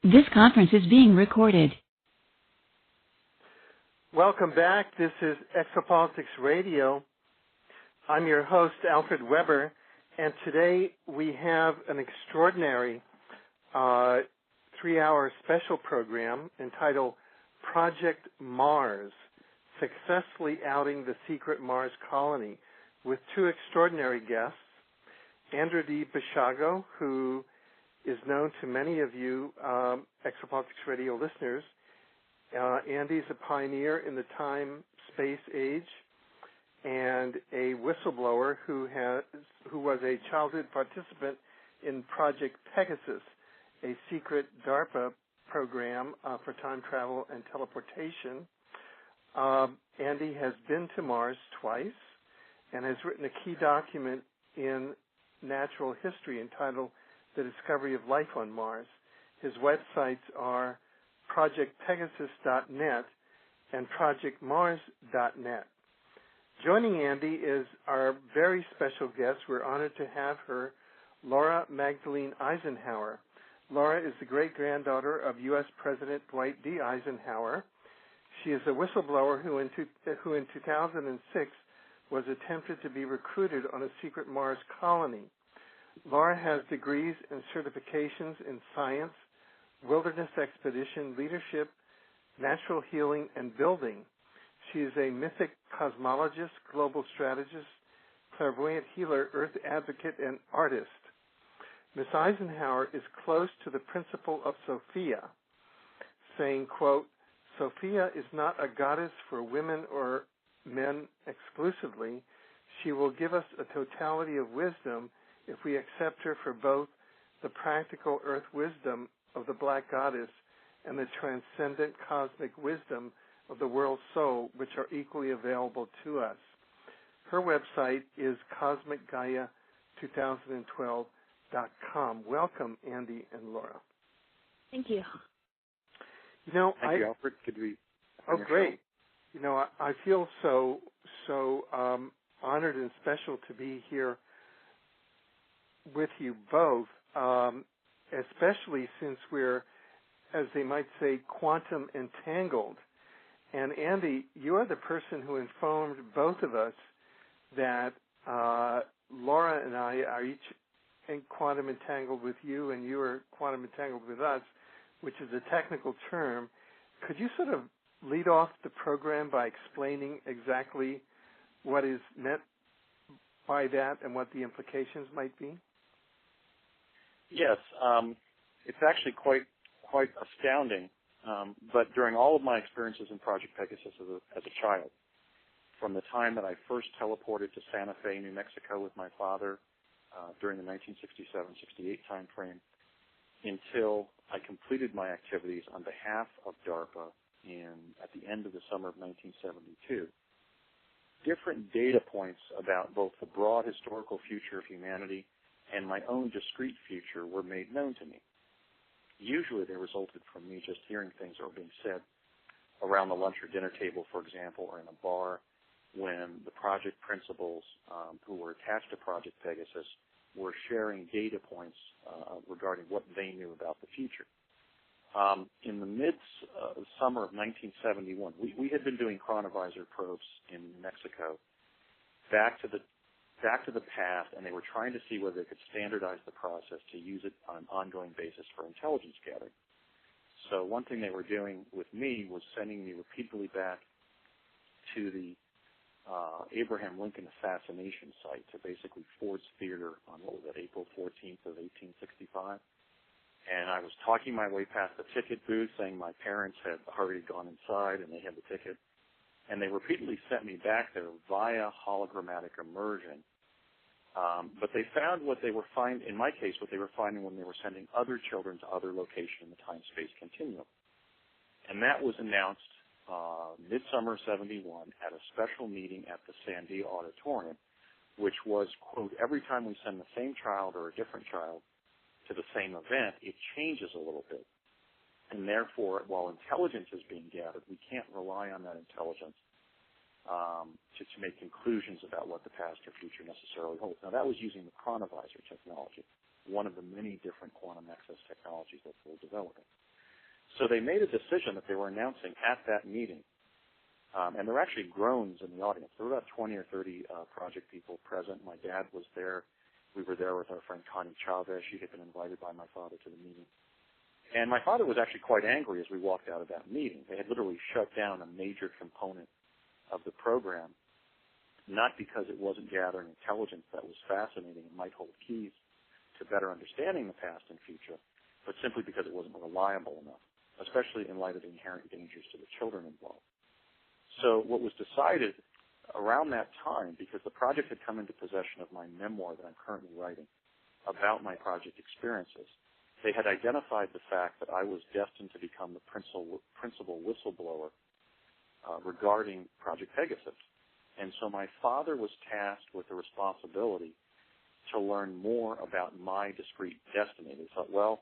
This conference is being recorded. Welcome back. This is Exopolitics Radio. I'm your host, Alfred Weber, and today we have an extraordinary 3-hour special program entitled Project Mars, Successfully Outing the Secret Mars Colony, with two extraordinary guests, Andrew D. Bishago, who is known to many of you Exopolitics Radio listeners. Andy's a pioneer in the time-space age and a whistleblower who was a childhood participant in Project Pegasus, a secret DARPA program for time travel and teleportation. Andy has been to Mars twice and has written a key document in natural history entitled The Discovery of Life on Mars. His websites are projectpegasus.net and projectmars.net. Joining Andy is our very special guest. We're honored to have her, Laura Magdalene Eisenhower. Laura is the great-granddaughter of U.S. President Dwight D. Eisenhower. She is a whistleblower who in 2006 was attempted to be recruited on a secret Mars colony. Laura has degrees and certifications in science, wilderness expedition, leadership, natural healing, and building. She is a mythic cosmologist, global strategist, clairvoyant healer, earth advocate, and artist. Ms. Eisenhower is close to the principle of Sophia, saying, quote, "Sophia is not a goddess for women or men exclusively. She will give us a totality of wisdom if we accept her for both the practical earth wisdom of the Black Goddess and the transcendent cosmic wisdom of the world soul, which are equally available to us." Her website is cosmicgaia2012.com. Welcome, Andy and Laura. Thank you. Thank you, Alfred. Could we? Oh, great. You know, I feel so honored and special to be here with you both, especially since we're, as they might say, quantum entangled. And Andy, you are the person who informed both of us that Laura and I are each quantum entangled with you, and you are quantum entangled with us, which is a technical term. Could you sort of lead off the program by explaining exactly what is meant by that and what the implications might be? Yes, it's actually quite astounding. But during all of my experiences in Project Pegasus as a child, from the time that I first teleported to Santa Fe, New Mexico with my father during the 1967-68 time frame, until I completed my activities on behalf of DARPA at the end of the summer of 1972, different data points about both the broad historical future of humanity and my own discrete future were made known to me. Usually they resulted from me just hearing things that were being said around the lunch or dinner table, for example, or in a bar when the project principals who were attached to Project Pegasus were sharing data points regarding what they knew about the future. In the mid-summer of 1971, we had been doing chronovisor probes in New Mexico back to the past, and they were trying to see whether they could standardize the process to use it on an ongoing basis for intelligence gathering. So one thing they were doing with me was sending me repeatedly back to the Abraham Lincoln assassination site, to basically Ford's Theater on, what was that, April 14th of 1865. And I was talking my way past the ticket booth saying my parents had already gone inside and they had the ticket. And they repeatedly sent me back there via hologrammatic immersion. But they found what they were finding, in my case, what they were finding when they were sending other children to other locations in the time-space continuum. And that was announced midsummer 71 at a special meeting at the Sandia Auditorium, which was, quote, every time we send the same child or a different child to the same event, it changes a little bit. And therefore, while intelligence is being gathered, we can't rely on that intelligence to make conclusions about what the past or future necessarily holds. Now, that was using the chronovisor technology, one of the many different quantum access technologies that we're developing. So they made a decision that they were announcing at that meeting. And there were actually groans in the audience. There were about 20 or 30 project people present. My dad was there. We were there with our friend Connie Chavez. She had been invited by my father to the meeting. And my father was actually quite angry as we walked out of that meeting. They had literally shut down a major component of the program, not because it wasn't gathering intelligence that was fascinating and might hold keys to better understanding the past and future, but simply because it wasn't reliable enough, especially in light of the inherent dangers to the children involved. So what was decided around that time, because the project had come into possession of my memoir that I'm currently writing about my project experiences, they had identified the fact that I was destined to become the principal whistleblower regarding Project Pegasus. And so my father was tasked with the responsibility to learn more about my discrete destiny. They thought, well,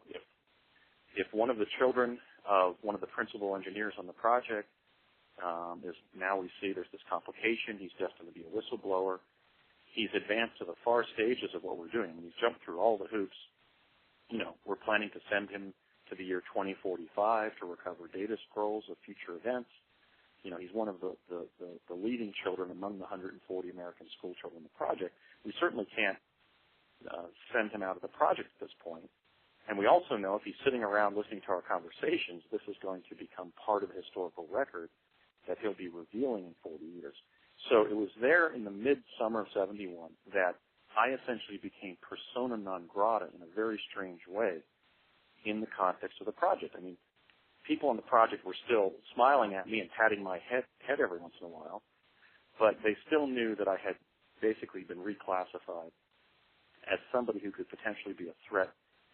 if one of the children of one of the principal engineers on the project is, now we see there's this complication, he's destined to be a whistleblower. He's advanced to the far stages of what we're doing. He's jumped through all the hoops. You know, we're planning to send him to the year 2045 to recover data scrolls of future events. You know, he's one of the leading children among the 140 American school children in the project. We certainly can't send him out of the project at this point. And we also know if he's sitting around listening to our conversations, this is going to become part of a historical record that he'll be revealing in 40 years. So it was there in the mid-summer of 71 that I essentially became persona non grata in a very strange way in the context of the project. I mean, people on the project were still smiling at me and patting my head every once in a while, but they still knew that I had basically been reclassified as somebody who could potentially be a threat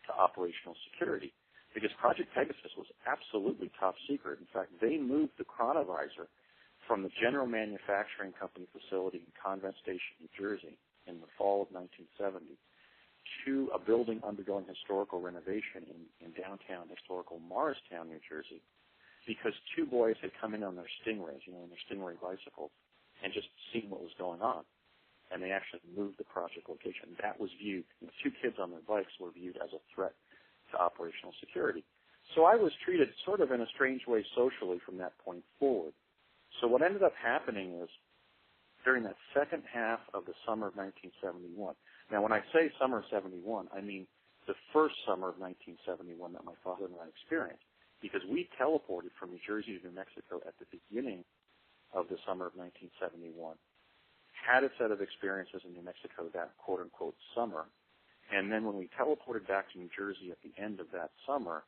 to operational security, because Project Pegasus was absolutely top secret. In fact, they moved the chronovisor from the General Manufacturing Company facility in Convent Station, New Jersey, in the fall of 1970, to a building undergoing historical renovation in downtown historical Morristown, New Jersey, because two boys had come in on their Stingrays, you know, on their Stingray bicycles, and just seen what was going on. And they actually moved the project location. That was viewed, you know, two kids on their bikes were viewed as a threat to operational security. So I was treated sort of in a strange way socially from that point forward. So what ended up happening is, during that second half of the summer of 1971, now when I say summer of 71, I mean the first summer of 1971 that my father and I experienced, because we teleported from New Jersey to New Mexico at the beginning of the summer of 1971, had a set of experiences in New Mexico that quote-unquote summer, and then when we teleported back to New Jersey at the end of that summer,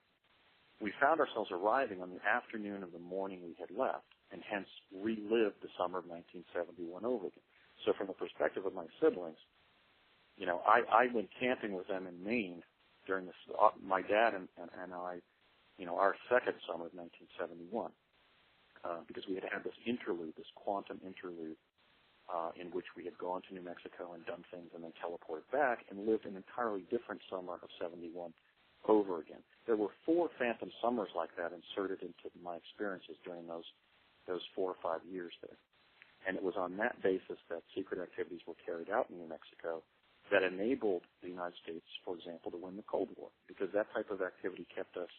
we found ourselves arriving on the afternoon of the morning we had left, and hence relived the summer of 1971 over again. So from the perspective of my siblings, you know, I went camping with them in Maine during this, my dad and I, you know, our second summer of 1971, because we had this interlude, this quantum interlude, in which we had gone to New Mexico and done things and then teleported back and lived an entirely different summer of 71 over again. There were 4 phantom summers like that inserted into my experiences during those 4 or 5 years there. And it was on that basis that secret activities were carried out in New Mexico that enabled the United States, for example, to win the Cold War, because that type of activity kept us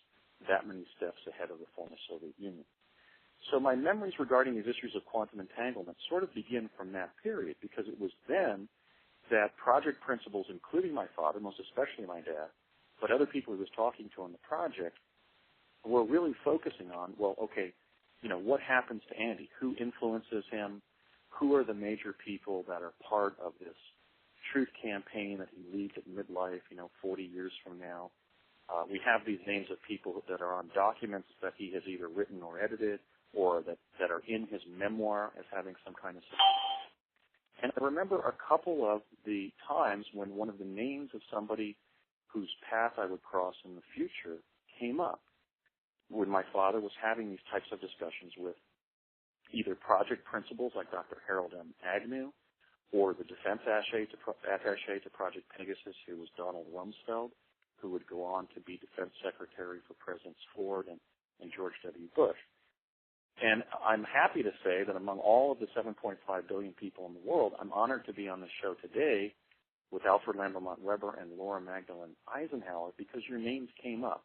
that many steps ahead of the former Soviet Union. So my memories regarding these issues of quantum entanglement sort of begin from that period, because it was then that project principals, including my father, most especially my dad, but other people he was talking to on the project, were really focusing on, well, okay, you know, what happens to Andy? Who influences him? Who are the major people that are part of this truth campaign that he leads at midlife, you know, 40 years from now? We have these names of people that are on documents that he has either written or edited, or that are in his memoir as having some kind of... And I remember a couple of the times when one of the names of somebody whose path I would cross in the future came up, when my father was having these types of discussions with either project principals like Dr. Harold M. Agnew, or the defense attaché to Project Pegasus, who was Donald Rumsfeld, who would go on to be defense secretary for Presidents Ford and George W. Bush. And I'm happy to say that among all of the 7.5 billion people in the world, I'm honored to be on the show today with Alfred Lambermont Weber and Laura Magdalene Eisenhower, because your names came up.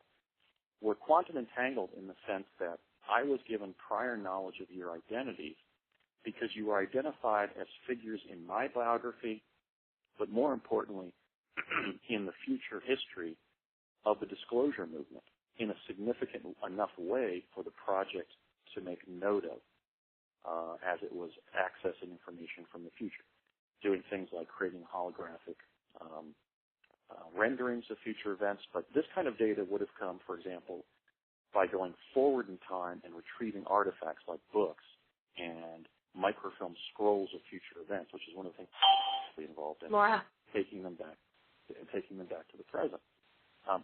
we're quantum entangled in the sense that I was given prior knowledge of your identities because you were identified as figures in my biography, but more importantly, in the future history of the disclosure movement in a significant enough way for the project to make note of as it was accessing information from the future, doing things like creating holographic renderings of future events. But this kind of data would have come, for example, by going forward in time and retrieving artifacts like books and microfilm scrolls of future events, which is one of the things involved in Laura. taking them back to the present.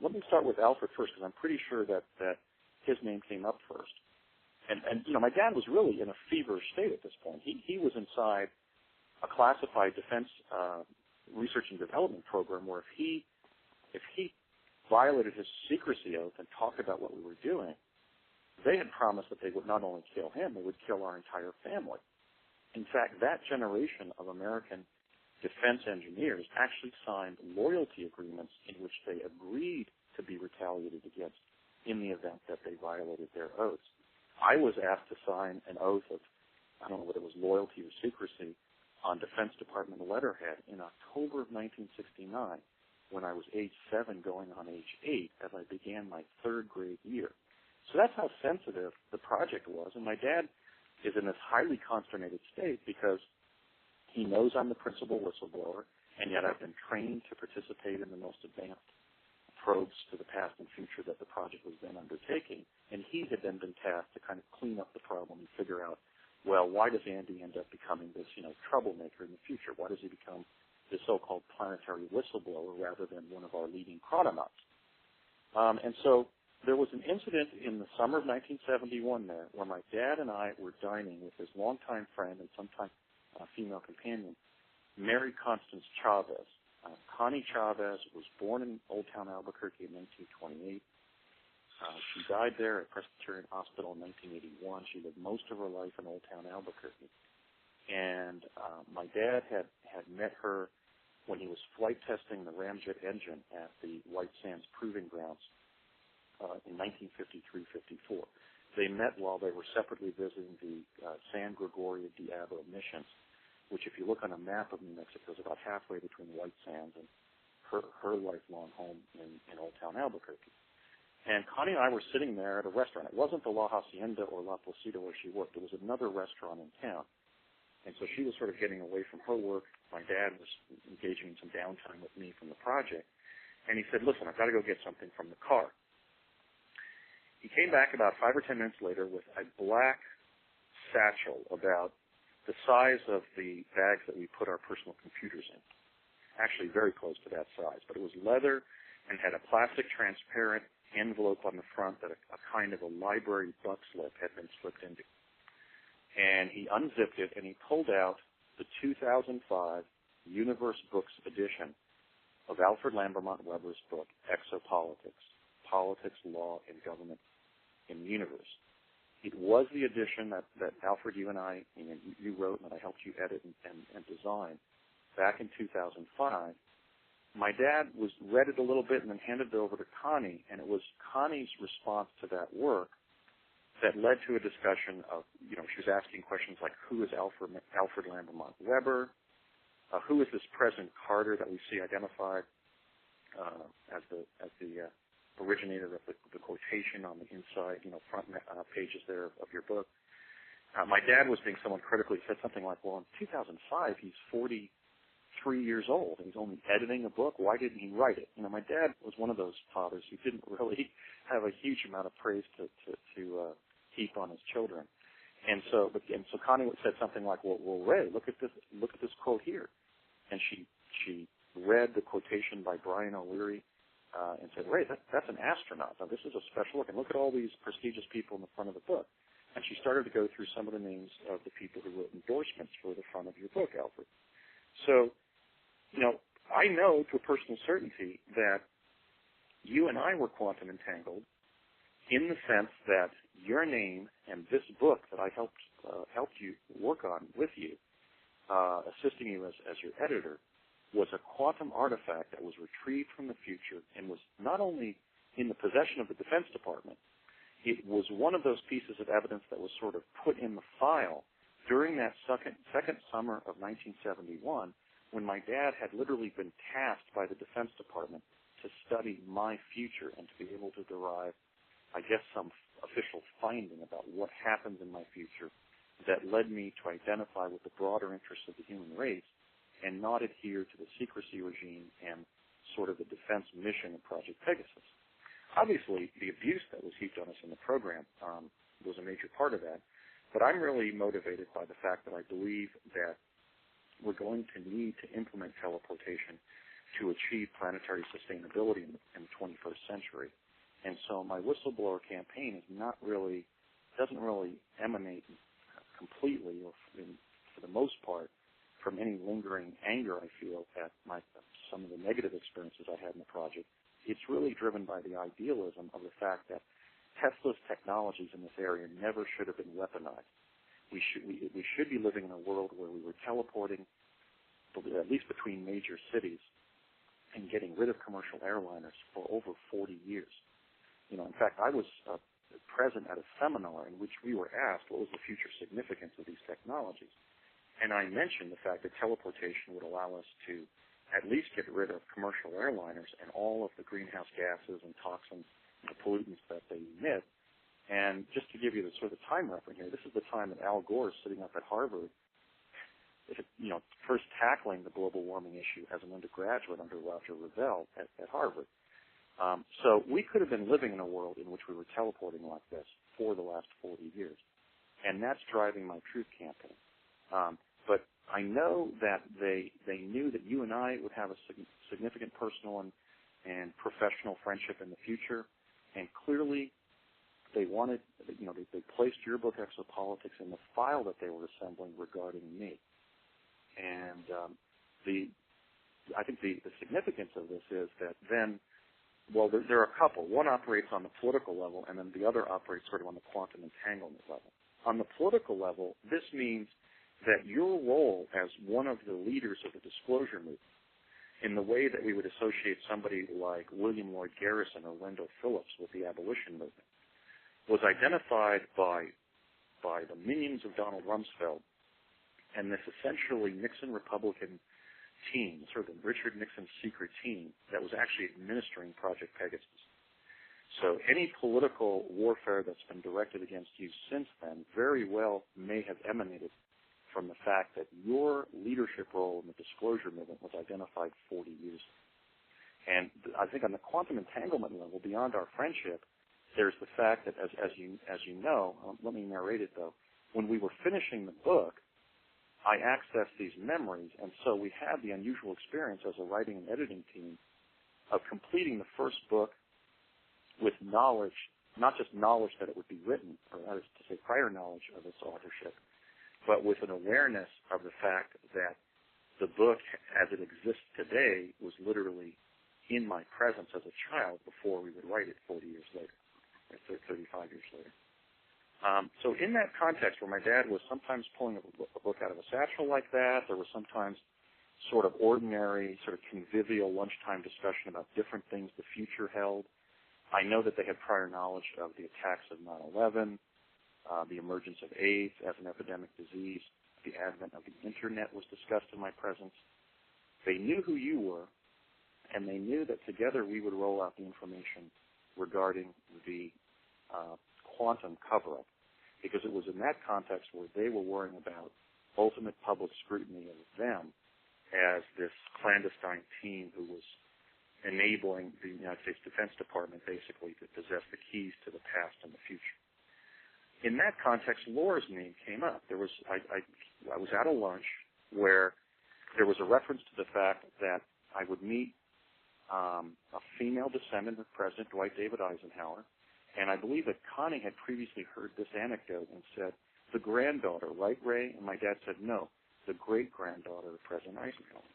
Let me start with Alfred first, because I'm pretty sure that his name came up first. And my dad was really in a feverish state at this point. He was inside a classified defense research and development program where if he violated his secrecy oath and talked about what we were doing, they had promised that they would not only kill him, they would kill our entire family. In fact, that generation of American defense engineers actually signed loyalty agreements in which they agreed to be retaliated against in the event that they violated their oaths. I was asked to sign an oath of, I don't know whether it was loyalty or secrecy, on Defense Department letterhead in October of 1969 when I was age 7 going on age 8 as I began my 3rd grade year. So that's how sensitive the project was. And my dad is in this highly consternated state because he knows I'm the principal whistleblower, and yet I've been trained to participate in the most advanced probes to the past and future that the project was then undertaking. And he had then been tasked to kind of clean up the problem and figure out, well, why does Andy end up becoming this, troublemaker in the future? Why does he become this so-called planetary whistleblower rather than one of our leading chrononauts? And so there was an incident in the summer of 1971 there where my dad and I were dining with his longtime friend and sometime female companion, Mary Constance Chavez. Connie Chavez was born in Old Town Albuquerque in 1928. She died there at Presbyterian Hospital in 1981. She lived most of her life in Old Town Albuquerque. And my dad had met her when he was flight testing the ramjet engine at the White Sands Proving Grounds in 1953-54. They met while they were separately visiting the San Gregorio Diablo missions, which if you look on a map of New Mexico is about halfway between White Sands and her lifelong home in Old Town Albuquerque. And Connie and I were sitting there at a restaurant. It wasn't the La Hacienda or La Placida where she worked. It was another restaurant in town. And so she was sort of getting away from her work. My dad was engaging in some downtime with me from the project. And he said, listen, I've got to go get something from the car. He came back about 5 or 10 minutes later with a black satchel about the size of the bags that we put our personal computers in. Actually very close to that size. But it was leather and had a plastic transparent envelope on the front that a kind of a library buck slip had been slipped into. And he unzipped it and he pulled out the 2005 Universe Books edition of Alfred Lambermont Weber's book, Exopolitics, Politics, Law, and Government in the Universe. It was the edition that Alfred, you and I, you wrote and that I helped you edit and design back in 2005. My dad read it a little bit and then handed it over to Connie, and it was Connie's response to that work that led to a discussion of, she was asking questions like, who is Alfred Lambermont Weber? Who is this President Carter that we see identified as the originator of the quotation on the inside, front pages there of your book? My dad was being somewhat critical. He said something like, well, in 2005, he's 43 years old, and he's only editing a book. Why didn't he write it? My dad was one of those fathers who didn't really have a huge amount of praise to heap on his children. And so Connie said something like, well, Ray, look at this quote here. And she read the quotation by Brian O'Leary and said, Ray, that's an astronaut. Now, this is a special look. And look at all these prestigious people in the front of the book. And she started to go through some of the names of the people who wrote endorsements for the front of your book, Alfred. So, I know to a personal certainty that you and I were quantum entangled in the sense that your name and this book that I helped you work on with you, assisting you as your editor, was a quantum artifact that was retrieved from the future and was not only in the possession of the Defense Department. It was one of those pieces of evidence that was sort of put in the file during that second summer of 1971, when my dad had literally been tasked by the Defense Department to study my future and to be able to derive, I guess, some official finding about what happens in my future that led me to identify with the broader interests of the human race and not adhere to the secrecy regime and sort of the defense mission of Project Pegasus. Obviously, the abuse that was heaped on us in the program was a major part of that, but I'm really motivated by the fact that I believe that we're going to need to implement teleportation to achieve planetary sustainability in the 21st century. And so my whistleblower campaign doesn't really emanate completely, or for the most part, from any lingering anger I feel at some of the negative experiences I had in the project. It's really driven by the idealism of the fact that Tesla's technologies in this area never should have been weaponized. We should be living in a world where we were teleporting, at least between major cities, and getting rid of commercial airliners for over 40 years. In fact, I was present at a seminar in which we were asked what was the future significance of these technologies. And I mentioned the fact that teleportation would allow us to at least get rid of commercial airliners and all of the greenhouse gases and toxins and pollutants that they emit. And just to give you the sort of time reference here, this is the time that Al Gore is sitting up at Harvard, first tackling the global warming issue as an undergraduate under Roger Revelle at Harvard. So we could have been living in a world in which we were teleporting like this for the last 40 years. And that's driving my truth campaign. But I know that they knew that you and I would have a significant personal and professional friendship in the future, and clearly they wanted, they placed your book Exopolitics in the file that they were assembling regarding me. And I think the significance of this is that then, well, there are a couple. One operates on the political level, and then the other operates sort of on the quantum entanglement level. On the political level, this means that your role as one of the leaders of the disclosure movement, in the way that we would associate somebody like William Lloyd Garrison or Wendell Phillips with the abolition movement, was identified by the minions of Donald Rumsfeld and this essentially Nixon Republican team, sort of the Richard Nixon secret team that was actually administering Project Pegasus. So any political warfare that's been directed against you since then very well may have emanated from the fact that your leadership role in the disclosure movement was identified 40 years ago. And I think on the quantum entanglement level, beyond our friendship, there's the fact that, as you know, let me narrate it though, when we were finishing the book, I accessed these memories, and so we had the unusual experience as a writing and editing team of completing the first book with knowledge, not just knowledge that it would be written, or that is to say prior knowledge of its authorship, but with an awareness of the fact that the book, as it exists today, was literally in my presence as a child before we would write it 40 years later, or 35 years later. So in that context where my dad was sometimes pulling a book out of a satchel like that, there was sometimes sort of ordinary, sort of convivial lunchtime discussion about different things the future held. I know that they had prior knowledge of the attacks of 9/11, the emergence of AIDS as an epidemic disease, the advent of the Internet was discussed in my presence. They knew who you were, and they knew that together we would roll out the information regarding the quantum cover-up, because it was in that context where they were worrying about ultimate public scrutiny of them as this clandestine team who was enabling the United States Defense Department basically to possess the keys to the past and the future. In that context, Laura's name came up. I was at a lunch where there was a reference to the fact that I would meet a female descendant of President Dwight David Eisenhower, and I believe that Connie had previously heard this anecdote and said, the granddaughter, right, Ray? And my dad said, no, the great-granddaughter of President Eisenhower.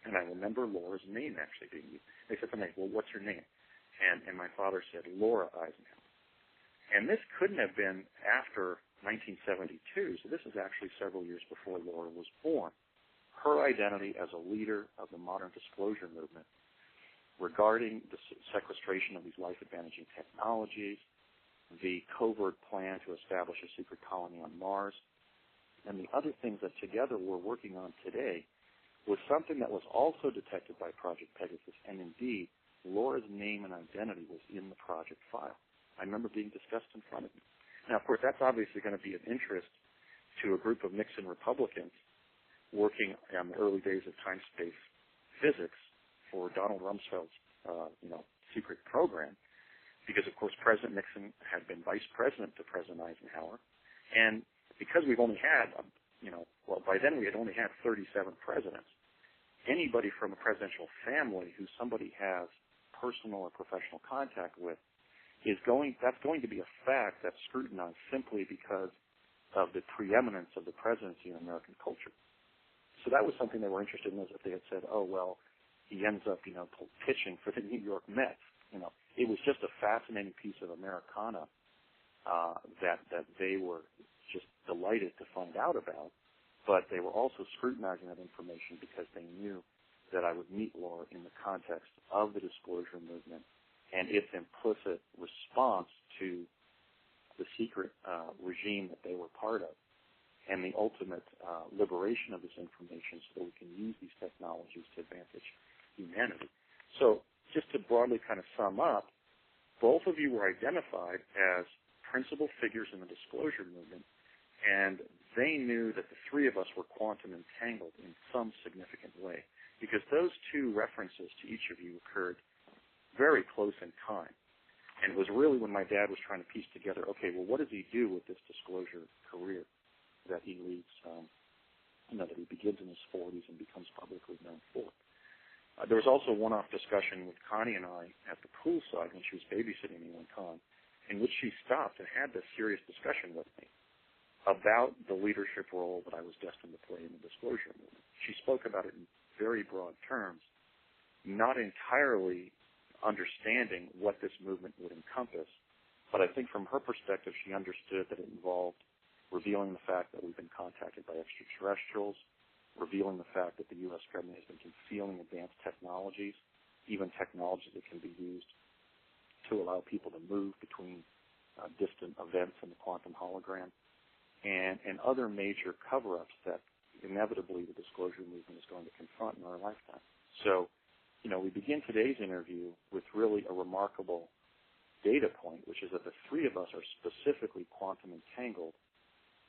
And I remember Laura's name actually being used. They said to me, well, what's her name? And my father said, Laura Eisenhower. And this couldn't have been after 1972, so this is actually several years before Laura was born. Her identity as a leader of the modern disclosure movement regarding the sequestration of these life-advantaging technologies, the covert plan to establish a secret colony on Mars, and the other things that together we're working on today was something that was also detected by Project Pegasus, and indeed, Laura's name and identity was in the project file. I remember being discussed in front of me. Now, of course, that's obviously going to be of interest to a group of Nixon Republicans working on the early days of time-space physics for Donald Rumsfeld's, secret program, because, of course, President Nixon had been vice president to President Eisenhower, and because we've only had, by then we had only had 37 presidents, anybody from a presidential family who somebody has personal or professional contact with that's going to be a fact that's scrutinized simply because of the preeminence of the presidency in American culture. So that was something they were interested in, is if they had said, oh, well, he ends up, pitching for the New York Mets. It was just a fascinating piece of Americana that they were just delighted to find out about, but they were also scrutinizing that information because they knew that I would meet Laura in the context of the disclosure movement and its implicit response to the secret regime that they were part of, and the ultimate liberation of this information so that we can use these technologies to advantage humanity. So just to broadly kind of sum up, both of you were identified as principal figures in the disclosure movement, and they knew that the three of us were quantum entangled in some significant way, because those two references to each of you occurred very close in time. And it was really when my dad was trying to piece together, okay, well, what does he do with this disclosure career that he leads, that he begins in his 40s and becomes publicly known for. There was also a one-off discussion with Connie and I at the poolside when she was babysitting me one time, in which she stopped and had this serious discussion with me about the leadership role that I was destined to play in the disclosure movement. She spoke about it in very broad terms, not entirely understanding what this movement would encompass, but I think from her perspective she understood that it involved revealing the fact that we've been contacted by extraterrestrials, revealing the fact that the U.S. government has been concealing advanced technologies, even technologies that can be used to allow people to move between distant events in the quantum hologram, and other major cover-ups that inevitably the disclosure movement is going to confront in our lifetime. So, we begin today's interview with really a remarkable data point, which is that the three of us are specifically quantum entangled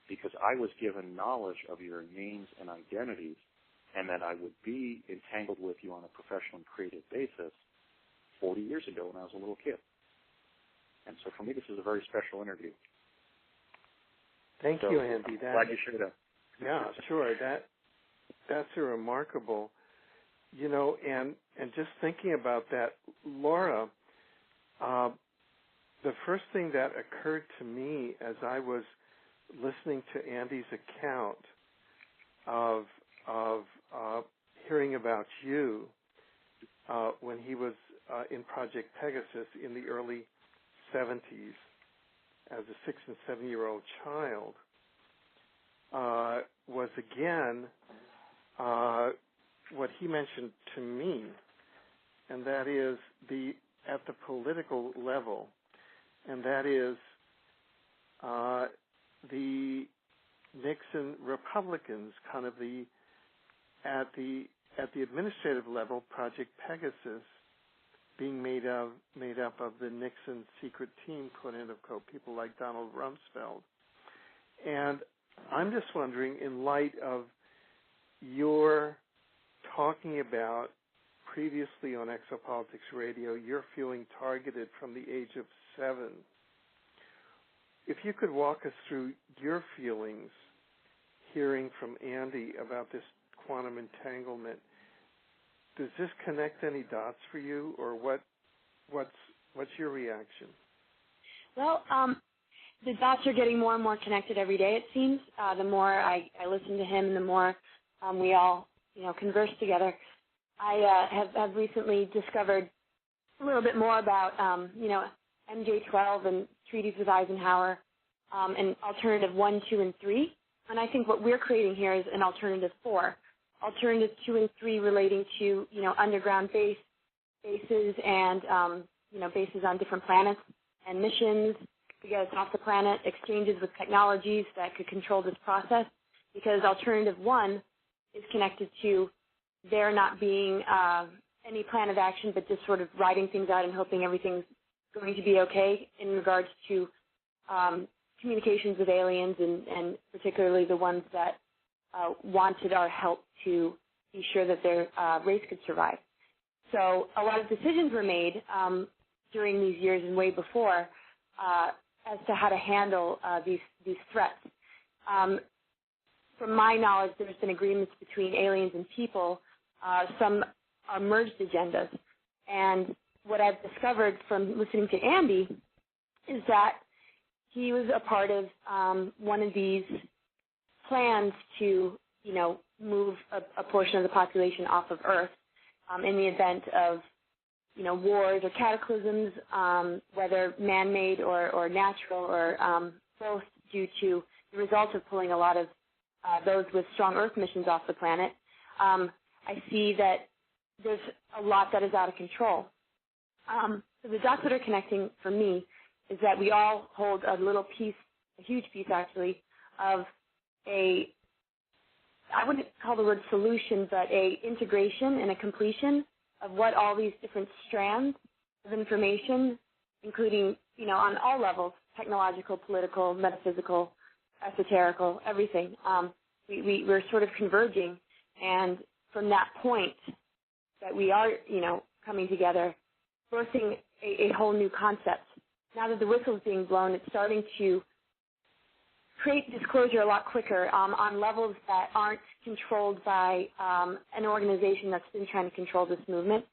because I was given knowledge of your names and identities, and that I would be entangled with you on a professional and creative basis 40 years ago when I was a little kid. And so for me, this is a very special interview. Thank you, Andy. Glad you shared that. Yeah, sure. That's a remarkable, and just thinking about that, Laura, the first thing that occurred to me as I was listening to Andy's account of hearing about you when he was in Project Pegasus in the early 70s as a 6 and 7-year-old child was again what he mentioned to me, and that is at the political level, and that is the Nixon Republicans, kind of at the administrative level, Project Pegasus being made up of the Nixon secret team, quote unquote, people like Donald Rumsfeld. And I'm just wondering, in light of your talking about previously on Exopolitics Radio, you're feeling targeted from the age of 7. If you could walk us through your feelings hearing from Andy about this quantum entanglement, does this connect any dots for you, or what's your reaction? Well, the dots are getting more and more connected every day, it seems. The more I listen to him, the more we all, converse together. I have recently discovered a little bit more about, MJ-12 and treaties with Eisenhower, and alternative 1, 2, and 3. And I think what we're creating here is an alternative 4. Alternative 2 and 3 relating to, underground base bases and, bases on different planets and missions to get us off the planet, exchanges with technologies that could control this process, because Alternative 1 is connected to there not being any plan of action, but just sort of writing things out and hoping everything's going to be okay in regards to communications with aliens and particularly the ones that wanted our help to be sure that their race could survive. So a lot of decisions were made during these years and way before as to how to handle these threats. From my knowledge, there's been agreements between aliens and people. Some are merged agendas. And what I've discovered from listening to Andy is that he was a part of one of these plans to, move a portion of the population off of Earth in the event of, wars or cataclysms, whether man-made or natural or both due to the result of pulling a lot of those with strong Earth missions off the planet. I see that there's a lot that is out of control. So the dots that are connecting for me is that we all hold a little piece, a huge piece actually, of I wouldn't call the word solution, but a integration and a completion of what all these different strands of information, including, on all levels, technological, political, metaphysical, esoterical, everything. We're sort of converging, and from that point that we are, coming together, birthing a whole new concept. Now that the whistle is being blown, it's starting to create disclosure a lot quicker on levels that aren't controlled by an organization that's been trying to control this movement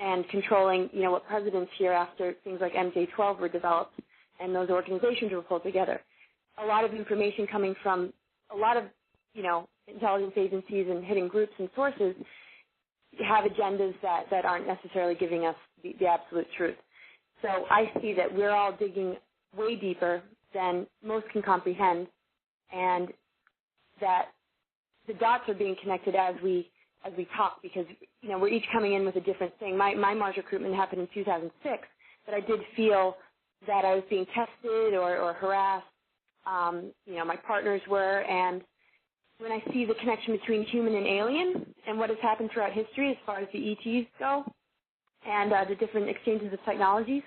and controlling, what presidents here after things like MJ-12 were developed and those organizations were pulled together. A lot of information coming from a lot of, intelligence agencies and hidden groups and sources have agendas that aren't necessarily giving us the absolute truth. So I see that we're all digging way deeper than most can comprehend, and that the dots are being connected as we talk, because we're each coming in with a different thing. My Mars recruitment happened in 2006, but I did feel that I was being tested or harassed. My partners were, and when I see the connection between human and alien and what has happened throughout history as far as the ETs go and the different exchanges of technologies,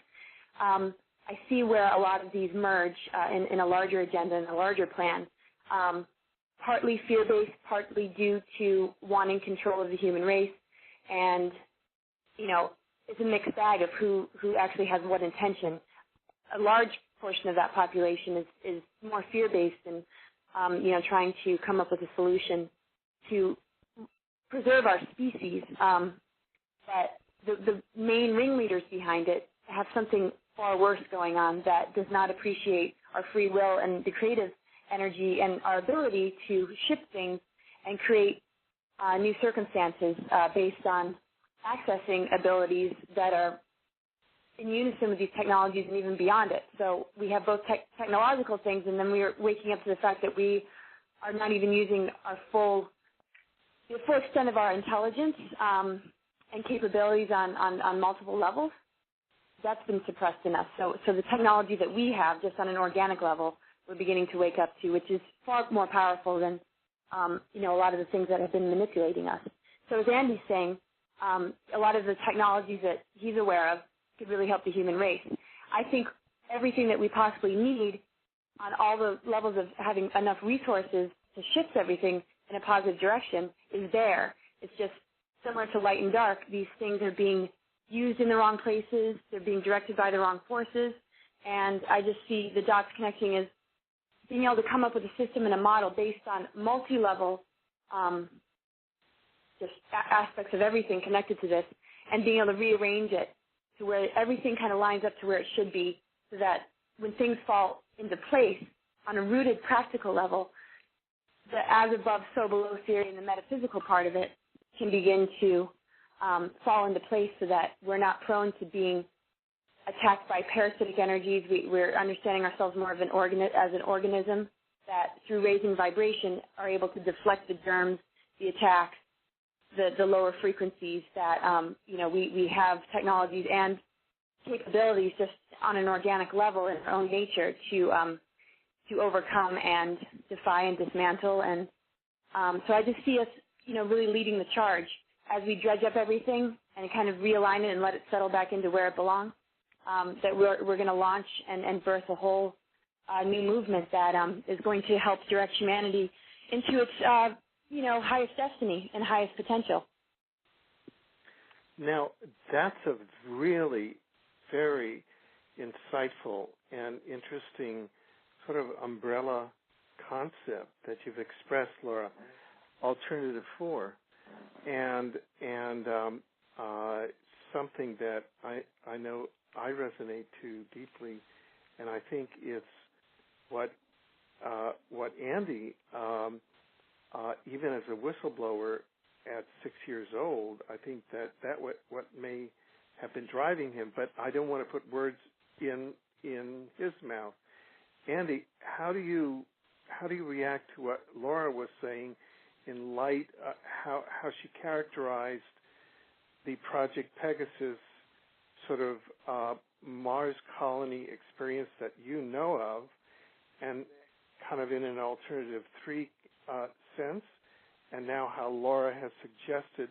I see where a lot of these merge in a larger agenda and a larger plan, partly fear-based, partly due to wanting control of the human race, and, it's a mixed bag of who actually has what intention. A large portion of that population is more fear-based and, trying to come up with a solution to preserve our species. But the main ringleaders behind it have something far worse going on that does not appreciate our free will and the creative energy and our ability to shift things and create new circumstances based on accessing abilities that are in unison with these technologies and even beyond it. So we have both technological things, and then we are waking up to the fact that we are not even using the full extent of our intelligence and capabilities on multiple levels. That's been suppressed in us. So the technology that we have just on an organic level, we're beginning to wake up to, which is far more powerful than, a lot of the things that have been manipulating us. So as Andy's saying, a lot of the technologies that he's aware of could really help the human race. I think everything that we possibly need on all the levels of having enough resources to shift everything in a positive direction is there. It's just similar to light and dark. These things are being used in the wrong places. They're being directed by the wrong forces. And I just see the dots connecting as being able to come up with a system and a model based on multi-level just aspects of everything connected to this, and being able to rearrange it to where everything kind of lines up to where it should be, so that when things fall into place on a rooted practical level, the as above, so below theory and the metaphysical part of it can begin to fall into place, so that we're not prone to being attacked by parasitic energies. We're understanding ourselves more of as an organism that, through raising vibration, are able to deflect the germs, the attacks, the lower frequencies that, we have technologies and capabilities just on an organic level in our own nature to overcome and defy and dismantle. And so I just see us, really leading the charge as we dredge up everything and kind of realign it and let it settle back into where it belongs, that we're going to launch and birth a whole new movement that is going to help direct humanity into its, highest destiny and highest potential. Now, that's a really very insightful and interesting sort of umbrella concept that you've expressed, Laura, Alternative 4, and something that I know I resonate to deeply, and I think it's what Andy, even as a whistleblower at 6 years old, I think that what may have been driving him, but I don't want to put words in his mouth. Andy, how do you react to what Laura was saying in light how she characterized the Project Pegasus sort of Mars colony experience that you know of, and kind of in an Alternative 3 sense, and now how Laura has suggested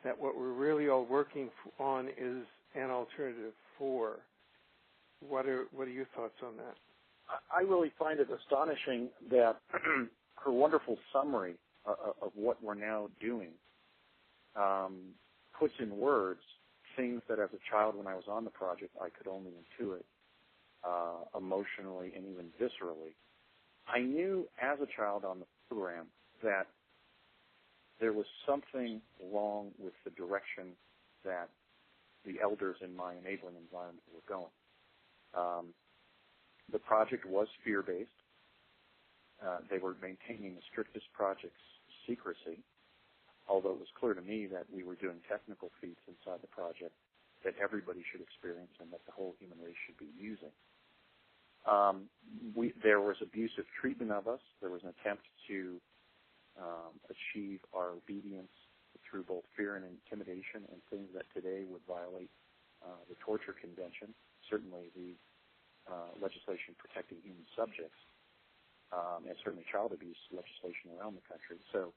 that what we're really all working on is an Alternative 4. What are your thoughts on that? I really find it astonishing that her wonderful summary of what we're now doing puts in words things that as a child when I was on the project I could only intuit emotionally and even viscerally. I knew as a child on the program that there was something wrong with the direction that the elders in my enabling environment were going. The project was fear-based. They were maintaining the strictest project secrecy, although it was clear to me that we were doing technical feats inside the project that everybody should experience and that the whole human race should be using. There was abusive treatment of us. There was an attempt to achieve our obedience through both fear and intimidation and things that today would violate the Torture Convention, certainly the legislation protecting human subjects, and certainly child abuse legislation around the country. So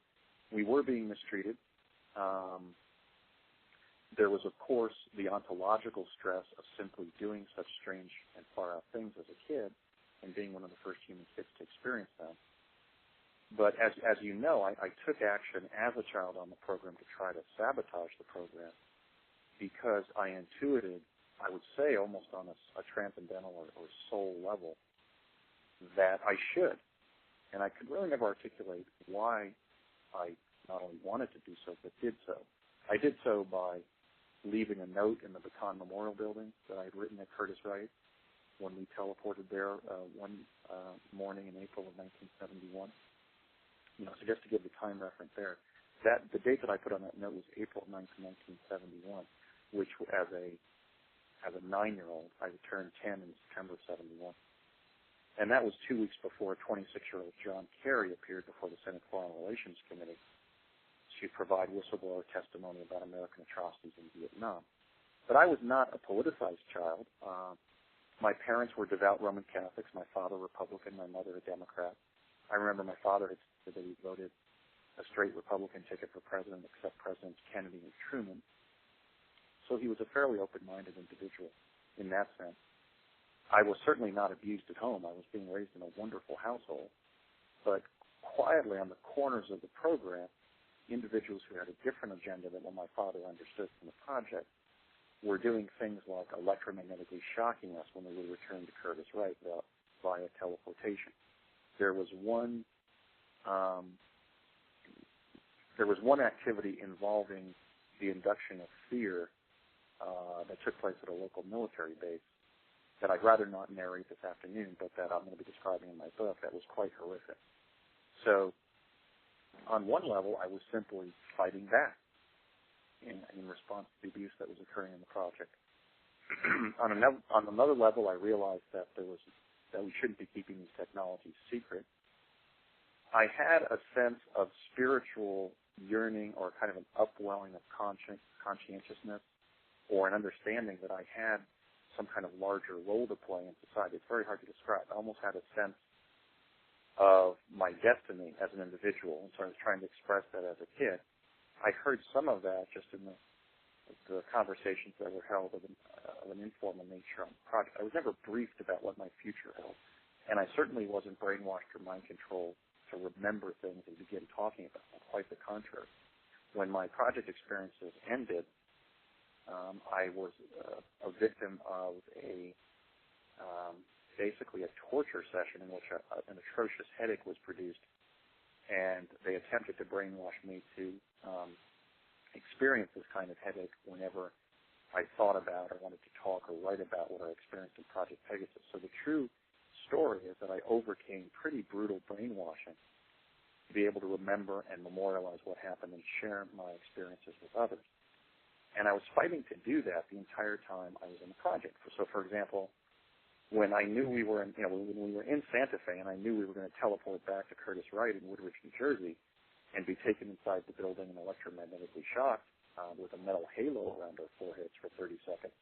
we were being mistreated. There was, of course, the ontological stress of simply doing such strange and far-out things as a kid and being one of the first human kids to experience them. But as you know, I took action as a child on the program to try to sabotage the program because I intuited, I would say almost on a transcendental or soul level, that I should. And I could really never articulate why I not only wanted to do so, but did so. I did so by leaving a note in the Bacan Memorial Building that I had written at Curtis Wright when we teleported there one morning in April of 1971. So just to give the time reference there, the date that I put on that note was April 9th, 1971, which as a 9-year-old, I turned 10 in September of 71. And that was 2 weeks before 26-year-old John Kerry appeared before the Senate Foreign Relations Committee to provide whistleblower testimony about American atrocities in Vietnam. But I was not a politicized child. My parents were devout Roman Catholics, my father Republican, my mother a Democrat. I remember my father had said that he voted a straight Republican ticket for president except Presidents Kennedy and Truman. So he was a fairly open-minded individual in that sense. I was certainly not abused at home. I was being raised in a wonderful household. But quietly on the corners of the program, individuals who had a different agenda than what my father understood from the project were doing things like electromagnetically shocking us when we would return to Curtis Wright via teleportation. There was one activity involving the induction of fear that took place at a local military base that I'd rather not narrate this afternoon, but that I'm going to be describing in my book. That was quite horrific. So on one level, I was simply fighting back in response to the abuse that was occurring in the project. On another level, I realized that we shouldn't be keeping these technologies secret. I had a sense of spiritual yearning or kind of an upwelling of conscientiousness or an understanding that I had some kind of larger role to play in society. It's very hard to describe. I almost had a sense of my destiny as an individual, and so I was trying to express that as a kid. I heard some of that just in the conversations that were held of an informal nature on the project. I was never briefed about what my future held, and I certainly wasn't brainwashed or mind controlled to remember things and begin talking about them. Quite the contrary. When my project experiences ended, I was a victim of basically a torture session in which an atrocious headache was produced, and they attempted to brainwash me to experience this kind of headache whenever I thought about or wanted to talk or write about what I experienced in Project Pegasus. So the true story is that I overcame pretty brutal brainwashing to be able to remember and memorialize what happened and share my experiences with others. And I was fighting to do that the entire time I was in the project. So, for example, when I knew we were when we were in Santa Fe and I knew we were going to teleport back to Curtis Wright in Woodridge, New Jersey, and be taken inside the building and electromagnetically shocked with a metal halo around our foreheads for 30 seconds,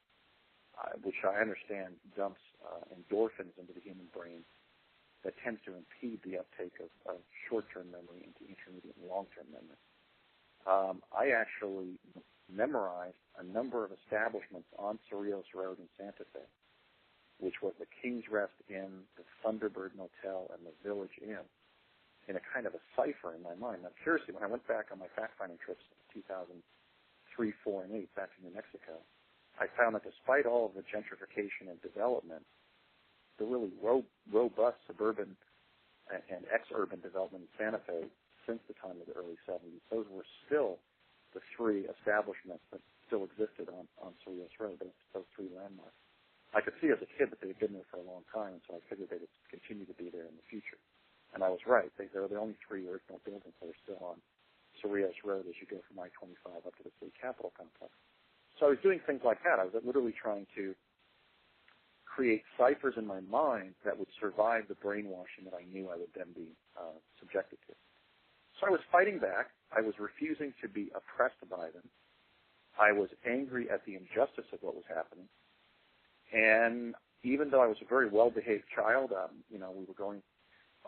which I understand dumps endorphins into the human brain that tends to impede the uptake of short-term memory into intermediate and long-term memory. I actually memorized a number of establishments on Cerrillos Road in Santa Fe, which was the King's Rest Inn, the Thunderbird Motel, and the Village Inn, in a kind of a cipher in my mind. Now, curiously, when I went back on my fact-finding trips in 2003, 4, and 8 back to New Mexico, I found that despite all of the gentrification and development, the really robust suburban and ex-urban development in Santa Fe since the time of the early 70s, those were still the three establishments that still existed on Cerrillos Road, those three landmarks. I could see as a kid that they had been there for a long time, and so I figured they would continue to be there in the future. And I was right. They were the only three original buildings that are still on Cerrillos Road as you go from I-25 up to the state capitol complex. So I was doing things like that. I was literally trying to create ciphers in my mind that would survive the brainwashing that I knew I would then be subjected to. So I was fighting back. I was refusing to be oppressed by them. I was angry at the injustice of what was happening. And even though I was a very well-behaved child, I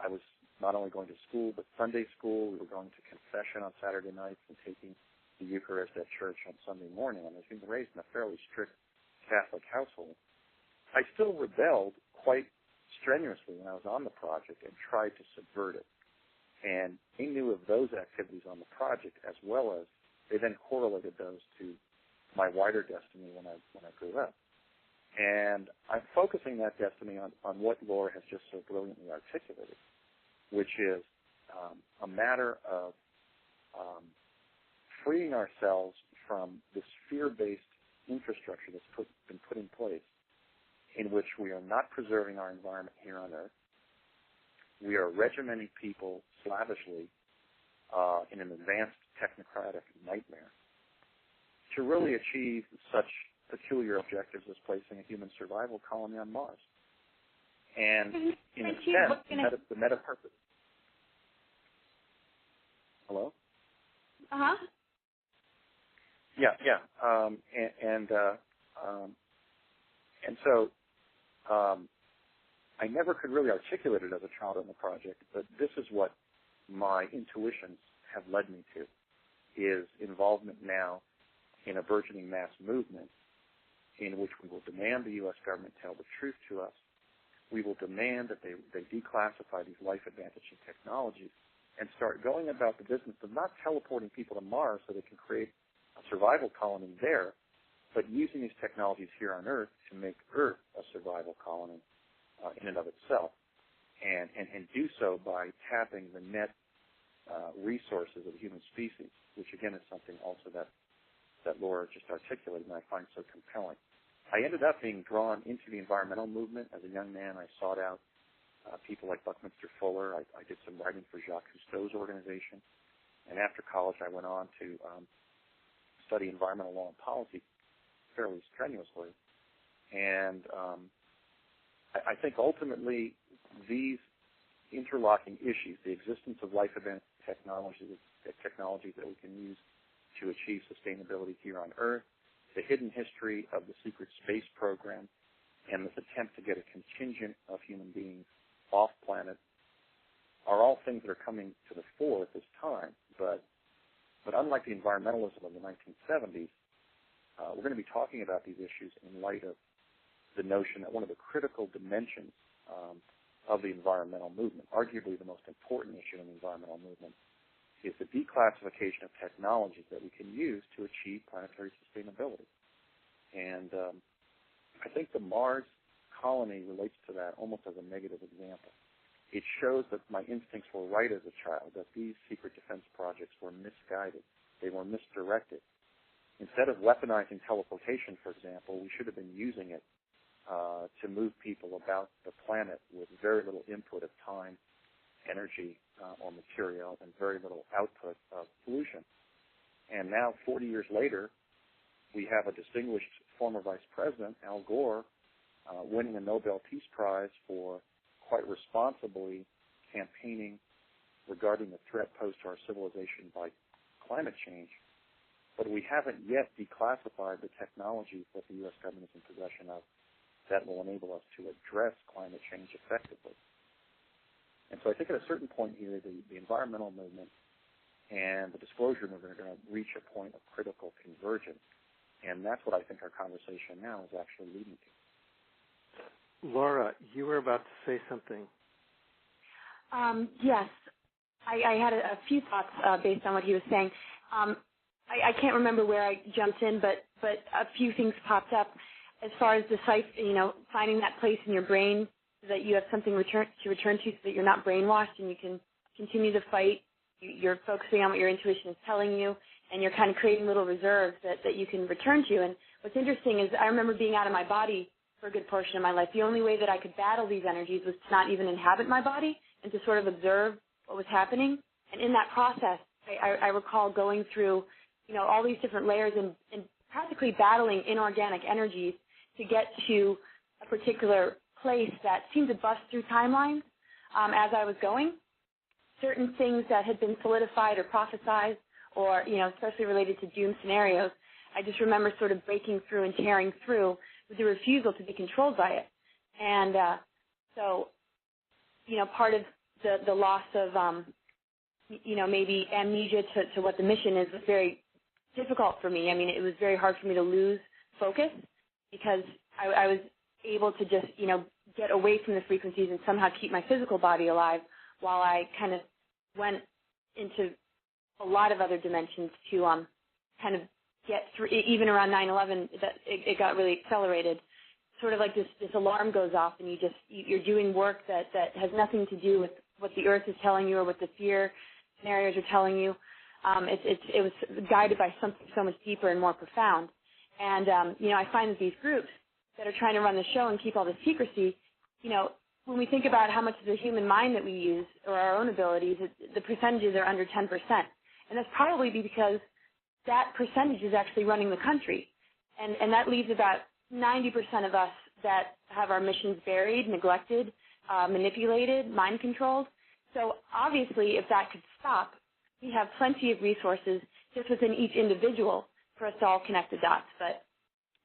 was not only going to school, but Sunday school. We were going to confession on Saturday nights and taking the Eucharist at church on Sunday morning. And I was being raised in a fairly strict Catholic household. I still rebelled quite strenuously when I was on the project and tried to subvert it. And they knew of those activities on the project as well as they then correlated those to my wider destiny when I grew up. And I'm focusing that destiny on what Laura has just so brilliantly articulated, which is a matter of freeing ourselves from this fear-based infrastructure that's been put in place in which we are not preserving our environment here on Earth. We are regimenting people slavishly in an advanced technocratic nightmare to really achieve such peculiar objectives as placing a human survival colony on Mars. And in a sense, the meta purpose. Hello? Uh-huh. Yeah. And so I never could really articulate it as a child on the project, but this is what my intuitions have led me to, is involvement now in a burgeoning mass movement in which we will demand the U.S. government tell the truth to us. We will demand that they declassify these life-advantaging technologies and start going about the business of not teleporting people to Mars so they can create a survival colony there, but using these technologies here on Earth to make Earth a survival colony in and of itself, and do so by tapping the net resources of the human species, which again is something also that Laura just articulated and I find so compelling. I ended up being drawn into the environmental movement as a young man. I sought out people like Buckminster Fuller. I did some writing for Jacques Cousteau's organization, and after college I went on to study environmental law and policy fairly strenuously. And I think ultimately these interlocking issues, the existence of life event technologies that we can use to achieve sustainability here on Earth, the hidden history of the secret space program, and this attempt to get a contingent of human beings off planet are all things that are coming to the fore at this time. But unlike the environmentalism of the 1970s, we're going to be talking about these issues in light of the notion that one of the critical dimensions of the environmental movement, arguably the most important issue in the environmental movement, is the declassification of technologies that we can use to achieve planetary sustainability. And I think the Mars colony relates to that almost as a negative example. It shows that my instincts were right as a child, that these secret defense projects were misguided. They were misdirected. Instead of weaponizing teleportation, for example, we should have been using it to move people about the planet with very little input of time, energy, or material, and very little output of pollution. And now, 40 years later, we have a distinguished former vice president, Al Gore, winning a Nobel Peace Prize for quite responsibly campaigning regarding the threat posed to our civilization by climate change. But we haven't yet declassified the technologies that the U.S. government is in possession of that will enable us to address climate change effectively. And so I think at a certain point here, the environmental movement and the disclosure movement are going to reach a point of critical convergence. And that's what I think our conversation now is actually leading to. Laura, you were about to say something. Yes. I had a few thoughts based on what he was saying. I can't remember where I jumped in, but a few things popped up as far as the site, finding that place in your brain so that you have something to return to so that you're not brainwashed and you can continue the fight. You're focusing on what your intuition is telling you, and you're kind of creating little reserves that you can return to. And what's interesting is I remember being out of my body for a good portion of my life. The only way that I could battle these energies was to not even inhabit my body and to sort of observe what was happening. And in that process, I recall going through, all these different layers and practically battling inorganic energies to get to a particular place that seemed to bust through timelines as I was going. Certain things that had been solidified or prophesized or, especially related to doom scenarios, I just remember sort of breaking through and tearing through with the refusal to be controlled by it. And so, part of the loss of, maybe amnesia to what the mission is was very difficult for me. I mean, it was very hard for me to lose focus because I was able to just, get away from the frequencies and somehow keep my physical body alive while I kind of went into a lot of other dimensions to kind of get through. Even around 9/11, it got really accelerated. Sort of like this alarm goes off and you're doing work that has nothing to do with what the Earth is telling you or what the fear scenarios are telling you. It was guided by something so much deeper and more profound. And, I find that these groups that are trying to run the show and keep all the secrecy, when we think about how much of the human mind that we use or our own abilities, the percentages are under 10%. And that's probably because that percentage is actually running the country. And that leaves about 90% of us that have our missions buried, neglected, manipulated, mind controlled. So obviously, if that could stop, we have plenty of resources just within each individual for us to all connect the dots. But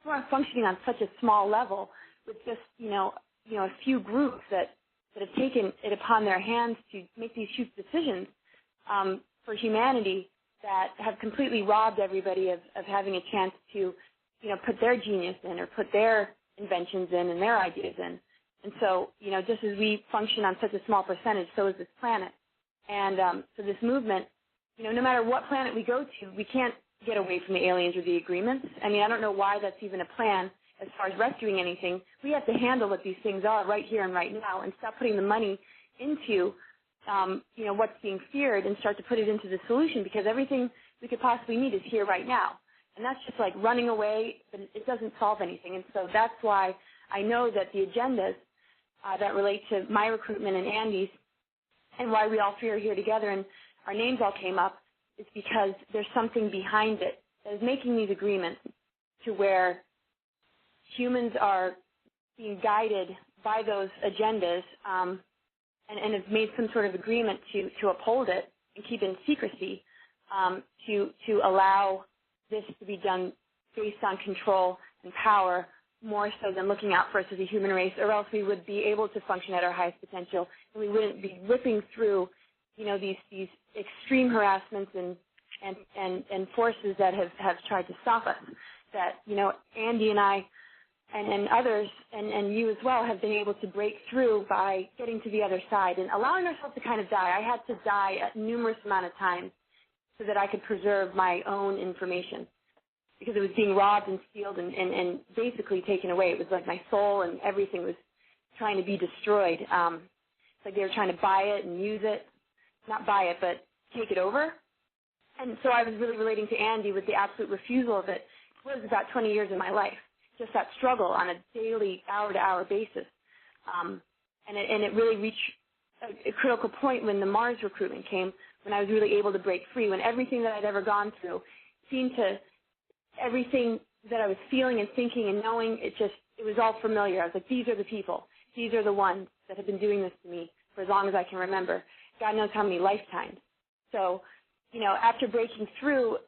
we're functioning on such a small level with just, a few groups that have taken it upon their hands to make these huge decisions for humanity that have completely robbed everybody of having a chance to, put their genius in or put their inventions in and their ideas in. And so, just as we function on such a small percentage, so is this planet. And so this movement, no matter what planet we go to, we can't get away from the aliens or the agreements. I mean, I don't know why that's even a plan as far as rescuing anything. We have to handle what these things are right here and right now and stop putting the money into, what's being feared and start to put it into the solution, because everything we could possibly need is here right now. And that's just like running away, but it doesn't solve anything. And so that's why I know that the agendas that relate to my recruitment and Andy's and why we all three are here together and our names all came up is because there's something behind it that is making these agreements to where humans are being guided by those agendas and have made some sort of agreement to uphold it and keep it in secrecy, to allow this to be done based on control and power more so than looking out for us as a human race, or else we would be able to function at our highest potential, and we wouldn't be whipping through, these extreme harassments and forces that have tried to stop us. That, Andy and I and others and you as well have been able to break through by getting to the other side and allowing ourselves to kind of die. I had to die at numerous amount of times so that I could preserve my own information, because it was being robbed and stealed and basically taken away. It was like my soul and everything was trying to be destroyed. It's like they were trying to buy it and use it. Not buy it, but take it over. And so I was really relating to Andy with the absolute refusal of it. It was about 20 years of my life, just that struggle on a daily, hour-to-hour basis. And it really reached a critical point when the Mars recruitment came, when I was really able to break free, when everything that I'd ever gone through seemed to, everything that I was feeling and thinking and knowing, it was all familiar. I was like, these are the people. These are the ones that have been doing this to me for as long as I can remember. God knows how many lifetimes. So, after breaking through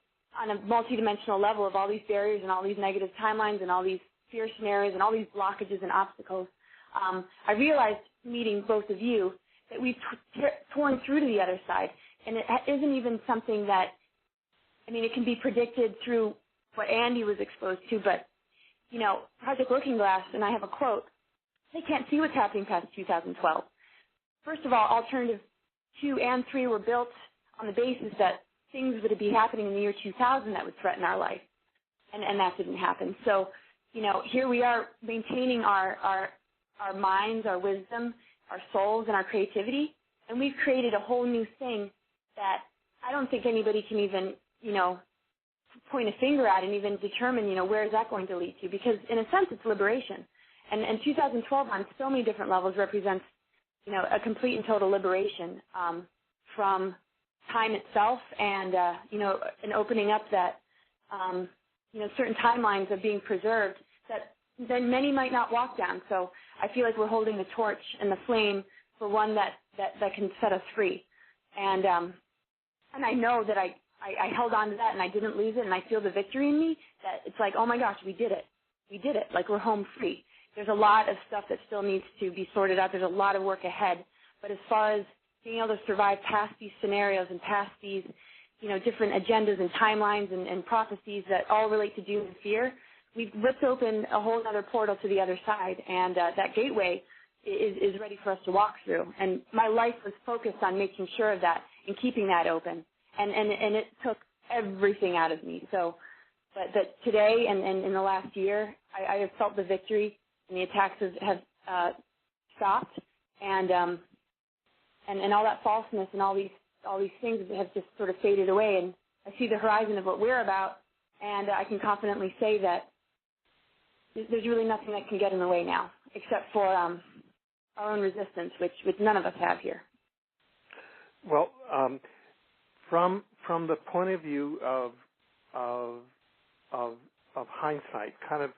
on a multidimensional level of all these barriers and all these negative timelines and all these fear scenarios and all these blockages and obstacles, I realized, meeting both of you, that we've torn through to the other side. And it isn't even something that, it can be predicted through what Andy was exposed to, but, Project Looking Glass, and I have a quote, they can't see what's happening past 2012. First of all, Alternative 2 and 3 were built on the basis that things would be happening in the year 2000 that would threaten our life, and that didn't happen. So, here we are maintaining our minds, our wisdom, our souls, and our creativity, and we've created a whole new thing that I don't think anybody can even, point a finger at and even determine, where is that going to lead to, because in a sense it's liberation. And 2012 on so many different levels represents, a complete and total liberation from time itself and, an opening up that, certain timelines are being preserved that then many might not walk down. So I feel like we're holding the torch and the flame for one that can set us free. And I know that I held on to that and I didn't lose it, and I feel the victory in me that it's like, oh my gosh, we did it. We did it. Like, we're home free. There's a lot of stuff that still needs to be sorted out. There's a lot of work ahead. But as far as being able to survive past these scenarios and past these, different agendas and timelines and prophecies that all relate to doom and fear, we've ripped open a whole other portal to the other side, and that gateway is ready for us to walk through. And my life was focused on making sure of that and keeping that open. And it took everything out of me. So, but today and in the last year, I have felt the victory, and the attacks have stopped, and all that falseness and all these things have just sort of faded away. And I see the horizon of what we're about, and I can confidently say that there's really nothing that can get in the way now, except for our own resistance, which none of us have here. Well, from the point of view of hindsight, kind of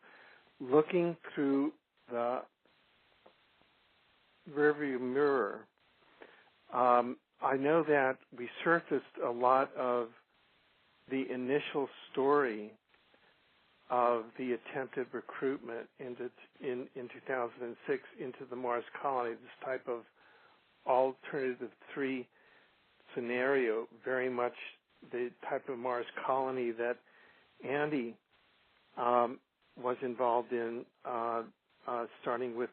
looking through the rearview mirror, I know that we surfaced a lot of the initial story of the attempted recruitment in 2006 into the Mars colony, this type of alternative 3 scenario, very much the type of Mars colony that Andy was involved in, starting with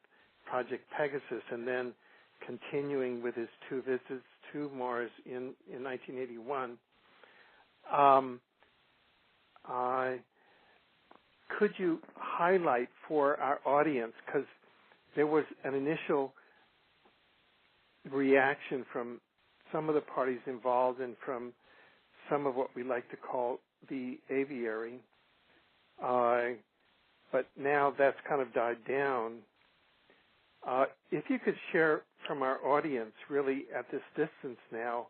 Project Pegasus and then continuing with his 2 visits to Mars in 1981. Could you highlight for our audience, because there was an initial reaction from some of the parties involved and from some of what we like to call the aviary, but now that's kind of died down. If you could share from our audience, really at this distance now,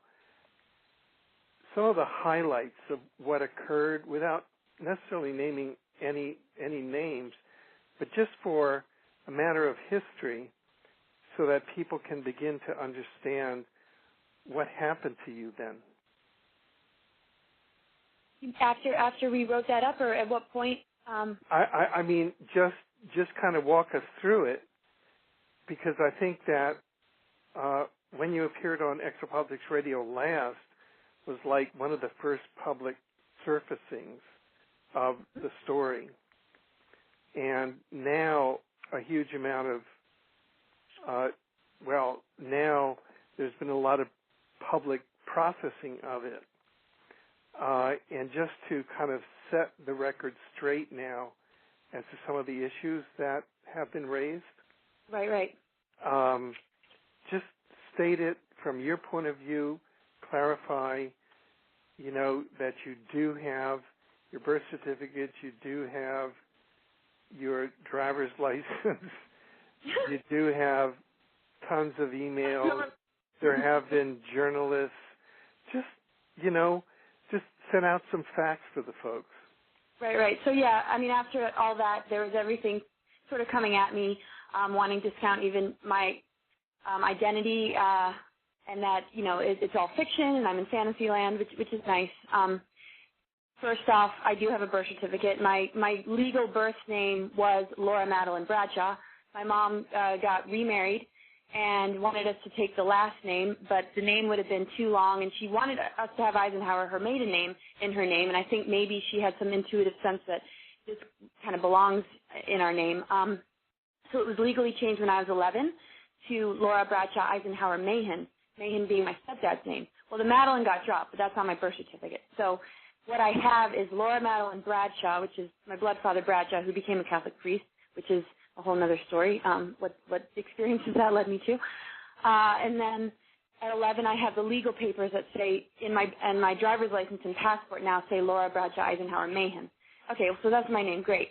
some of the highlights of what occurred without necessarily naming any names, but just for a matter of history, so that people can begin to understand what happened to you then. After we wrote that up, or at what point? I mean, just kind of walk us through it, because I think that when you appeared on Exopolitics Radio last was like one of the first public surfacings of the story. And now a huge amount of, now there's been a lot of public processing of it. And just to kind of set the record straight now as to some of the issues that have been raised. Right. Just state it from your point of view, clarify, that you do have your birth certificate, you do have your driver's license, you do have tons of emails, there have been journalists. Just send out some facts for the folks. Right. So, yeah, I mean, after all that, there was everything sort of coming at me, wanting to discount even my identity, and that, it's all fiction and I'm in fantasy land, which is nice. First off, I do have a birth certificate. My legal birth name was Laura Madeline Bradshaw. My mom got remarried and wanted us to take the last name, but the name would have been too long, and she wanted us to have Eisenhower, her maiden name, in her name, and I think maybe she had some intuitive sense that this kind of belongs in our name. So it was legally changed when I was 11 to Laura Bradshaw Eisenhower Mahan being my stepdad's name. Well, the Madeline got dropped, but that's on my birth certificate. So what I have is Laura Madeline Bradshaw, which is my blood father Bradshaw, who became a Catholic priest, which is a whole other story, what experiences that led me to. And then at 11, I have the legal papers that say, and my driver's license and passport now say Laura Bradshaw Eisenhower Mahan. Okay, so that's my name, great.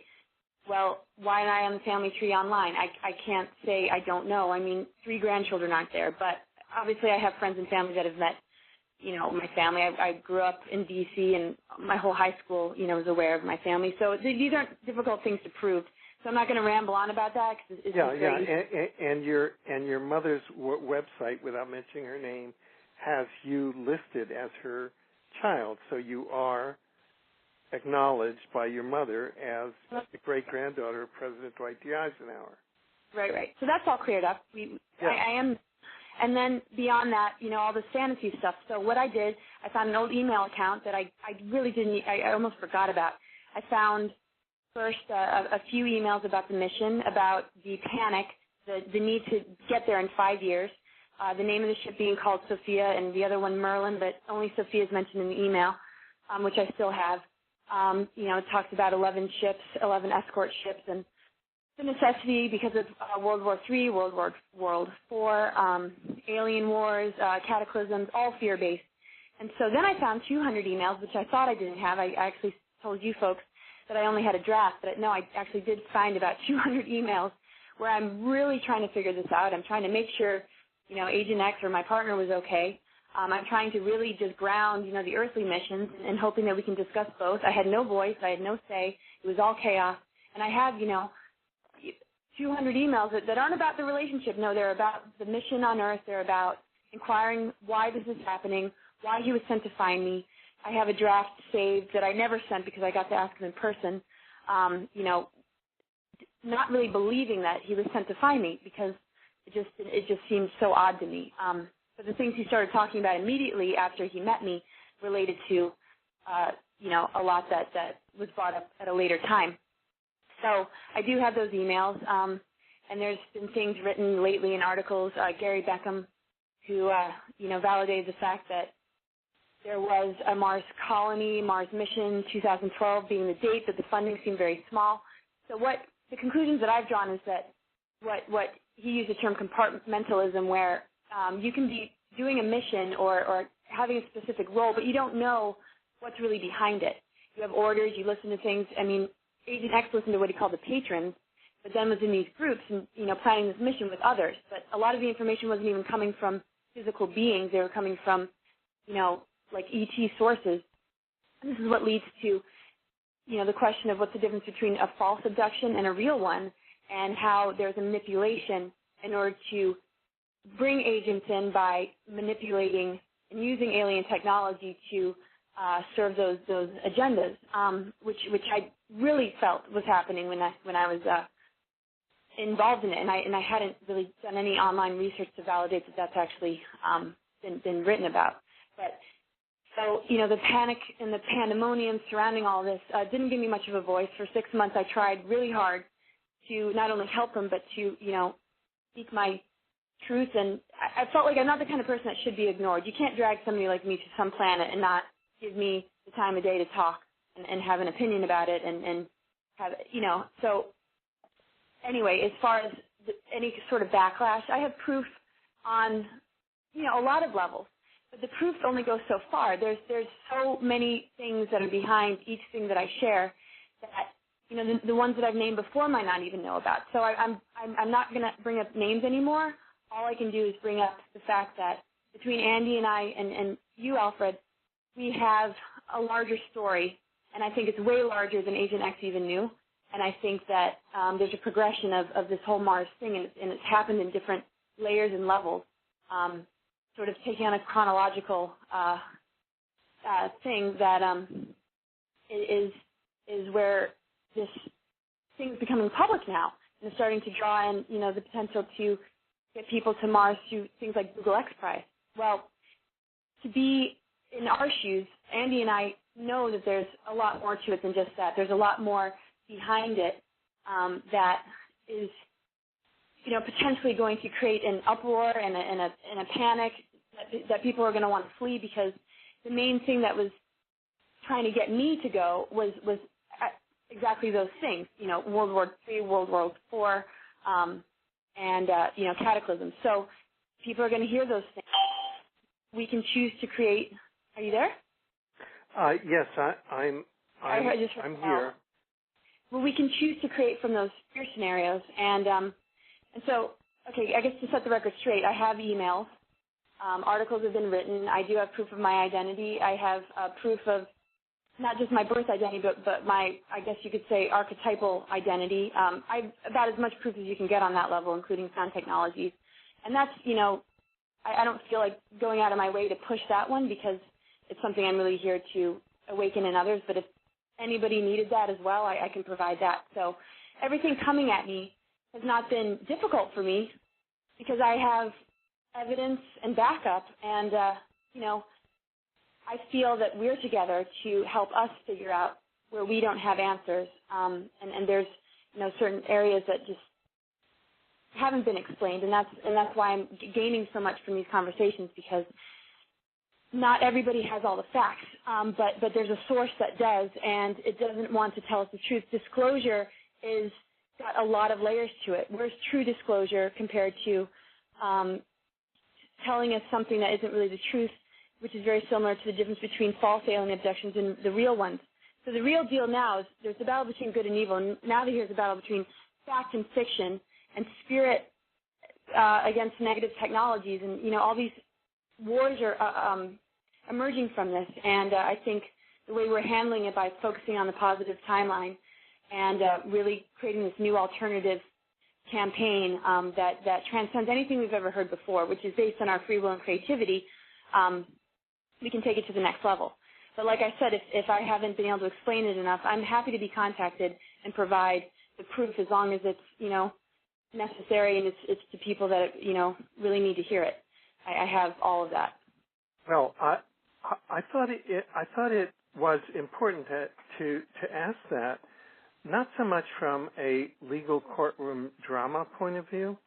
Well, why am I on the family tree online? I can't say I don't know. I mean, 3 grandchildren aren't there, but obviously I have friends and family that have met, my family. I grew up in D.C., and my whole high school, was aware of my family. So these aren't difficult things to prove. So I'm not going to ramble on about that. Cause it's and your mother's website, without mentioning her name, has you listed as her child. So you are acknowledged by your mother as the great-granddaughter of President Dwight D. Eisenhower. Right. So that's all cleared up. I am. And then beyond that, all this fantasy stuff. So what I did, I found an old email account that I really didn't, I almost forgot about. I found first a few emails about the mission, about the panic, the need to get there in 5 years, the name of the ship being called Sophia and the other one Merlin, but only Sophia is mentioned in the email, which I still have. It talks about 11 ships, 11 escort ships, and the necessity because of World War III, World IV, alien wars, cataclysms, all fear-based. And so then I found 200 emails, which I thought I didn't have. I actually told you folks that I only had a draft, but no, I actually did find about 200 emails where I'm really trying to figure this out. I'm trying to make sure, Agent X or my partner was okay. I'm trying to really just ground, the earthly missions and hoping that we can discuss both. I had no voice. I had no say. It was all chaos. And I have, 200 emails that aren't about the relationship. No, they're about the mission on Earth. They're about inquiring why this is happening, why he was sent to find me. I have a draft saved that I never sent because I got to ask him in person, not really believing that he was sent to find me because it just seemed so odd to me. But the things he started talking about immediately after he met me related to, a lot that was brought up at a later time. So I do have those emails, and there's been things written lately in articles. Gary Beckham, who, validated the fact that there was a Mars colony, Mars mission, 2012 being the date, but the funding seemed very small. So what the conclusions that I've drawn is that what he used the term compartmentalism, where you can be doing a mission or having a specific role, but you don't know what's really behind it. You have orders, you listen to things. I mean, Agent X listened to what he called the patrons, but then was in these groups and, planning this mission with others. But a lot of the information wasn't even coming from physical beings. They were coming from, like ET sources. And this is what leads to, the question of what's the difference between a false abduction and a real one, and how there's a manipulation in order to bring agents in by manipulating and using alien technology to serve those agendas, which I really felt was happening when I was involved in it, and I hadn't really done any online research to validate that that's actually been written about. But so, the panic and the pandemonium surrounding all this didn't give me much of a voice. For 6 months, I tried really hard to not only help them, but to, speak my truth. And I felt like I'm not the kind of person that should be ignored. You can't drag somebody like me to some planet and not give me the time of day to talk and have an opinion about it and have, so anyway, as far as any sort of backlash, I have proof on, a lot of levels. But the proof only goes so far. There's so many things that are behind each thing that I share that, the ones that I've named before might not even know about. So I'm not going to bring up names anymore. All I can do is bring up the fact that between Andy and I and you, Alfred, we have a larger story, and I think it's way larger than Agent X even knew. And I think that there's a progression of this whole Mars thing, and it's happened in different layers and levels, sort of taking on a chronological thing that is where this thing is becoming public now, and it's starting to draw in, the potential to get people to Mars through things like Google X Prize. Well, to be in our shoes, Andy and I know that there's a lot more to it than just that. There's a lot more behind it that is, potentially going to create an uproar and a panic that people are going to want to flee, because the main thing that was trying to get me to go was exactly those things, World War III, World War IV, and cataclysm. So people are going to hear those things. We can choose to create. Are you there? Yes, I'm here. Well, we can choose to create from those fear scenarios, and so, okay, I guess to set the record straight, I have emails, articles have been written, I do have proof of my identity, I have proof of not just my birth identity, but my, I guess you could say, archetypal identity. I've about as much proof as you can get on that level, including sound technologies, and that's, I don't feel like going out of my way to push that one, because it's something I'm really here to awaken in others, but if anybody needed that as well, I can provide that. So everything coming at me has not been difficult for me, because I have evidence and backup, and, I feel that we're together to help us figure out where we don't have answers, and there's, certain areas that just haven't been explained, and that's why I'm gaining so much from these conversations, because not everybody has all the facts, but there's a source that does, and it doesn't want to tell us the truth. Disclosure is got a lot of layers to it. Where's true disclosure compared to telling us something that isn't really the truth, which is very similar to the difference between false alien abductions and the real ones. So the real deal now is there's a battle between good and evil, and now here's a battle between fact and fiction, and spirit against negative technologies, and all these wars are emerging from this. And I think the way we're handling it by focusing on the positive timeline and really creating this new alternative campaign that transcends anything we've ever heard before, which is based on our free will and creativity, we can take it to the next level. But like I said, if I haven't been able to explain it enough, I'm happy to be contacted and provide the proof, as long as it's, necessary, and it's to people that, really need to hear it. I have all of that. Well, I thought it was important to ask that, not so much from a legal courtroom drama point of view,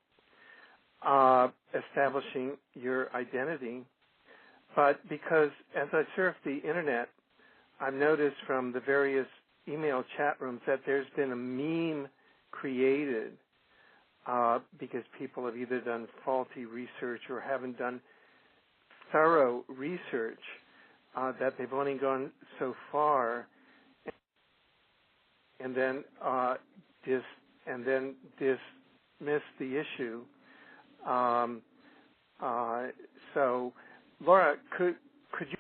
establishing your identity, but because as I surf the internet, I've noticed from the various email chat rooms that there's been a meme created because people have either done faulty research or haven't done thorough research, that they've only gone so far, and then dismiss the issue. So, Laura, could you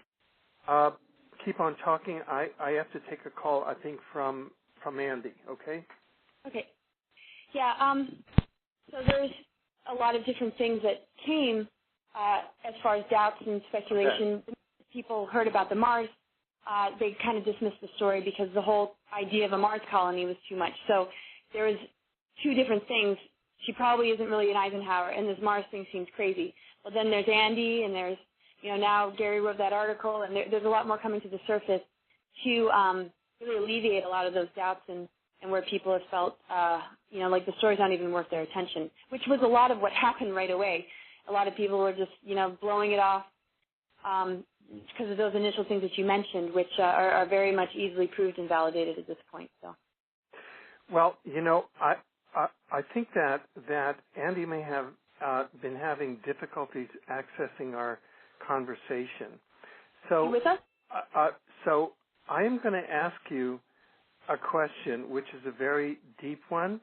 keep on talking? I have to take a call, I think, from Andy. Okay. Okay. Yeah. So there's a lot of different things that came as far as doubts and speculation. Okay. People heard about the Mars. They kind of dismissed the story because the whole idea of a Mars colony was too much. So there was two different things. She probably isn't really an Eisenhower, and this Mars thing seems crazy. But then there's Andy, and there's, now Gary wrote that article, and there's a lot more coming to the surface to really alleviate a lot of those doubts and where people have felt, like the story's not even worth their attention, which was a lot of what happened right away. A lot of people were just, blowing it off because of those initial things that you mentioned, which are very much easily proved and validated at this point. So, well, I think that Andy may have been having difficulties accessing our conversation. So, you with us? So I am going to ask you a question, which is a very deep one,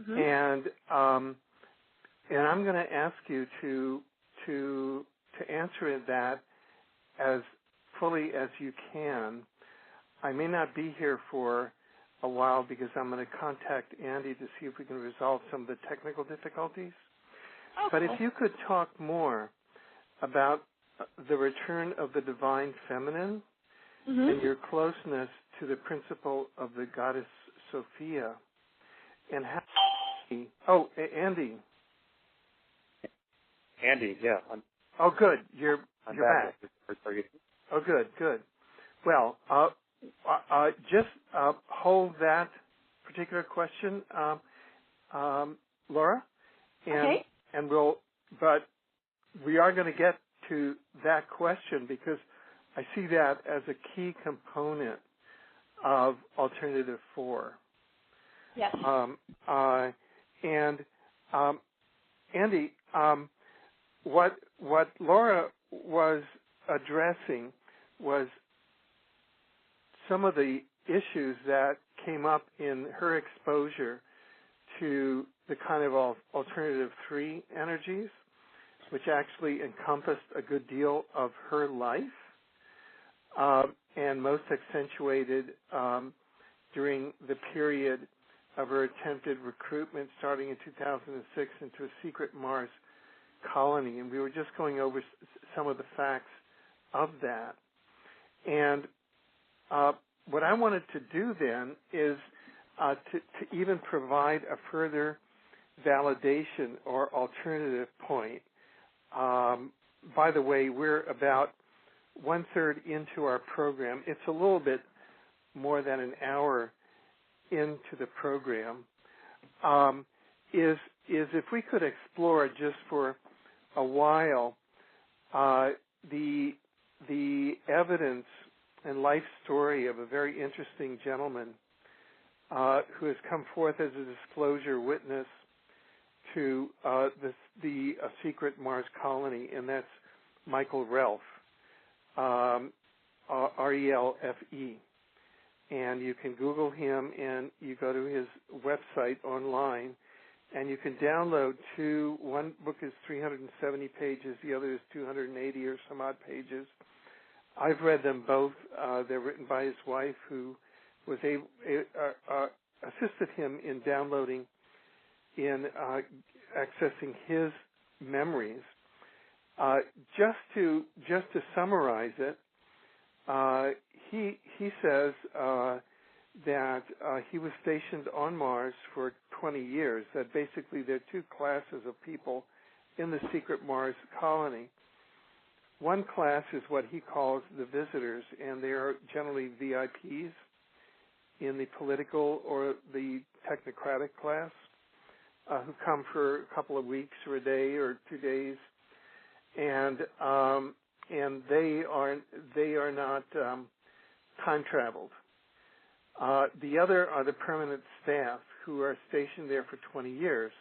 and I'm going to ask you to answer that as fully as you can. I may not be here for a while because I'm going to contact Andy to see if we can resolve some of the technical difficulties. Okay. But if you could talk more about the return of the divine feminine and your closeness to the principle of the goddess Sophia, and how. Oh, Andy. Andy, yeah. Oh, good. You're back. Are you? Oh, good. Well, just hold that particular question, Laura, Okay. and but we are going to get to that question because I see that as a key component of Alternative 4. Yes. Andy, what Laura was addressing was some of the issues that came up in her exposure to the kind of Alternative 3 energies, which actually encompassed a good deal of her life, and most accentuated during the period of her attempted recruitment starting in 2006 into a secret Mars colony. And we were just going over some of the facts of that. And what I wanted to do then is to even provide a further validation or alternative point. By the way, we're about 1/3 into our program. It's a little bit more than an hour into the program. Is if we could explore just for a while the evidence and life story of a very interesting gentleman who has come forth as a disclosure witness to the secret Mars colony, and that's Michael Relfe, Relfe. And you can Google him, and you go to his website online, and you can download two. One book is 370 pages, the other is 280 or some odd pages. I've read them both. They're written by his wife, who was assisted him in downloading, in accessing his memories. Just to summarize it, he says that he was stationed on Mars for 20 years, that basically there are two classes of people in the secret Mars colony. One class is what he calls the visitors, and they are generally VIPs in the political or the technocratic class who come for a couple of weeks or a day or 2 days, and they are not time traveled. The other are the permanent staff who are stationed there for 20 years,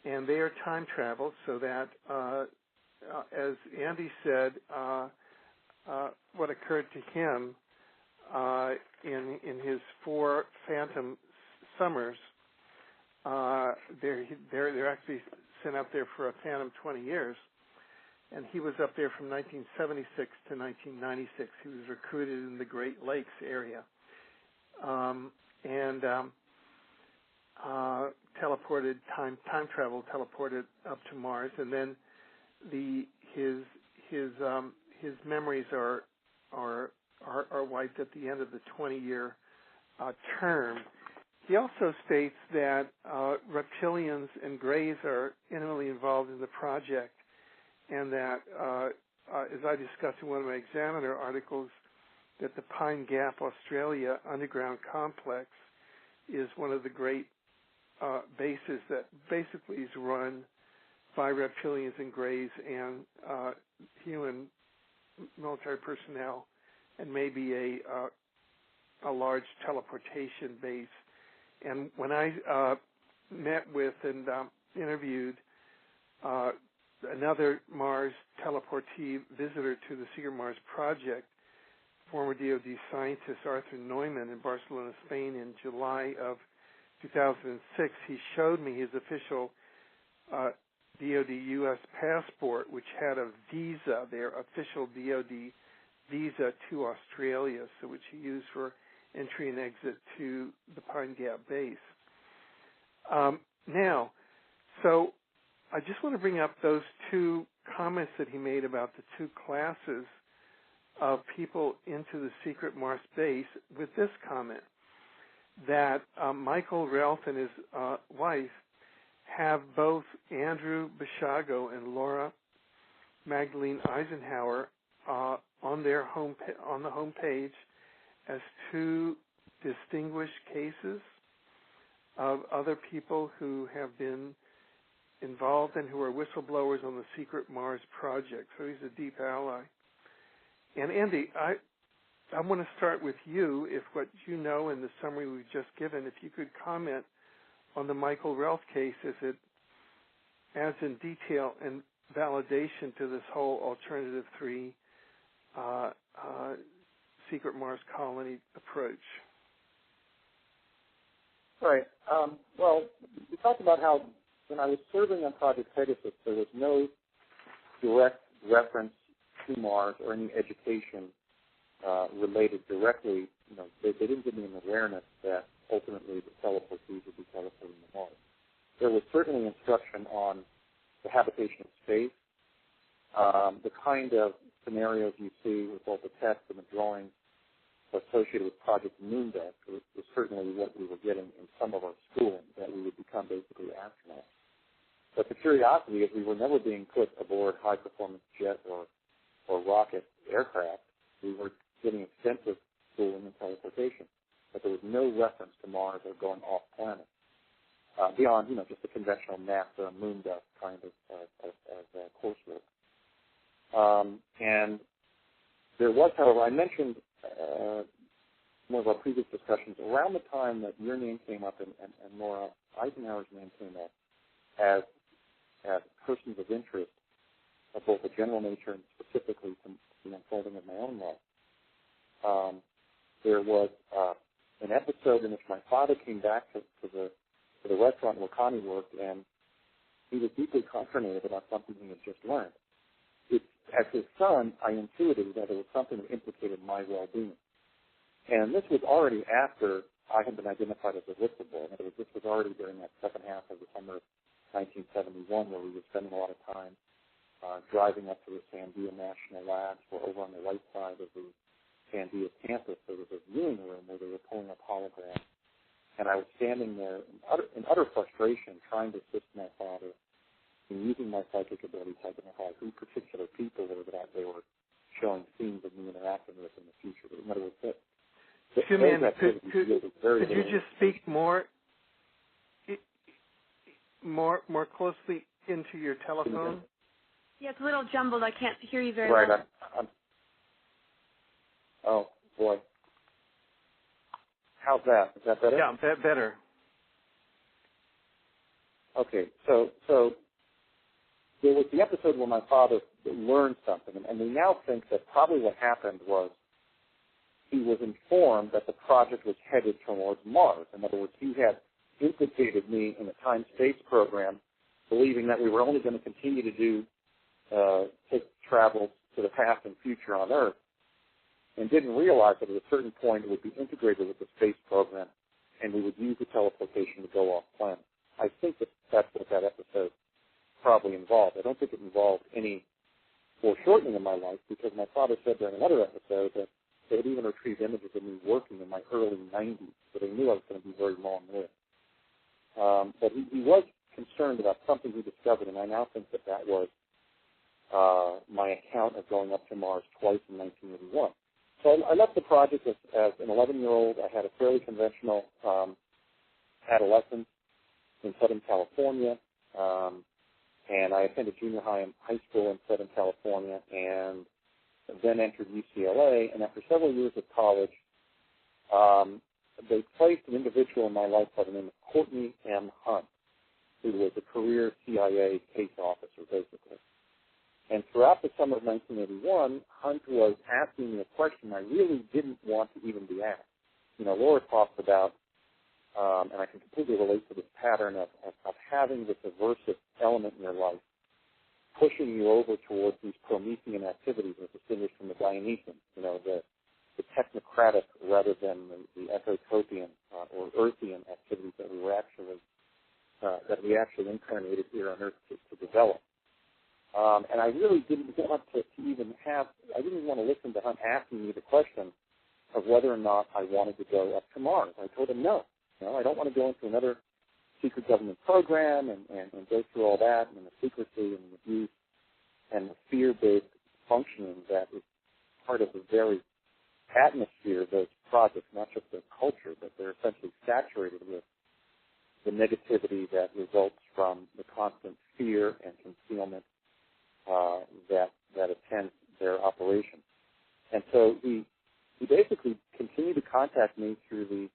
and they are time traveled so that, as Andy said, what occurred to him in his 4 phantom summers, they're actually sent up there for a phantom 20 years. And he was up there from 1976 to 1996. He was recruited in the Great Lakes area. teleported time travel teleported up to Mars, and then his memories are wiped at the end of the 20-year term. He also states that reptilians and Greys are intimately involved in the project, and that, as I discussed in one of my Examiner articles, that the Pine Gap, Australia underground complex is one of the great bases that basically is run by reptilians and Greys and human military personnel, and maybe a large teleportation base. And when I met with and interviewed another Mars teleportee visitor to the Secret Mars project, former DoD scientist Arthur Neumann in Barcelona, Spain, in July of 2006, he showed me his official DoD U.S. passport, which had a visa, their official DoD visa to Australia, so which he used for entry and exit to the Pine Gap base. Now, so I just want to bring up those two comments that he made about the two classes of people into the secret Mars base with this comment, that Michael Ralph and his wife have both Andrew Bishago and Laura Magdalene Eisenhower on their on the home page as two distinguished cases of other people who have been involved and who are whistleblowers on the Secret Mars project. So he's a deep ally. And Andy, I want to start with you, if what you know in the summary we've just given, if you could comment on the Michael Ralph case as it adds in detail and validation to this whole alternative 3 Secret Mars colony approach. Right. Well, we talked about how when I was serving on Project Pegasus, there was no direct reference to Mars or any education related directly. You know, they didn't give me an awareness that ultimately the teleportees would be teleporting to Mars. There was certainly instruction on the habitation of space, the kind of scenarios you see with both the text and the drawings associated with Project Moondeck was certainly what we were getting in some of our schooling, that we would become basically astronauts. But the curiosity is we were never being put aboard high-performance jet or rocket aircraft. We were getting extensive schooling and teleportation, but there was no reference to Mars or going off planet beyond, just the conventional NASA Moondeck kind of coursework. And there was, however, I mentioned one of our previous discussions, around the time that your name came up and Laura Eisenhower's name came up as persons of interest of both a general nature and specifically from the unfolding of my own life. There was an episode in which my father came back to the restaurant where Connie worked, and he was deeply consternated about something he had just learned. As his son, I intuited that it was something that implicated my well-being. And this was already after I had been identified as a whistleblower. In other words, this was already during that second half of the summer of 1971, where we were spending a lot of time driving up to the Sandia National Labs. We're over on the right side of the Sandia campus. There was a viewing room where they were pulling up holograms. And I was standing there in utter frustration trying to assist my father in using my psychic ability to identify who particular people were that they were showing scenes of me interacting with in the future. But in other words, could you just speak more closely into your telephone? Yeah, it's a little jumbled. I can't hear you very well. Right. Oh, boy. How's that? Is that better? Yeah, better. Okay, so there was the episode where my father learned something, and we now think that probably what happened was he was informed that the project was headed towards Mars. In other words, he had implicated me in the time-space program, believing that we were only going to continue to do take travel to the past and future on Earth, and didn't realize that at a certain point it would be integrated with the space program and we would use the teleportation to go off planet. I think that's what that episode probably involved. I don't think it involved any foreshortening of my life, because my father said during another episode that they had even retrieved images of me working in my early 90s, so they knew I was going to be very long-lived. But he was concerned about something he discovered, and I now think that was my account of going up to Mars twice in 1981. So I left the project as an 11-year-old. I had a fairly conventional adolescence in Southern California, and I attended junior high and high school in Southern California, and then entered UCLA. And after several years of college, they placed an individual in my life by the name of Courtney M. Hunt, who was a career CIA case officer, basically. And throughout the summer of 1981, Hunt was asking me a question I really didn't want to even be asked. You know, Laura talked about, and I can completely relate to this pattern of having this aversive element in your life pushing you over towards these Promethean activities as distinguished from the Dionysian, you know, the technocratic rather than the ecotopian or earthian activities that we actually incarnated here on Earth to develop. And I really didn't want to even I didn't want to listen to Hunt asking me the question of whether or not I wanted to go up to Mars. I told him no. I don't want to go into another secret government program and go through all that and the secrecy and the abuse and the fear-based functioning that is part of the very atmosphere of those projects, not just their culture, but they're essentially saturated with the negativity that results from the constant fear and concealment that attends their operations. And so he basically continued to contact me through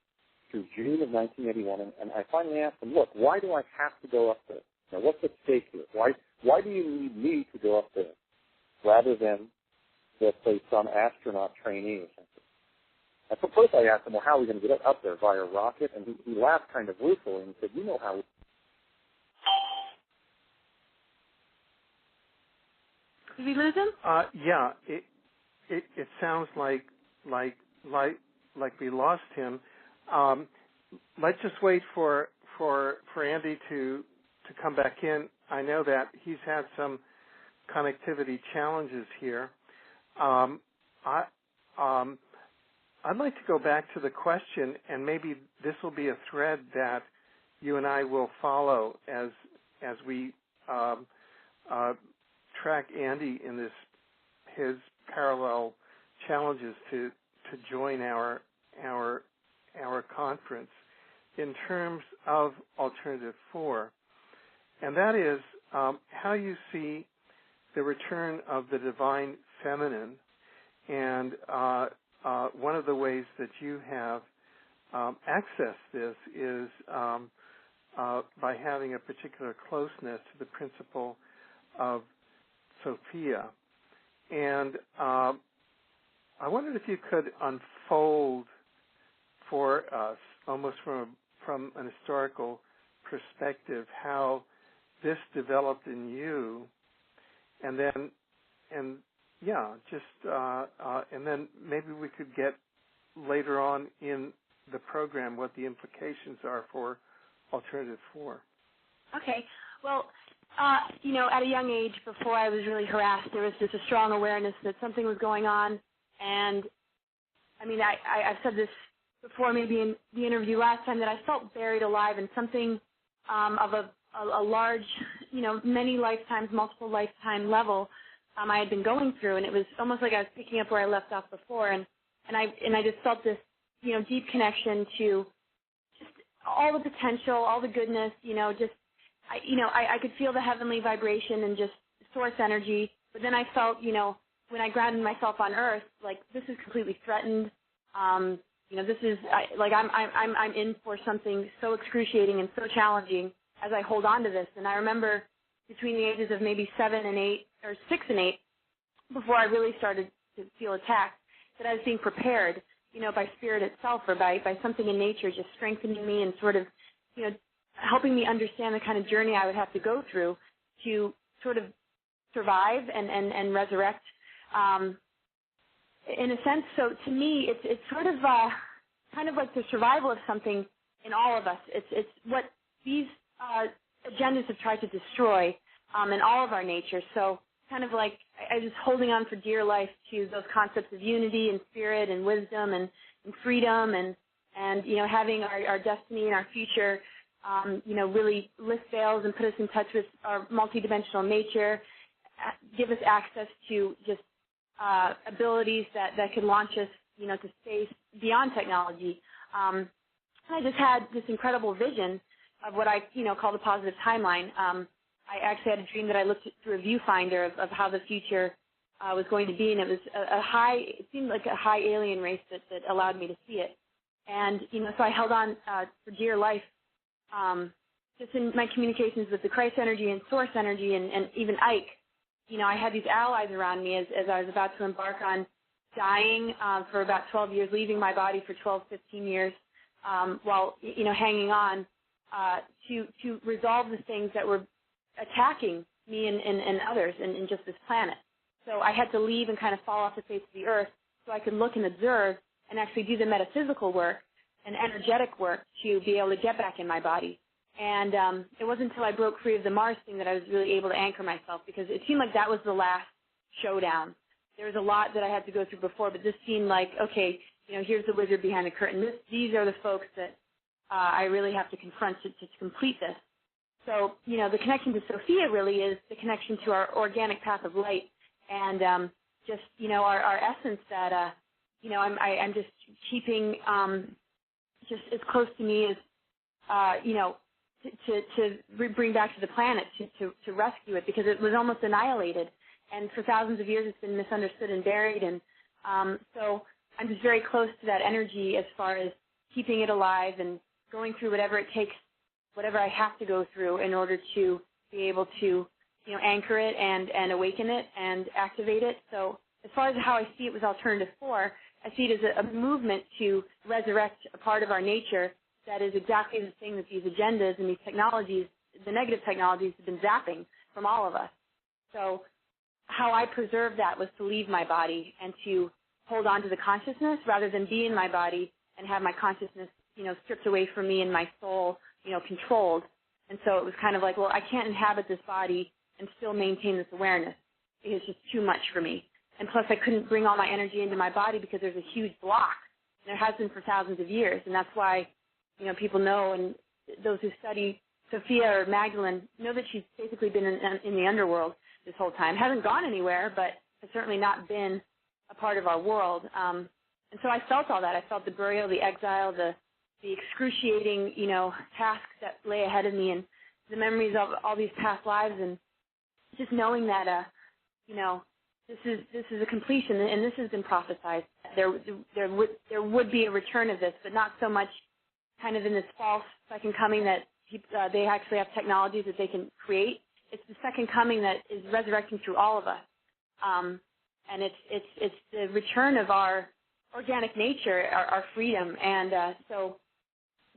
June of 1981, and I finally asked him, look, why do I have to go up there? Now, what's at stake here? Why do you need me to go up there rather than, let's say, some astronaut trainee or something? And so first I asked him, well, how are we going to get up there, via rocket? And he laughed kind of ruefully and said, you know how. Did we lose him? Yeah, it sounds like we lost him. Let's just wait for Andy to come back in. I know that he's had some connectivity challenges here. I'd like to go back to the question, and maybe this will be a thread that you and I will follow as we track Andy in his parallel challenges to join our conference in terms of Alternative 4, and that is how you see the return of the divine feminine, and one of the ways that you have accessed this is by having a particular closeness to the principle of Sophia. And I wondered if you could unfold for us, almost from an historical perspective, how this developed in you, and then maybe we could get later on in the program what the implications are for Alternative 4. Okay. Well, at a young age, before I was really harassed, there was just a strong awareness that something was going on. And, I mean, I've said this before, maybe in the interview last time, that I felt buried alive in something of a large, many lifetimes, multiple lifetime level I had been going through. And it was almost like I was picking up where I left off before. And I just felt this, deep connection to just all the potential, all the goodness, I could feel the heavenly vibration and just source energy. But then I felt, when I grounded myself on Earth, like this is completely threatened. This is I'm in for something so excruciating and so challenging as I hold on to this. And I remember between the ages of maybe 7 and 8, or 6 and 8, before I really started to feel attacked, that I was being prepared, by spirit itself or by something in nature just strengthening me and sort of, helping me understand the kind of journey I would have to go through to sort of survive and resurrect. In a sense, so to me, it's sort of kind of like the survival of something in all of us. It's what these agendas have tried to destroy in all of our nature. So kind of like I was holding on for dear life to those concepts of unity and spirit and wisdom and freedom and having our destiny and our future, really lift veils and put us in touch with our multidimensional nature, give us access to just abilities that could launch us, to space beyond technology. I just had this incredible vision of what I, call the positive timeline. I actually had a dream that I looked through a viewfinder of how the future was going to be, and it was it seemed like a high alien race that allowed me to see it. And, so I held on for dear life, just in my communications with the Christ energy and source energy and even Ike. I had these allies around me as I was about to embark on dying for about 12 years, leaving my body for 12, 15 years, while, hanging on to resolve the things that were attacking me and others and just this planet. So I had to leave and kind of fall off the face of the earth so I could look and observe and actually do the metaphysical work and energetic work to be able to get back in my body. And it wasn't until I broke free of the Mars thing that I was really able to anchor myself, because it seemed like that was the last showdown. There was a lot that I had to go through before, but this seemed like, okay, here's the wizard behind the curtain. These are the folks that I really have to confront to complete this. So, the connection to Sophia really is the connection to our organic path of light and just, our essence that, I'm just keeping just as close to me as, to bring back to the planet, to rescue it, because it was almost annihilated. And for thousands of years it's been misunderstood and buried. And so I'm just very close to that energy as far as keeping it alive and going through whatever it takes, whatever I have to go through in order to be able to, anchor it and awaken it and activate it. So as far as how I see it with Alternative 4, I see it as a movement to resurrect a part of our nature that is exactly the thing that these agendas and these technologies, the negative technologies, have been zapping from all of us. So how I preserved that was to leave my body and to hold on to the consciousness rather than be in my body and have my consciousness, stripped away from me and my soul, controlled. And so it was kind of like, well, I can't inhabit this body and still maintain this awareness. It was just too much for me. And plus I couldn't bring all my energy into my body because there's a huge block. And there has been for thousands of years. And that's why, people know, and those who study Sophia or Magdalene know that she's basically been in the underworld this whole time. Hasn't gone anywhere, but has certainly not been a part of our world. And so I felt all that. I felt the burial, the exile, the excruciating, tasks that lay ahead of me, and the memories of all these past lives, and just knowing that, this is a completion, and this has been prophesied. There would be a return of this, but not so much kind of in this false second coming that they actually have technologies that they can create. It's the second coming that is resurrecting through all of us, and it's the return of our organic nature, our freedom. And so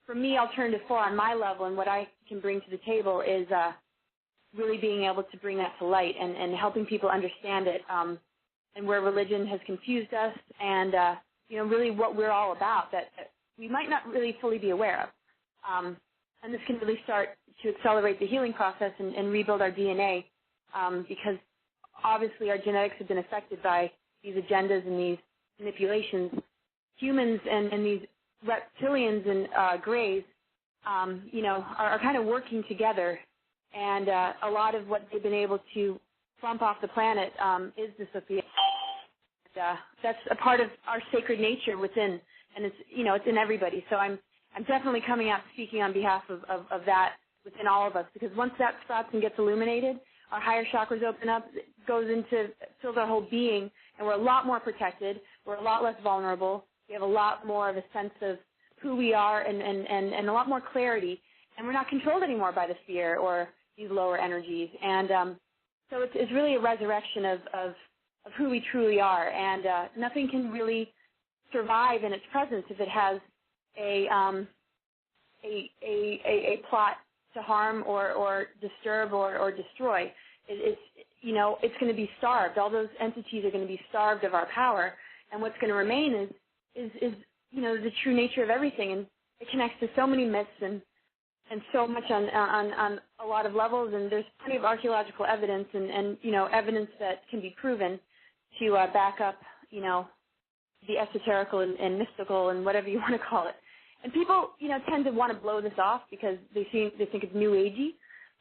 for me, Alternative 4 on my level and what I can bring to the table is really being able to bring that to light and helping people understand it, and where religion has confused us, and really what we're all about that we might not really fully be aware of. And this can really start to accelerate the healing process and rebuild our DNA, because obviously our genetics have been affected by these agendas and these manipulations. Humans and these reptilians and greys, are kind of working together. And a lot of what they've been able to bump off the planet is the Sophia. That's a part of our sacred nature within, and it's in everybody. So I'm definitely coming out speaking on behalf of that within all of us, because once that sprouts and gets illuminated, our higher chakras open up, it fills our whole being, and we're a lot more protected. We're a lot less vulnerable. We have a lot more of a sense of who we are and a lot more clarity, and we're not controlled anymore by the fear or these lower energies. And so it's really a resurrection of who we truly are, and nothing can really survive in its presence if it has a plot to harm or disturb or destroy. It's going to be starved. All those entities are going to be starved of our power, and what's going to remain is the true nature of everything. And it connects to so many myths and so much on a lot of levels, and there's plenty of archaeological evidence and evidence that can be proven to back up, the esoterical and mystical and whatever you want to call it. And people, tend to want to blow this off because they think it's new agey.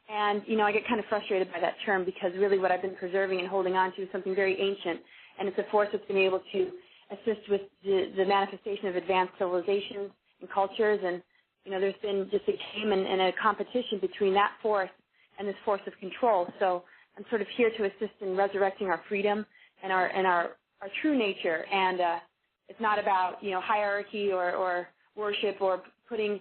And, I get kind of frustrated by that term because really what I've been preserving and holding on to is something very ancient, and it's a force that's been able to assist with the manifestation of advanced civilizations and cultures. And, there's been just a game and a competition between that force and this force of control. So I'm sort of here to assist in resurrecting our freedom and our true nature. And it's not about, hierarchy or worship or putting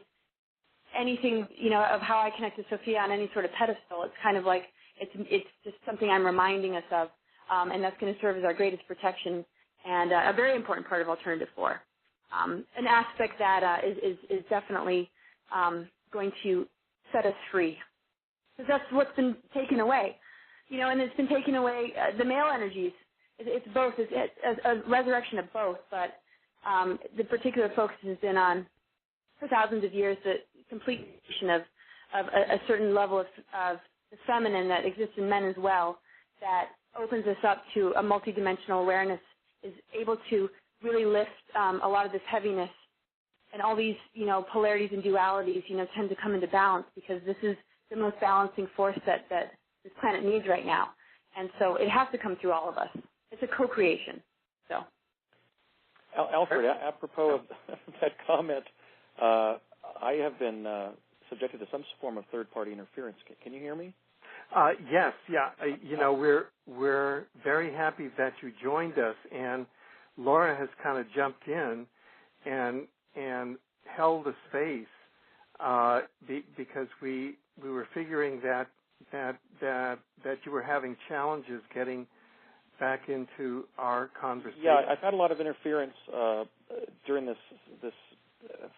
anything, of how I connect to Sophia on any sort of pedestal. It's kind of like it's just something I'm reminding us of, and that's going to serve as our greatest protection and a very important part of Alternative 4. An aspect that is definitely going to set us free, because that's what's been taken away, and it's been taken away. The male energies, it's both. It's a resurrection of both, but the particular focus has been on, for thousands of years, the completion of a certain level of the feminine that exists in men as well, that opens us up to a multidimensional awareness, is able to really lift a lot of this heaviness, and all these, polarities and dualities, tend to come into balance, because this is the most balancing force that this planet needs right now. And so it has to come through all of us. It's a co-creation. So, Alfred, apropos of that comment, I have been subjected to some form of third-party interference. Can you hear me? Yes, yeah. We're very happy that you joined us, and Laura has kind of jumped in and held the space because we were figuring that you were having challenges getting back into our conversation. Yeah, I've had a lot of interference during this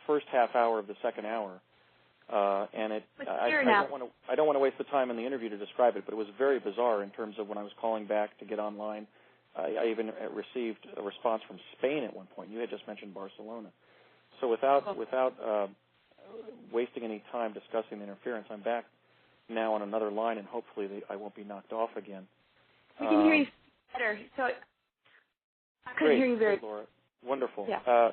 first half hour of the second hour, and I don't want to waste the time in the interview to describe it, but it was very bizarre in terms of when I was calling back to get online. I even received a response from Spain at one point. You had just mentioned Barcelona. So without wasting any time discussing the interference, I'm back now on another line, and hopefully I won't be knocked off again. We can hear you better. So I couldn't hear you very well. Laura. Wonderful. Yeah.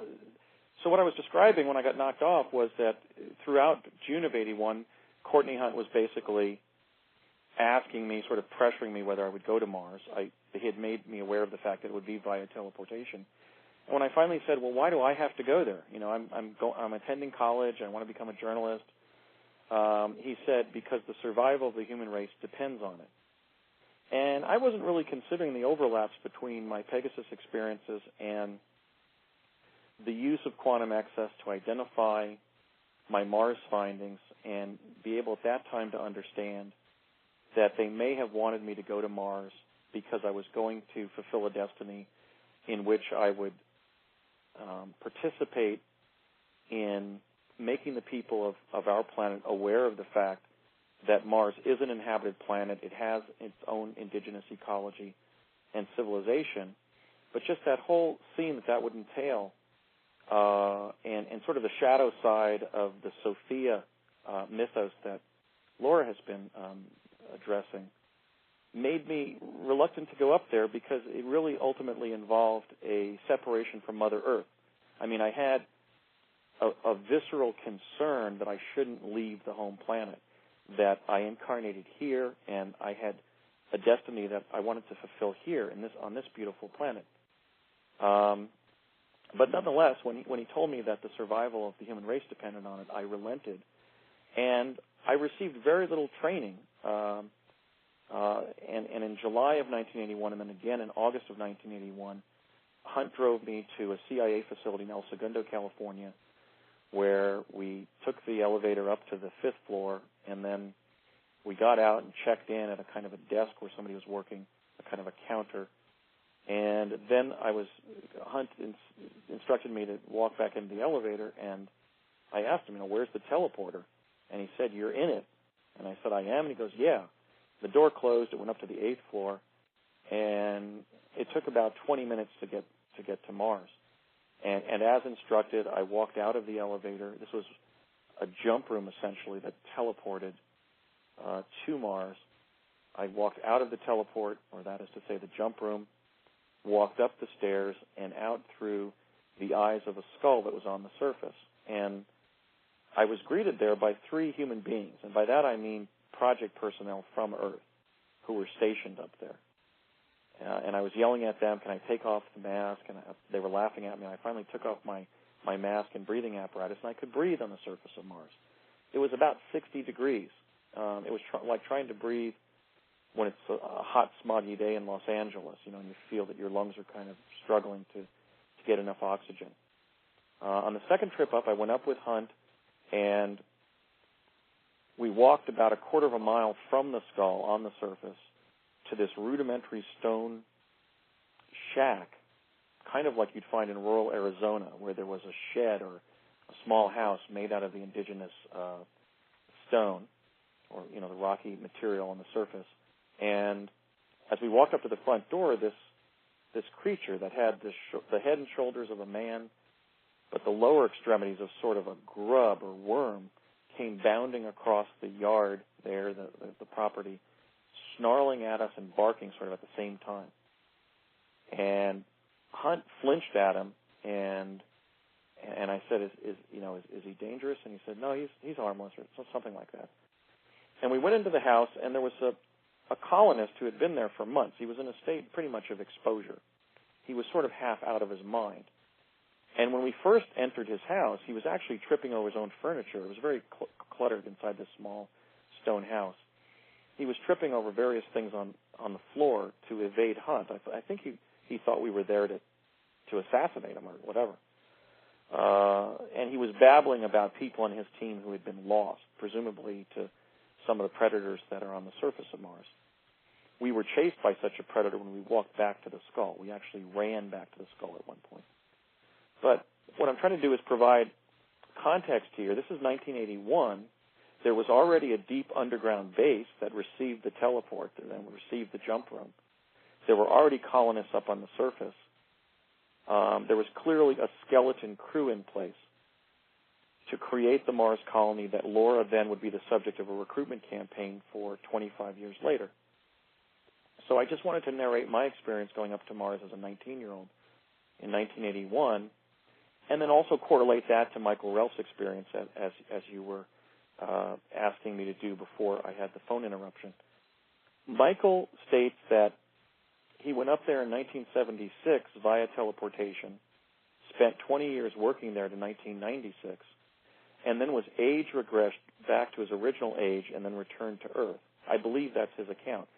So what I was describing when I got knocked off was that throughout June of 81, Courtney Hunt was basically asking me, sort of pressuring me whether I would go to Mars. He had made me aware of the fact that it would be via teleportation. And when I finally said, well, why do I have to go there? I'm attending college. I want to become a journalist. He said, because the survival of the human race depends on it. And I wasn't really considering the overlaps between my Pegasus experiences and the use of quantum access to identify my Mars findings and be able at that time to understand that they may have wanted me to go to Mars because I was going to fulfill a destiny in which I would participate in making the people of our planet aware of the fact that Mars is an inhabited planet. It has its own indigenous ecology and civilization. But just that whole scene that would entail and sort of the shadow side of the Sophia mythos that Laura has been addressing made me reluctant to go up there because it really ultimately involved a separation from Mother Earth. I mean, I had a visceral concern that I shouldn't leave the home planet, that I incarnated here and I had a destiny that I wanted to fulfill here on this beautiful planet. But nonetheless, when he told me that the survival of the human race depended on it, I relented, and I received very little training. And in July of 1981, and then again in August of 1981, Hunt drove me to a CIA facility in El Segundo, California, where we took the elevator up to the 5th floor, and then we got out and checked in at a kind of a desk where somebody was working, a kind of a counter. And then Hunt instructed me to walk back into the elevator, and I asked him, where's the teleporter? And he said, you're in it. And I said, I am? And he goes, yeah. The door closed. It went up to the 8th floor, and it took about 20 minutes to get to Mars. And as instructed, I walked out of the elevator. This was a jump room, essentially, that teleported to Mars. I walked out of the teleport, or that is to say the jump room, walked up the stairs and out through the eyes of a skull that was on the surface. And I was greeted there by 3 human beings, and by that I mean project personnel from Earth who were stationed up there. And I was yelling at them, can I take off the mask? And they were laughing at me. I finally took off my mask and breathing apparatus, and I could breathe on the surface of Mars. It was about 60 degrees. It was like trying to breathe when it's a hot, smoggy day in Los Angeles, and you feel that your lungs are kind of struggling to get enough oxygen. On the second trip up, I went up with Hunt, and we walked about a quarter of a mile from the skull on the surface to this rudimentary stone shack, kind of like you'd find in rural Arizona, where there was a shed or a small house made out of the indigenous stone, or the rocky material on the surface. And as we walked up to the front door, this creature that had the head and shoulders of a man, but the lower extremities of sort of a grub or worm, came bounding across the yard there, the property, snarling at us and barking sort of at the same time. And Hunt flinched at him, and I said, "Is he dangerous?" And he said, "No, he's harmless," or something like that. And we went into the house, and there was a colonist who had been there for months. He was in a state pretty much of exposure. He was sort of half out of his mind. And when we first entered his house, he was actually tripping over his own furniture. It was very cluttered inside this small stone house. He was tripping over various things on the floor to evade Hunt. I think he thought we were there to assassinate him or whatever. And he was babbling about people on his team who had been lost, presumably to some of the predators that are on the surface of Mars. We were chased by such a predator when we walked back to the skull. We actually ran back to the skull at one point. But what I'm trying to do is provide context here. This is 1981. There was already a deep underground base that received the teleport and then received the jump room. There were already colonists up on the surface. There was clearly a skeleton crew in place to create the Mars colony that Laura then would be the subject of a recruitment campaign for 25 years later. So I just wanted to narrate my experience going up to Mars as a 19-year-old in 1981, and then also correlate that to Michael Relf's experience as you were asking me to do before I had the phone interruption. Michael states that he went up there in 1976 via teleportation, spent 20 years working there to 1996, and then was age regressed back to his original age and then returned to Earth. I believe that's his account.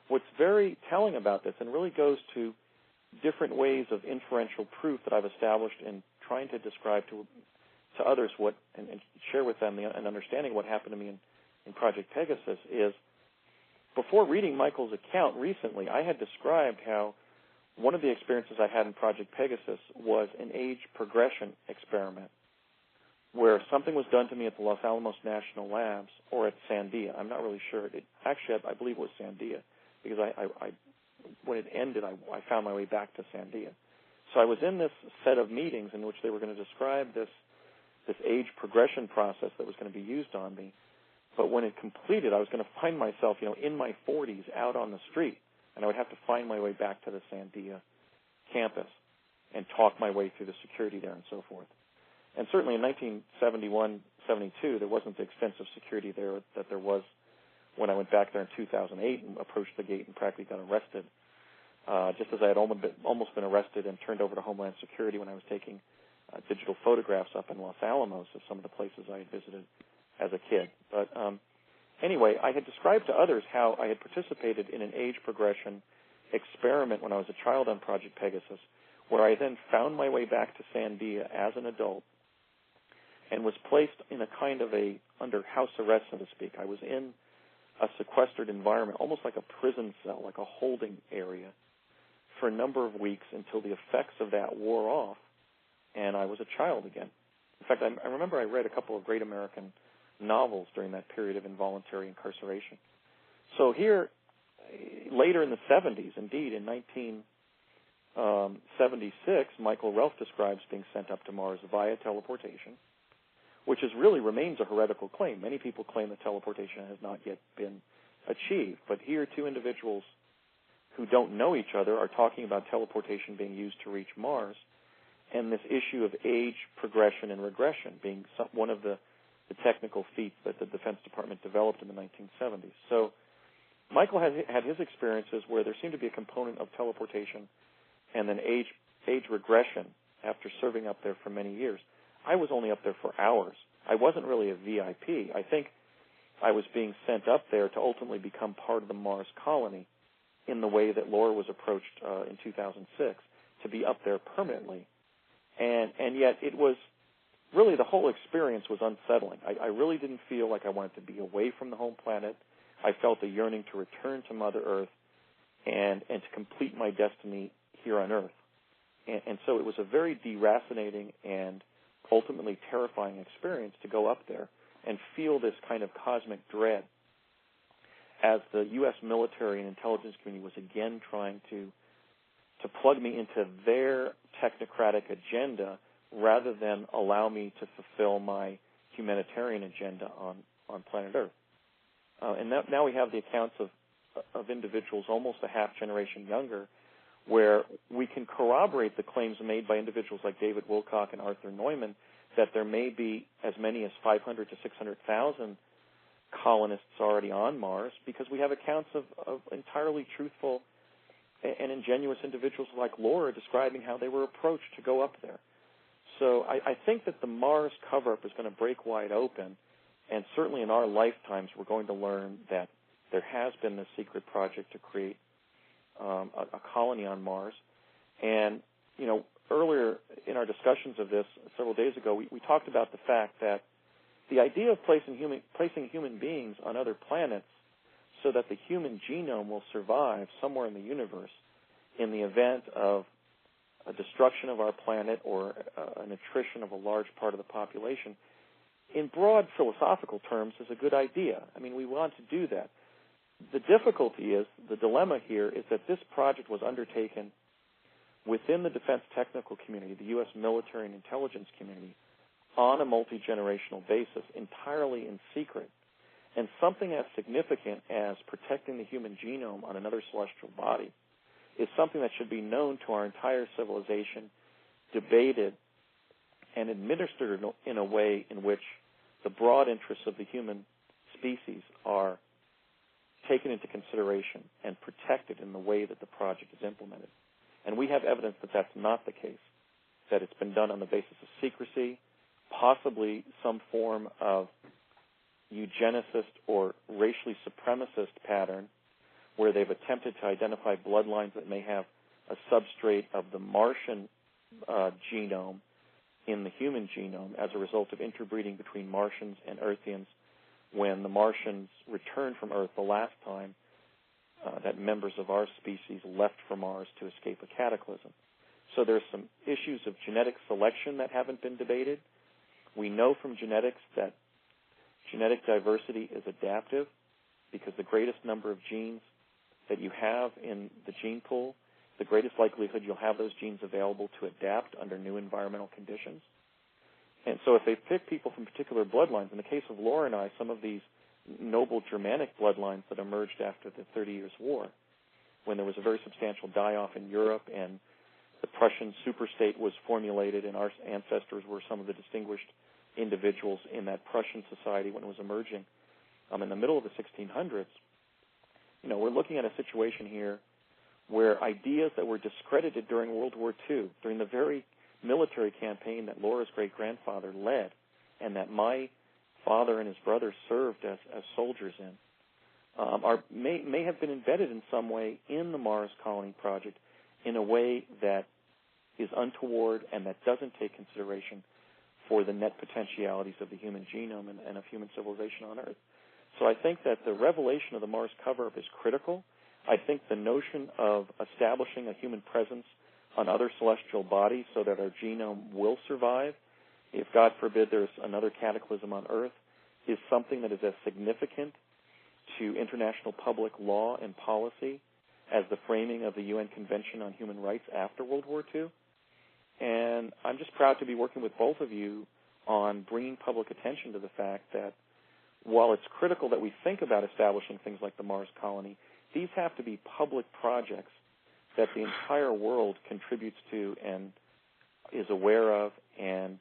What's very telling about this, and really goes to different ways of inferential proof that I've established in trying to describe to others and share with them an understanding of what happened to me in Project Pegasus, is before reading Michael's account recently, I had described how one of the experiences I had in Project Pegasus was an age progression experiment where something was done to me at the Los Alamos National Labs or at Sandia. I'm not really sure. I believe it was Sandia, because I when it ended, I found my way back to Sandia. So I was in this set of meetings in which they were going to describe this age progression process that was going to be used on me. But when it completed, I was going to find myself, in my 40s out on the street, and I would have to find my way back to the Sandia campus and talk my way through the security there and so forth. And certainly in 1971, 72, there wasn't the extensive security there that there was when I went back there in 2008 and approached the gate and practically got arrested, just as I had almost been arrested and turned over to Homeland Security when I was taking digital photographs up in Los Alamos of some of the places I had visited as a kid. But anyway, I had described to others how I had participated in an age progression experiment when I was a child on Project Pegasus, where I then found my way back to Sandia as an adult and was placed in a kind of under house arrest, so to speak. I was in a sequestered environment, almost like a prison cell, like a holding area, for a number of weeks until the effects of that wore off, and I was a child again. In fact, I remember I read a couple of great American novels during that period of involuntary incarceration. So here, later in the 70s, indeed, in 76, Michael Relf describes being sent up to Mars via teleportation, which remains a heretical claim. Many people claim that teleportation has not yet been achieved, but here 2 individuals who don't know each other are talking about teleportation being used to reach Mars, and this issue of age progression and regression being one of the technical feats that the Defense Department developed in the 1970s. So Michael had his experiences where there seemed to be a component of teleportation and then age regression after serving up there for many years. I was only up there for hours. I wasn't really a VIP. I think I was being sent up there to ultimately become part of the Mars colony in the way that Laura was approached in 2006, to be up there permanently. And yet it was really, the whole experience was unsettling. I really didn't feel like I wanted to be away from the home planet. I felt a yearning to return to Mother Earth and to complete my destiny here on Earth. And so it was a very deracinating and ultimately terrifying experience to go up there and feel this kind of cosmic dread as the U.S. military and intelligence community was again trying to plug me into their technocratic agenda rather than allow me to fulfill my humanitarian agenda on planet Earth. And now we have the accounts of individuals almost a half generation younger, where we can corroborate the claims made by individuals like David Wilcock and Arthur Neumann that there may be as many as 500 to 600,000 colonists already on Mars, because we have accounts of entirely truthful and ingenuous individuals like Laura describing how they were approached to go up there. So I think that the Mars cover-up is going to break wide open, and certainly in our lifetimes we're going to learn that there has been this secret project to create a colony on Mars. And, earlier in our discussions of this several days ago, we talked about the fact that the idea of placing human beings on other planets so that the human genome will survive somewhere in the universe in the event of a destruction of our planet or an attrition of a large part of the population, in broad philosophical terms, is a good idea. I mean, we want to do that. The difficulty is, the dilemma here is that this project was undertaken within the defense technical community, the U.S. military and intelligence community, on a multi-generational basis, entirely in secret. And something as significant as protecting the human genome on another celestial body is something that should be known to our entire civilization, debated, and administered in a way in which the broad interests of the human species are taken into consideration and protected in the way that the project is implemented. And we have evidence that that's not the case, that it's been done on the basis of secrecy, possibly some form of eugenicist or racially supremacist pattern where they've attempted to identify bloodlines that may have a substrate of the Martian genome in the human genome as a result of interbreeding between Martians and Earthians when the Martians returned from Earth the last time that members of our species left for Mars to escape a cataclysm. So there's some issues of genetic selection that haven't been debated. We know from genetics that genetic diversity is adaptive because the greatest number of genes that you have in the gene pool, the greatest likelihood you'll have those genes available to adapt under new environmental conditions. And so if they pick people from particular bloodlines, in the case of Laura and I, some of these noble Germanic bloodlines that emerged after the 30 Years' War, when there was a very substantial die-off in Europe and the Prussian superstate was formulated and our ancestors were some of the distinguished individuals in that Prussian society when it was emerging in the middle of the 1600s, we're looking at a situation here where ideas that were discredited during World War II, during the very military campaign that Laura's great-grandfather led and that my father and his brother served as soldiers in, may have been embedded in some way in the Mars colony project in a way that is untoward and that doesn't take consideration for the net potentialities of the human genome and of human civilization on Earth. So I think that the revelation of the Mars cover-up is critical. I think the notion of establishing a human presence on other celestial bodies so that our genome will survive, if, God forbid, there's another cataclysm on Earth, is something that is as significant to international public law and policy as the framing of the UN Convention on Human Rights after World War II. And I'm just proud to be working with both of you on bringing public attention to the fact that while it's critical that we think about establishing things like the Mars colony, these have to be public projects that the entire world contributes to and is aware of, and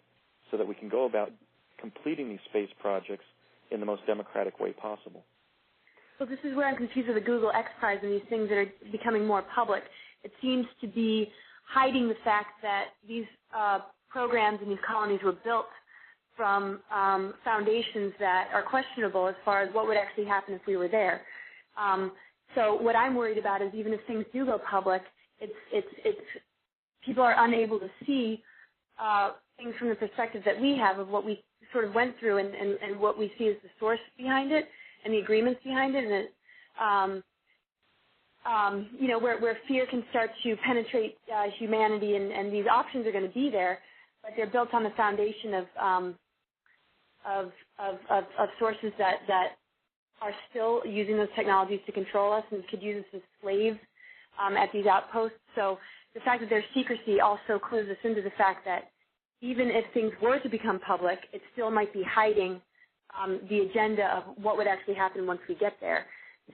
so that we can go about completing these space projects in the most democratic way possible. Well, this is where I'm confused with the Google X Prize and these things that are becoming more public. It seems to be hiding the fact that these programs and these colonies were built from foundations that are questionable as far as what would actually happen if we were there. So what I'm worried about is even if things do go public, it's people are unable to see things from the perspective that we have of what we sort of went through and what we see as the source behind it and the agreements behind it, and it, where fear can start to penetrate humanity, and these options are going to be there, but they're built on the foundation of sources that are still using those technologies to control us and could use us as slaves at these outposts. So the fact that there's secrecy also clues us into the fact that even if things were to become public, it still might be hiding the agenda of what would actually happen once we get there.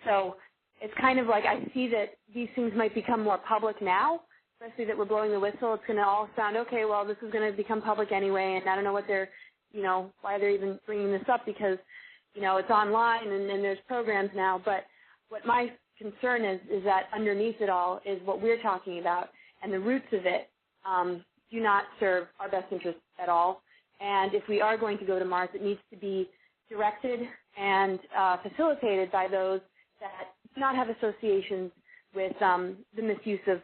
So it's kind of like I see that these things might become more public now, especially that we're blowing the whistle. It's going to all sound, okay, well, this is going to become public anyway, and I don't know what they're, why they're even bringing this up because, it's online and there's programs now. But what my concern is that underneath it all is what we're talking about, and the roots of it do not serve our best interests at all. And if we are going to go to Mars, it needs to be directed and facilitated by those that do not have associations with the misuse of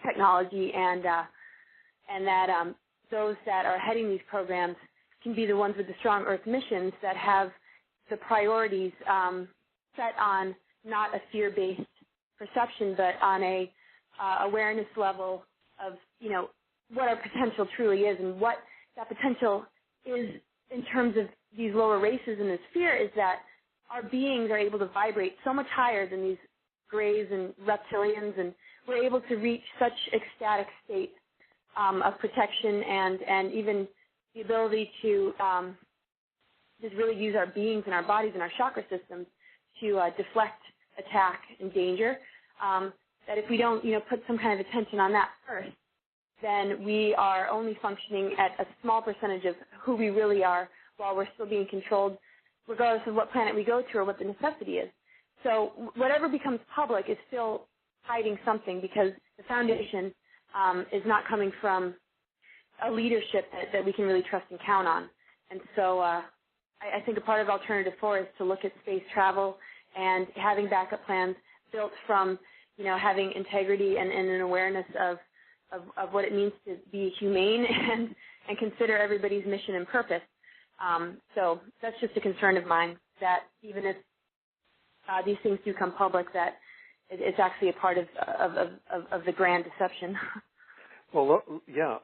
technology, and that those that are heading these programs can be the ones with the strong Earth missions that have the priorities set on not a fear-based perception, but on a awareness level of, what our potential truly is, and what that potential is in terms of these lower races in this sphere is that our beings are able to vibrate so much higher than these grays and reptilians, and we're able to reach such ecstatic state of protection and even the ability to just really use our beings and our bodies and our chakra systems to deflect attack and danger, that if we don't, put some kind of attention on that first, then we are only functioning at a small percentage of who we really are while we're still being controlled, regardless of what planet we go to or what the necessity is. So whatever becomes public is still hiding something, because the foundation is not coming from a leadership that we can really trust and count on. And so I think a part of Alternative 4 is to look at space travel and having backup plans built from, having integrity and an awareness of what it means to be humane and consider everybody's mission and purpose. So that's just a concern of mine, that even if these things do come public, that it's actually a part of the grand deception. Well, yeah.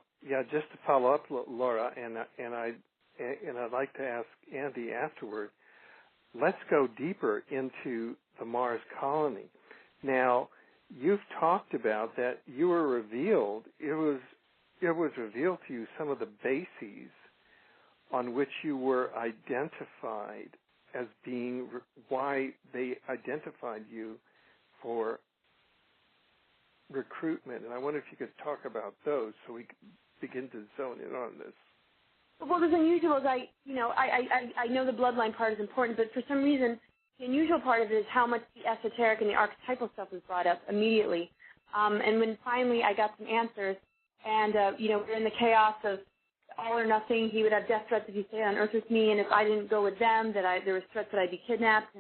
Just to follow up, Laura, and I'd like to ask Andy afterward. Let's go deeper into the Mars colony. Now, you've talked about that you were revealed. It was revealed to you some of the bases on which you were identified as being why they identified you for recruitment. And I wonder if you could talk about those so we can begin to zone in on this. Well, what's unusual is I know the bloodline part is important, but for some reason, the unusual part of it is how much the esoteric and the archetypal stuff was brought up immediately. And when finally I got some answers, and, we're in the chaos of all or nothing, he would have death threats if he stayed on Earth with me, and if I didn't go with them, there was threats that I'd be kidnapped,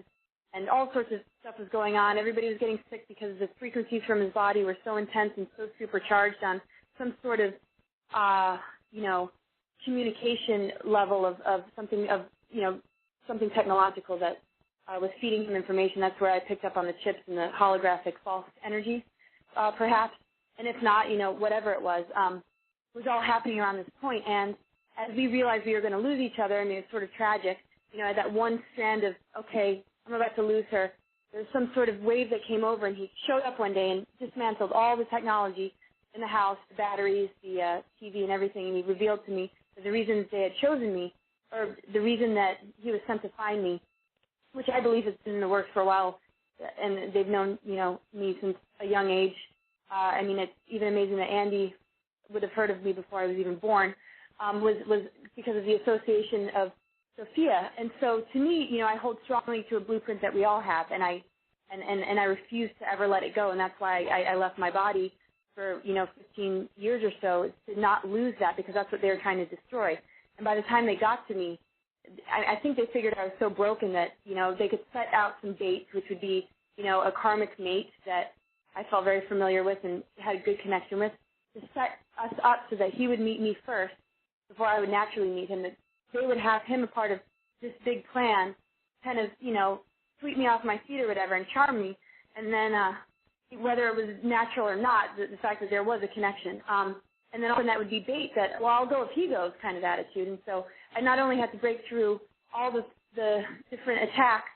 and all sorts of stuff was going on. Everybody was getting sick because the frequencies from his body were so intense and so supercharged on some sort of, communication level of something something technological that was feeding him information. That's where I picked up on the chips and the holographic false energies, perhaps. And if not, whatever it was all happening around this point. And as we realized we were going to lose each other, and it was sort of tragic, that one strand of, okay, I'm about to lose her, there was some sort of wave that came over, and he showed up one day and dismantled all the technology in the house, the batteries, the TV, and everything, and he revealed to me that the reason they had chosen me, or the reason that he was sent to find me, which I believe has been in the works for a while, and they've known, me since a young age. I mean, it's even amazing that Andy would have heard of me before I was even born, was because of the association of Sophia. And so to me, I hold strongly to a blueprint that we all have, and I refuse to ever let it go, and that's why I left my body for, 15 years or so, to not lose that, because that's what they were trying to destroy. And by the time they got to me, I think they figured I was so broken that, they could set out some dates, which would be, a karmic mate that I felt very familiar with and had a good connection with, to set us up so that he would meet me first before I would naturally meet him, that they would have him a part of this big plan, kind of, sweep me off my feet or whatever and charm me, and then whether it was natural or not, the fact that there was a connection. And then often that would be bait that, well, I'll go if he goes kind of attitude. And so I not only had to break through all the different attacks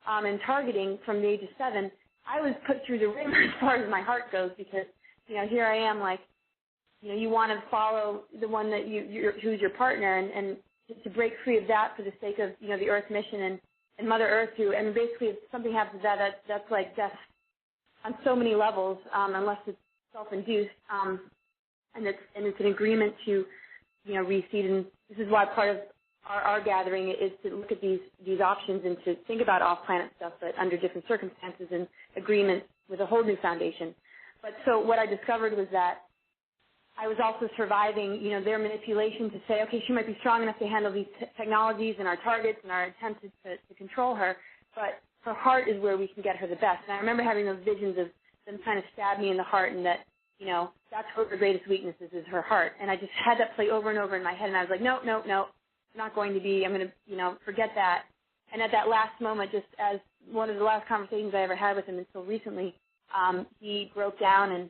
and targeting from the age of 7, I was put through the ringer as far as my heart goes, because, here I am, like, you want to follow the one that who's your partner, and to break free of that for the sake of, the Earth mission and Mother Earth, who, and basically if something happens to that's like death on so many levels, unless it's self-induced, and it's an agreement to, reseed. And this is why part of our gathering is to look at these options and to think about off-planet stuff, but under different circumstances and agreement with a whole new foundation. But so what I discovered was that I was also surviving, their manipulation to say, okay, she might be strong enough to handle these technologies and our targets and our attempts to control her, but her heart is where we can get her the best. And I remember having those visions of them trying to stab me in the heart, and that, that's her greatest weakness is her heart. And I just had that play over and over in my head, and I was like, no, not going to be. I'm going to, forget that. And at that last moment, just as one of the last conversations I ever had with him until recently, he broke down and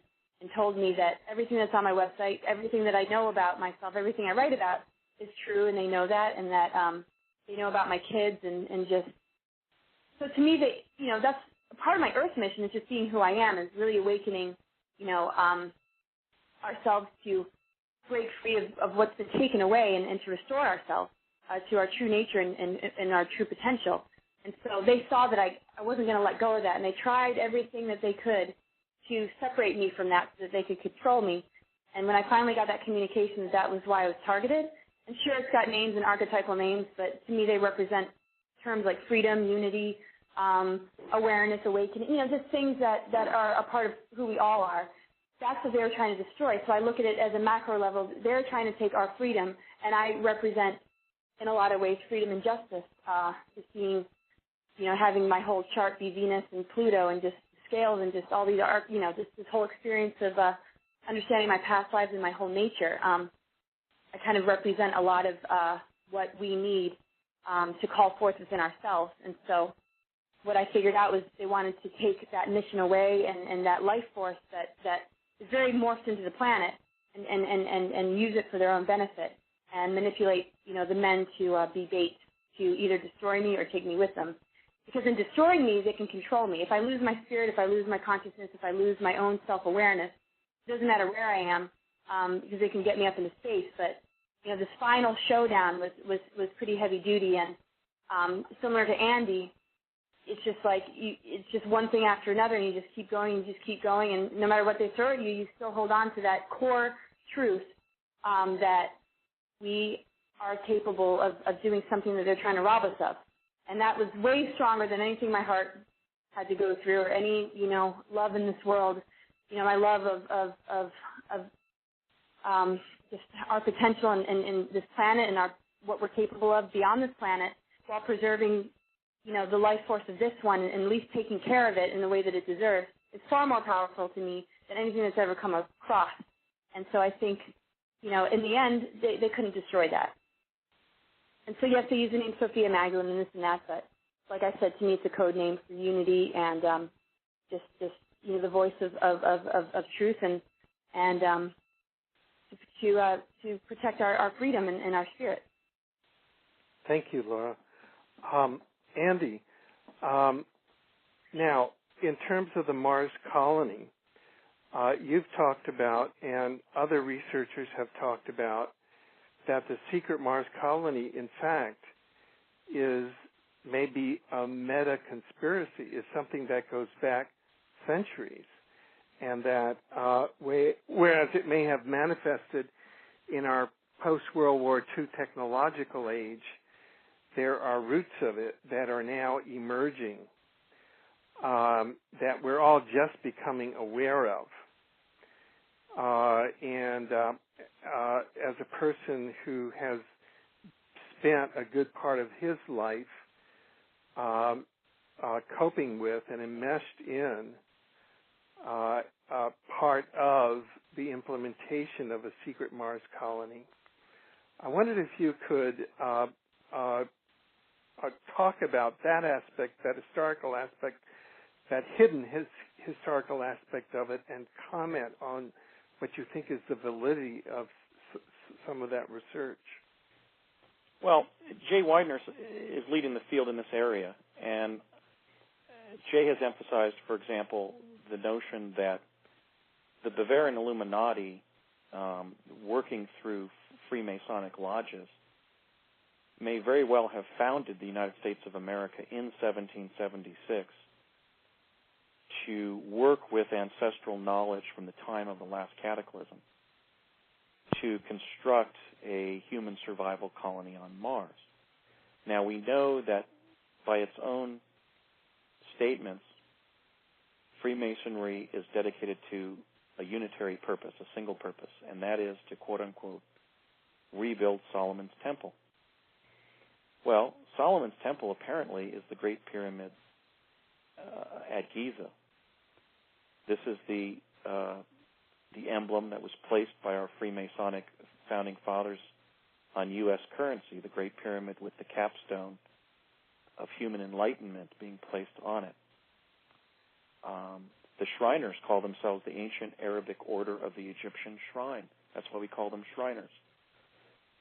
told me that everything that's on my website, everything that I know about myself, everything I write about is true, and they know that, and that they know about my kids, and just, so to me, that's part of my Earth mission, is just seeing who I am, is really awakening, ourselves to break free of what's been taken away, and to restore ourselves to our true nature and our true potential. And so they saw that I wasn't going to let go of that, and they tried everything that they could to separate me from that so that they could control me. And when I finally got that communication that was why I was targeted, and sure, it's got names and archetypal names, but to me they represent terms like freedom, unity, awareness, awakening, just things that are a part of who we all are. That's what they were trying to destroy. So I look at it as a macro level. They're trying to take our freedom, and I represent, in a lot of ways, freedom and justice, just being, having my whole chart be Venus and Pluto, and just scales, and just all these are, just this whole experience of understanding my past lives and my whole nature. I kind of represent a lot of what we need to call forth within ourselves. And so what I figured out was they wanted to take that mission away, and that life force that is very morphed into the planet, and use it for their own benefit, and manipulate, the men to be bait to either destroy me or take me with them. Because in destroying me, they can control me. If I lose my spirit, if I lose my consciousness, if I lose my own self-awareness, it doesn't matter where I am, because they can get me up into space. But, this final showdown was pretty heavy duty, and similar to Andy, it's just like, it's just one thing after another, and you just keep going, and no matter what they throw at you, you still hold on to that core truth that we are capable of doing something that they're trying to rob us of. And that was way stronger than anything my heart had to go through, or any, love in this world. My love of just our potential in this planet, and what we're capable of beyond this planet, while preserving, the life force of this one, and at least taking care of it in the way that it deserves, is far more powerful to me than anything that's ever come across. And so I think, in the end, they couldn't destroy that. And so yes, they use the name Sophia Magdalene and this and that, but like I said, to me it's a code name for unity, and just the voice of truth, and to protect our freedom and our spirit. Thank you, Laura. Andy, Now, in terms of the Mars colony, you've talked about, and other researchers have talked about, that the secret Mars colony, in fact, is maybe a meta-conspiracy, is something that goes back centuries, and that whereas it may have manifested in our post-World War II technological age, there are roots of it that are now emerging, that we're all just becoming aware of. As a person who has spent a good part of his life coping with and enmeshed in part of the implementation of a secret Mars colony, I wondered if you could talk about that aspect, that historical aspect, that hidden historical aspect of it, and comment on what you think is the validity of some of that research. Well, Jay Widener is leading the field in this area, and Jay has emphasized, for example, the notion that the Bavarian Illuminati, working through Freemasonic lodges, may very well have founded the United States of America in 1776 to work with ancestral knowledge from the time of the last cataclysm to construct a human survival colony on Mars. Now, we know that by its own statements, Freemasonry is dedicated to a unitary purpose, a single purpose, and that is to, quote-unquote, rebuild Solomon's Temple. Well, Solomon's Temple apparently is the Great Pyramid at Giza. This is the emblem that was placed by our Freemasonic founding fathers on U.S. currency, the Great Pyramid with the capstone of human enlightenment being placed on it. The Shriners call themselves the Ancient Arabic Order of the Egyptian Shrine. That's why we call them Shriners.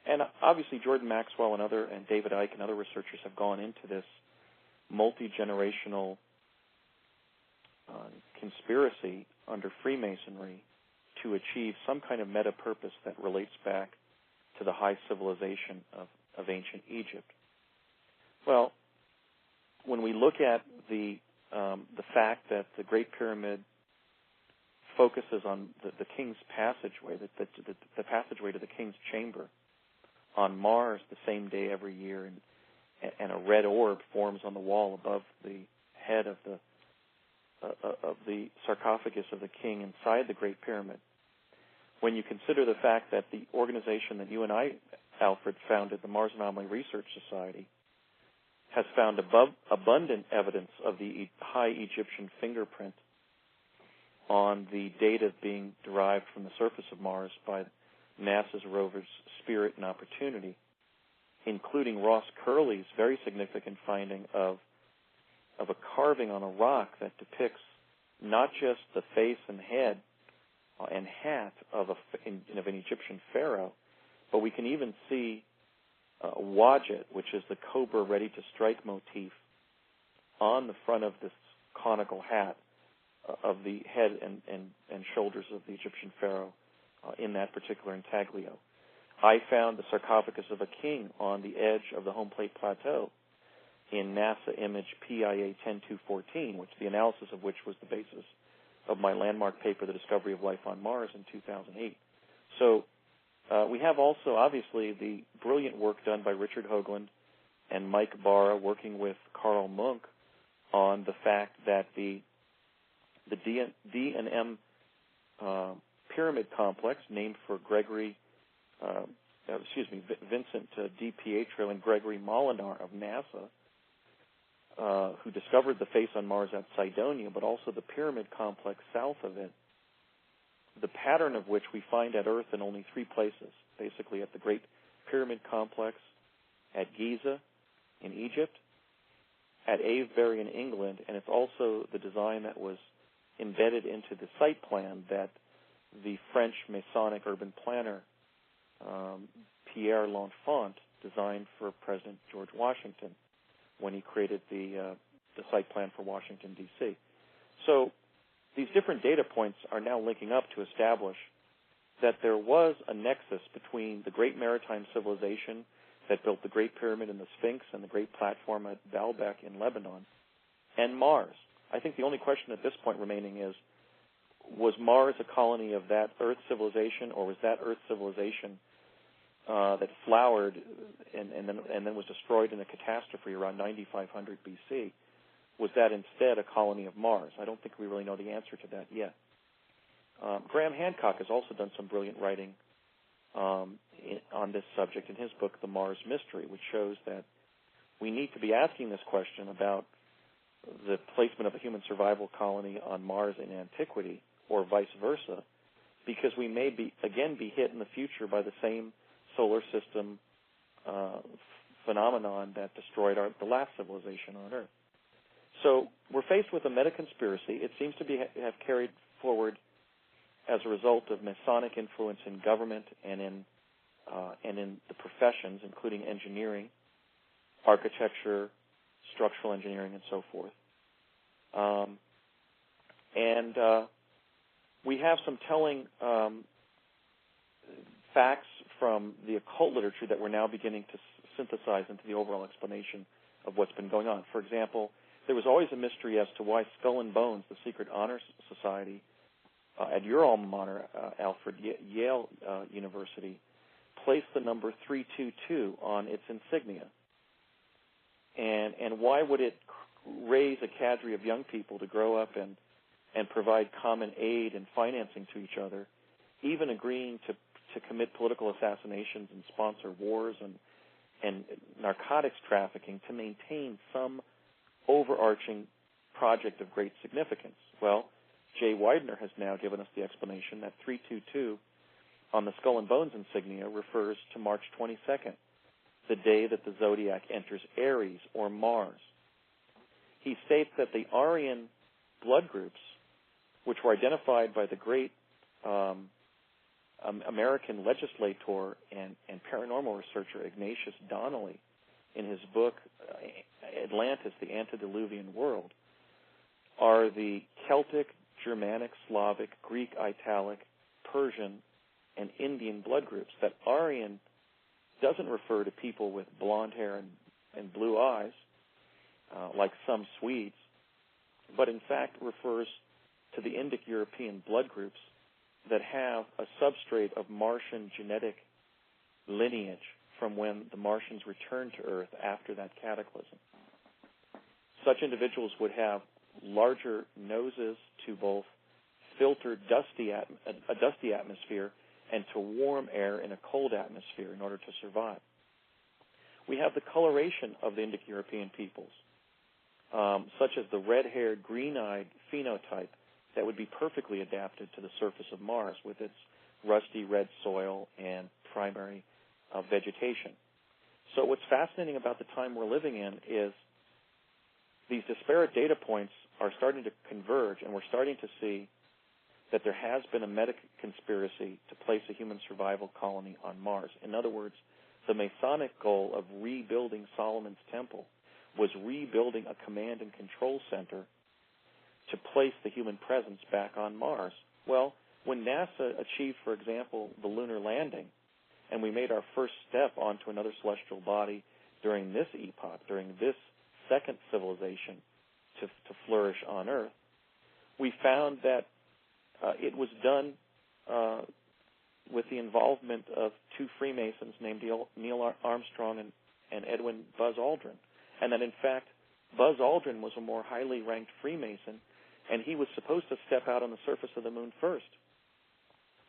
And obviously Jordan Maxwell and David Icke and other researchers have gone into this multi-generational conspiracy under Freemasonry to achieve some kind of meta-purpose that relates back to the high civilization of ancient Egypt. Well, when we look at the fact that the Great Pyramid focuses on the king's passageway, the passageway to the king's chamber on Mars the same day every year, and a red orb forms on the wall above the head of the sarcophagus of the king inside the Great Pyramid. When you consider the fact that the organization that you and I, Alfred, founded, the Mars Anomaly Research Society, has found abundant evidence of the high Egyptian fingerprint on the data being derived from the surface of Mars by NASA's rovers Spirit and Opportunity, including Ross Curley's very significant finding of a carving on a rock that depicts not just the face and head and hat of an Egyptian pharaoh, but we can even see Wadjet, which is the cobra ready to strike motif, on the front of this conical hat of the head and shoulders of the Egyptian pharaoh in that particular intaglio. I found the sarcophagus of a king on the edge of the home plate plateau in NASA image PIA 10214, the analysis of which was the basis of my landmark paper, The Discovery of Life on Mars, in 2008. So we have also, obviously, the brilliant work done by Richard Hoagland and Mike Barra working with Carl Munk on the fact that the D&M pyramid complex, named for Vincent DiPietro and Gregory Molinar of NASA, who discovered the face on Mars at Cydonia, but also the pyramid complex south of it, the pattern of which we find at Earth in only 3 places, basically at the Great Pyramid Complex, at Giza in Egypt, at Avebury in England, and it's also the design that was embedded into the site plan that the French Masonic urban planner Pierre L'Enfant designed for President George Washington when he created the the site plan for Washington, D.C. So these different data points are now linking up to establish that there was a nexus between the great maritime civilization that built the Great Pyramid and the Sphinx and the great platform at Baalbek in Lebanon and Mars. I think the only question at this point remaining is, was Mars a colony of that Earth civilization, or was that Earth civilization that flowered and then was destroyed in a catastrophe around 9500 BC, was that instead a colony of Mars? I don't think we really know the answer to that yet. Graham Hancock has also done some brilliant writing on this subject in his book, The Mars Mystery, which shows that we need to be asking this question about the placement of a human survival colony on Mars in antiquity, or vice versa, because we may be hit in the future by the same solar system phenomenon that destroyed the last civilization on Earth. So we're faced with a meta-conspiracy. It seems to have carried forward as a result of Masonic influence in government and in the professions, including engineering, architecture, structural engineering, and so forth. We have some telling facts from the occult literature that we're now beginning to synthesize into the overall explanation of what's been going on. For example, there was always a mystery as to why Skull and Bones, the secret honor society at your alma mater, Alfred, Yale University, placed the number 322 on its insignia. And why would it raise a cadre of young people to grow up and provide common aid and financing to each other, even agreeing to commit political assassinations and sponsor wars and narcotics trafficking to maintain some overarching project of great significance? Well, Jay Widener has now given us the explanation that 322 on the Skull and Bones insignia refers to March 22nd, the day that the zodiac enters Aries, or Mars. He states that the Aryan blood groups, which were identified by the great American legislator and paranormal researcher Ignatius Donnelly in his book Atlantis, the Antediluvian World, are the Celtic, Germanic, Slavic, Greek, Italic, Persian, and Indian blood groups. That Aryan doesn't refer to people with blonde hair and blue eyes, like some Swedes, but in fact refers to the Indic-European blood groups that have a substrate of Martian genetic lineage from when the Martians returned to Earth after that cataclysm. Such individuals would have larger noses to both filter a dusty atmosphere and to warm air in a cold atmosphere in order to survive. We have the coloration of the Indic-European peoples, such as the red-haired, green-eyed phenotype that would be perfectly adapted to the surface of Mars with its rusty red soil and primary vegetation. So what's fascinating about the time we're living in is these disparate data points are starting to converge, and we're starting to see that there has been a meta-conspiracy to place a human survival colony on Mars. In other words, the Masonic goal of rebuilding Solomon's Temple was rebuilding a command and control center to place the human presence back on Mars. Well, when NASA achieved, for example, the lunar landing, and we made our first step onto another celestial body during this epoch, during this second civilization to flourish on Earth, we found that it was done with the involvement of two Freemasons named Neil Armstrong and Edwin Buzz Aldrin, and that in fact Buzz Aldrin was a more highly ranked Freemason, and he was supposed to step out on the surface of the moon first,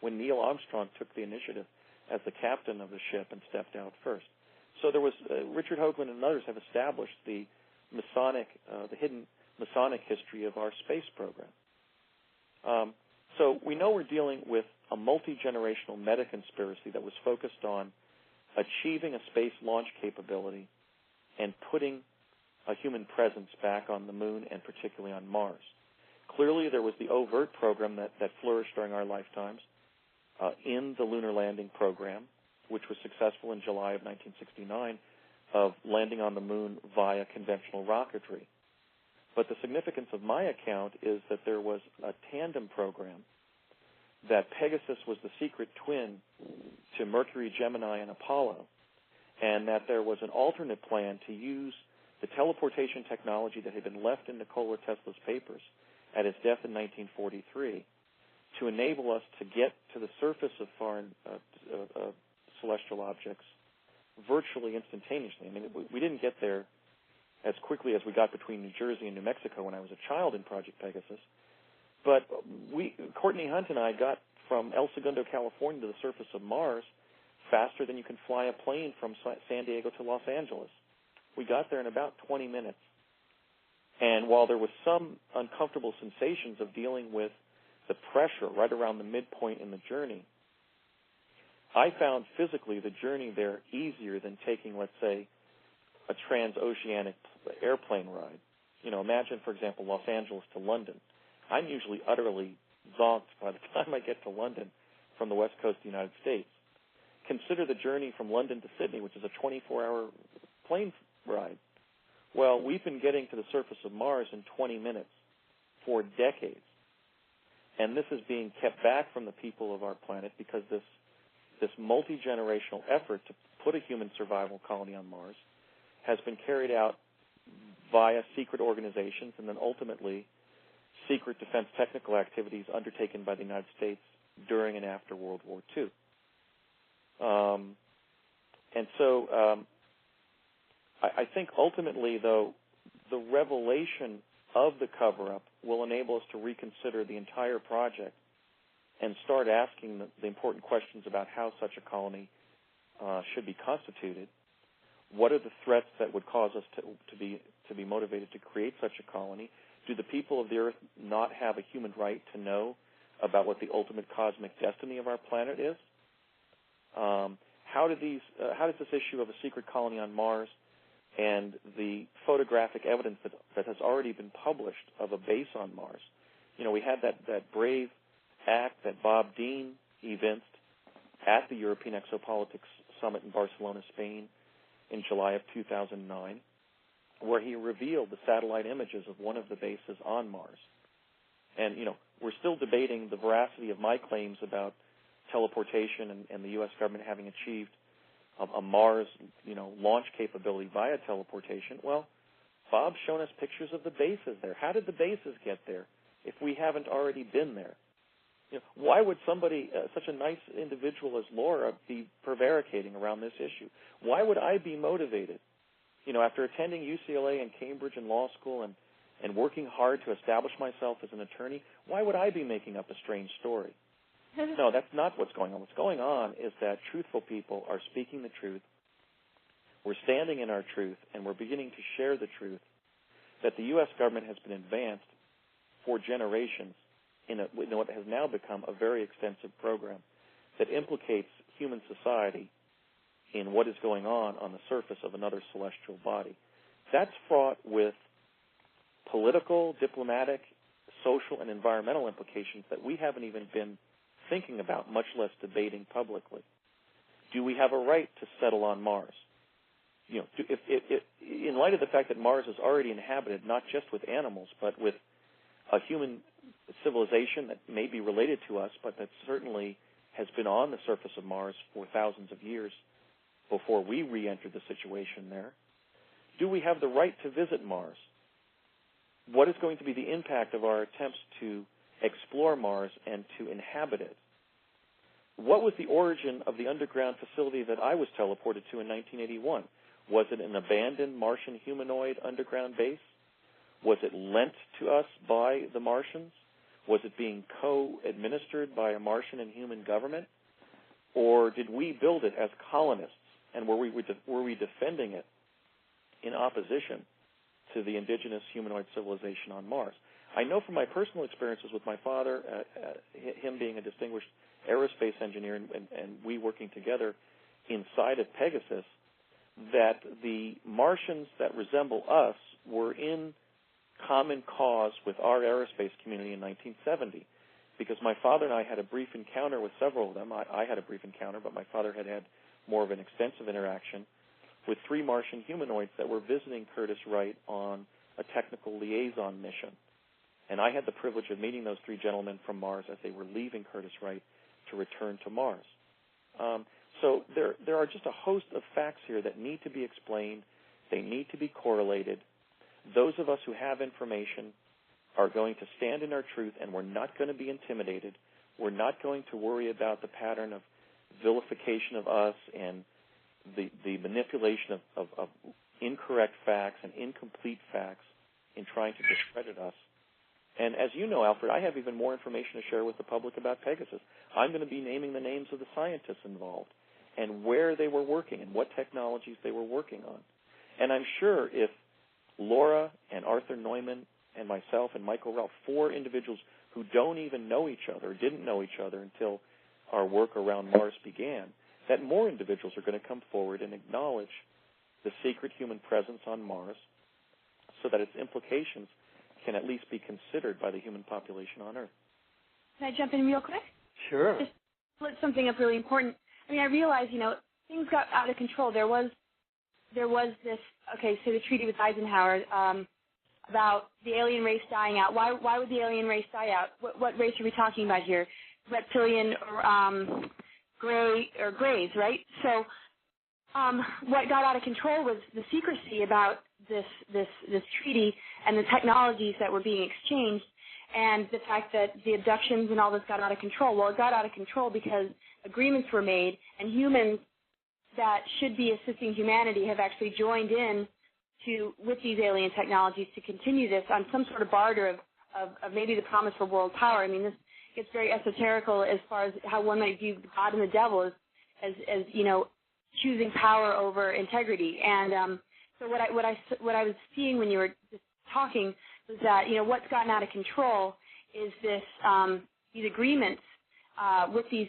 when Neil Armstrong took the initiative as the captain of the ship and stepped out first. So there was Richard Hoagland and others have established the hidden Masonic history of our space program. So we know we're dealing with a multi-generational meta-conspiracy that was focused on achieving a space launch capability and putting a human presence back on the moon and particularly on Mars. Clearly, there was the overt program that flourished during our lifetimes in the lunar landing program, which was successful in July of 1969, of landing on the moon via conventional rocketry. But the significance of my account is that there was a tandem program, that Pegasus was the secret twin to Mercury, Gemini, and Apollo, and that there was an alternate plan to use the teleportation technology that had been left in Nikola Tesla's papers at his death in 1943 to enable us to get to the surface of foreign celestial objects virtually instantaneously. I mean, we didn't get there as quickly as we got between New Jersey and New Mexico when I was a child in Project Pegasus, but Courtney Hunt and I got from El Segundo, California to the surface of Mars faster than you can fly a plane from San Diego to Los Angeles. We got there in about 20 minutes. And while there was some uncomfortable sensations of dealing with the pressure right around the midpoint in the journey, I found physically the journey there easier than taking, let's say, a transoceanic airplane ride. You know, imagine, for example, Los Angeles to London. I'm usually utterly zonked by the time I get to London from the west coast of the United States. Consider the journey from London to Sydney, which is a 24-hour plane ride. Well, we've been getting to the surface of Mars in 20 minutes for decades. And this is being kept back from the people of our planet because this multi-generational effort to put a human survival colony on Mars has been carried out via secret organizations and then ultimately secret defense technical activities undertaken by the United States during and after World War II. I think ultimately, though, the revelation of the cover-up will enable us to reconsider the entire project and start asking the important questions about how such a colony should be constituted. What are the threats that would cause us to be motivated to create such a colony? Do the people of the Earth not have a human right to know about what the ultimate cosmic destiny of our planet is? How does this issue of a secret colony on Mars and the photographic evidence that has already been published of a base on Mars? You know, we had that brave act that Bob Dean evinced at the European Exopolitics Summit in Barcelona, Spain, in July of 2009, where he revealed the satellite images of one of the bases on Mars. And, you know, we're still debating the veracity of my claims about teleportation and the U.S. government having achieved a Mars, launch capability via teleportation. Well, Bob's shown us pictures of the bases there. How did the bases get there if we haven't already been there? You know, why would somebody, such a nice individual as Laura, be prevaricating around this issue? Why would I be motivated? You know, after attending UCLA and Cambridge and law school and working hard to establish myself as an attorney, why would I be making up a strange story? No, that's not what's going on. What's going on is that truthful people are speaking the truth. We're standing in our truth, and we're beginning to share the truth that the U.S. government has been advanced for generations in what has now become a very extensive program that implicates human society in what is going on the surface of another celestial body. That's fraught with political, diplomatic, social, and environmental implications that we haven't even been thinking about, much less debating publicly. Do we have a right to settle on Mars? You know, if in light of the fact that Mars is already inhabited not just with animals, but with a human civilization that may be related to us, but that certainly has been on the surface of Mars for thousands of years before we re-entered the situation there, do we have the right to visit Mars? What is going to be the impact of our attempts to explore Mars and to inhabit it? What was the origin of the underground facility that I was teleported to in 1981? Was it an abandoned Martian humanoid underground base? Was it lent to us by the Martians? Was it being co-administered by a Martian and human government? Or did we build it as colonists, and were we defending it in opposition to the indigenous humanoid civilization on Mars? I know from my personal experiences with my father, him being a distinguished aerospace engineer and we working together inside of Pegasus, that the Martians that resemble us were in common cause with our aerospace community in 1970, because my father and I had a brief encounter with several of them. I had a brief encounter, but my father had more of an extensive interaction with 3 Martian humanoids that were visiting Curtiss Wright on a technical liaison mission. And I had the privilege of meeting those three gentlemen from Mars as they were leaving Curtiss-Wright to return to Mars. So there are just a host of facts here that need to be explained. They need to be correlated. Those of us who have information are going to stand in our truth, and we're not going to be intimidated. We're not going to worry about the pattern of vilification of us and the manipulation of incorrect facts and incomplete facts in trying to discredit us. And as you know, Alfred, I have even more information to share with the public about Pegasus. I'm going to be naming the names of the scientists involved and where they were working and what technologies they were working on. And I'm sure if Laura and Arthur Neumann and myself and Michael Ralph, four individuals who don't even know each other, didn't know each other until our work around Mars began, that more individuals are going to come forward and acknowledge the secret human presence on Mars so that its implications can at least be considered by the human population on Earth. Can I jump in real quick? Sure. Just split something up really important. I mean, I realize, things got out of control. There was this, so the treaty with Eisenhower about the alien race dying out. Why would the alien race die out? What race are we talking about here? Reptilian or grays, right? So what got out of control was the secrecy about this treaty and the technologies that were being exchanged, and the fact that the abductions and all this got out of control. Well, it got out of control because agreements were made, and humans that should be assisting humanity have actually joined in with these alien technologies to continue this on some sort of barter of maybe the promise for world power. I mean, this gets very esoterical as far as how one might view God and the devil as choosing power over integrity. And so what I was seeing when you were just talking was that what's gotten out of control is these agreements with these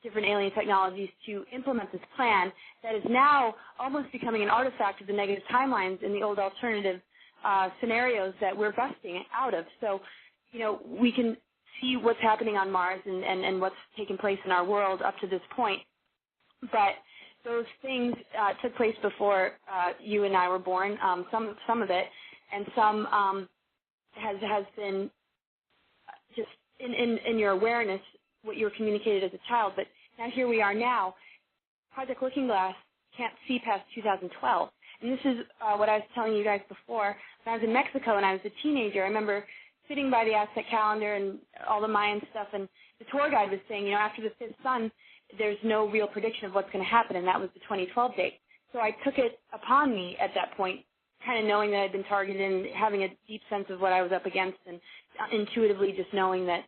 different alien technologies to implement this plan that is now almost becoming an artifact of the negative timelines in the old alternative scenarios that we're busting out of. So we can see what's happening on Mars and what's taken place in our world up to this point, but those things took place before you and I were born. Some of it, and some has been just in your awareness what you were communicated as a child. But now here we are now. Project Looking Glass can't see past 2012, and this is what I was telling you guys before. When I was in Mexico and I was a teenager, I remember sitting by the Aztec calendar and all the Mayan stuff, and the tour guide was saying, after the fifth sun, there's no real prediction of what's going to happen, and that was the 2012 date. So I took it upon me at that point, kind of knowing that I'd been targeted and having a deep sense of what I was up against, and intuitively just knowing that,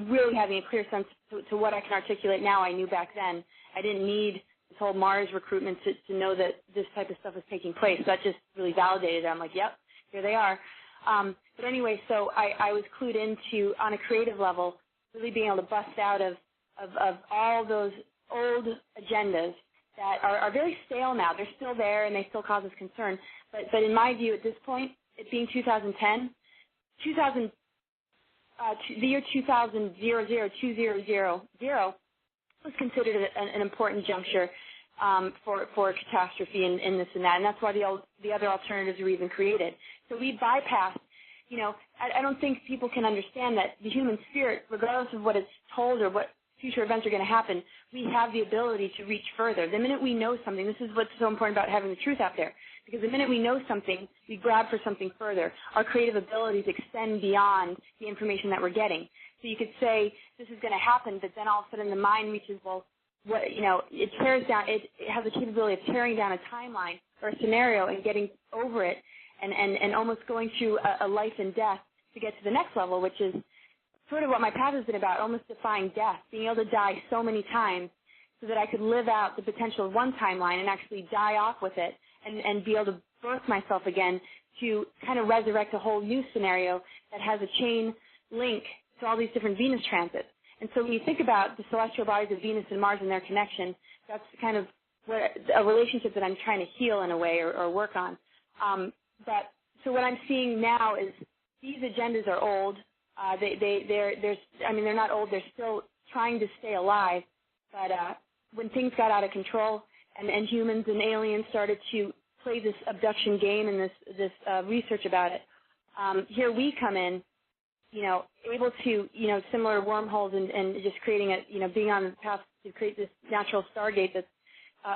really having a clear sense to what I can articulate now I knew back then. I didn't need this whole Mars recruitment to know that this type of stuff was taking place. That just really validated it. I'm like, yep, here they are. But anyway, so I was clued into, on a creative level, really being able to bust out of all those old agendas that are very stale now. They're still there and they still cause us concern. But in my view, at this point, it being 2010, the year 2000 was considered an important juncture for a catastrophe in this and that, and that's why the other alternatives were even created. So we bypassed. I don't think people can understand that the human spirit, regardless of what it's told or what future events are going to happen, we have the ability to reach further. The minute we know something, this is what's so important about having the truth out there, because the minute we know something, we grab for something further. Our creative abilities extend beyond the information that we're getting. So you could say this is going to happen, but then all of a sudden the mind reaches, it tears down, it has the capability of tearing down a timeline or a scenario and getting over it and almost going through a life and death to get to the next level, which is sort of what my path has been about, almost defying death, being able to die so many times so that I could live out the potential of one timeline and actually die off with it and be able to birth myself again to kind of resurrect a whole new scenario that has a chain link to all these different Venus transits. And so when you think about the celestial bodies of Venus and Mars and their connection, that's kind of a relationship that I'm trying to heal in a way or work on. So what I'm seeing now is these agendas are old. They're not old. They're still trying to stay alive. But when things got out of control and humans and aliens started to play this abduction game and this research about it. Here we come in, able to, similar wormholes and just creating being on the path to create this natural stargate that's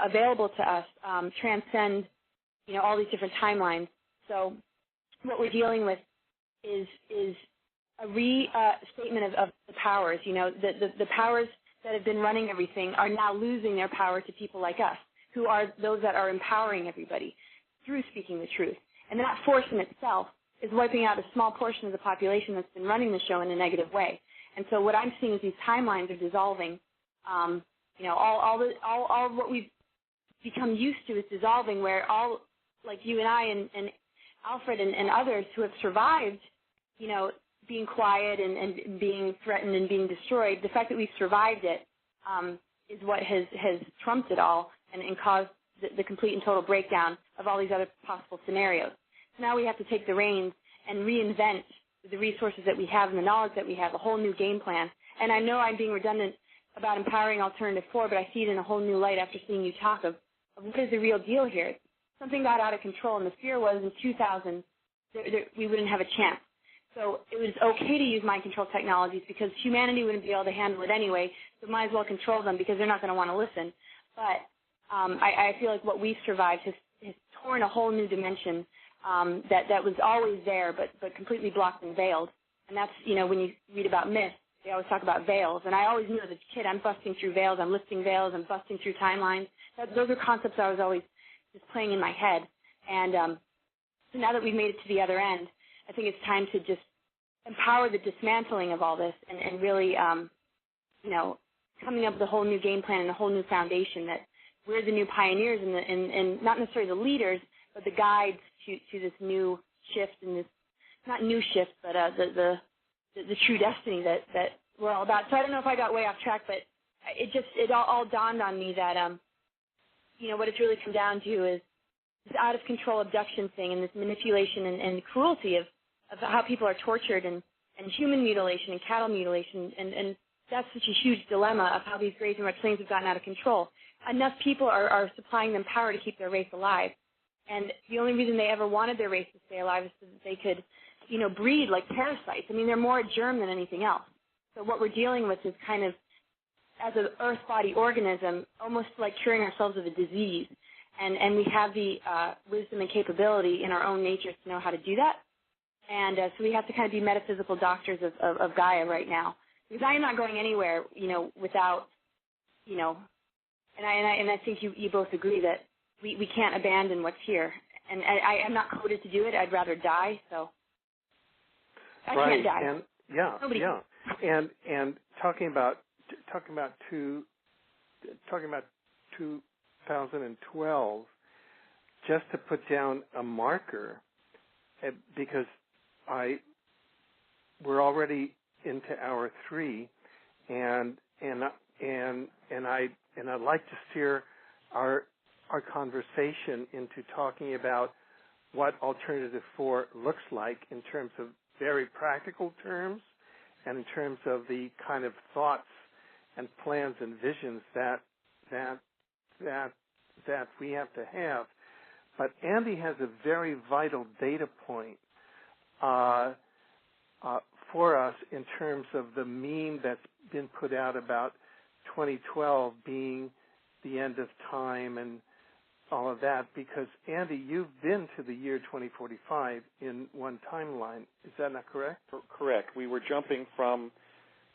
available to us, transcend, all these different timelines. So what we're dealing with is a restatement of the powers. The powers that have been running everything are now losing their power to people like us, who are those that are empowering everybody through speaking the truth. And that force in itself is wiping out a small portion of the population that's been running the show in a negative way. And so what I'm seeing is these timelines are dissolving. All what we've become used to is dissolving, where all, like you and I and Alfred and others who have survived, being quiet and being threatened and being destroyed, the fact that we've survived it is what has trumped it all and caused the complete and total breakdown of all these other possible scenarios. So now we have to take the reins and reinvent the resources that we have and the knowledge that we have, a whole new game plan. And I know I'm being redundant about empowering Alternative 4, but I see it in a whole new light after seeing you talk of what is the real deal here. Something got out of control, and the fear was in 2000 we wouldn't have a chance. So it was okay to use mind control technologies because humanity wouldn't be able to handle it anyway, so might as well control them because they're not going to want to listen. But I feel like what we've survived has torn a whole new dimension that was always there but completely blocked and veiled. And that's, when you read about myths, they always talk about veils. And I always knew as a kid, I'm busting through veils, I'm lifting veils, I'm busting through timelines. Those are concepts I was always just playing in my head. And so now that we've made it to the other end, I think it's time to just empower the dismantling of all this and really, coming up with a whole new game plan and a whole new foundation that we're the new pioneers and not necessarily the leaders, but the guides to this new shift and this, not new shift, but the true destiny that we're all about. So I don't know if I got way off track, but it all dawned on me that, what it's really come down to is this out-of-control abduction thing and this manipulation and cruelty of how people are tortured and human mutilation and cattle mutilation. And that's such a huge dilemma of how these grazing reptilians have gotten out of control. Enough people are supplying them power to keep their race alive. And the only reason they ever wanted their race to stay alive is so that they could, breed like parasites. I mean, they're more a germ than anything else. So what we're dealing with is kind of, as an earth body organism, almost like curing ourselves of a disease. And we have the wisdom and capability in our own natures to know how to do that. And so we have to kind of be metaphysical doctors of Gaia right now. Because I am not going anywhere, without, and I think you both agree that we can't abandon what's here. And I'm not coded to do it. I'd rather die, so I can't die. And Nobody yeah. And talking about 2012, just to put down a marker, because we're already into hour 3, and I'd like to steer our conversation into talking about what Alternative 4 looks like in terms of very practical terms and in terms of the kind of thoughts and plans and visions that we have to have. But Andy has a very vital data point for us in terms of the meme that's been put out about 2012 being the end of time and all of that, because, Andy, you've been to the year 2045 in one timeline. Is that not correct? Correct. We were jumping from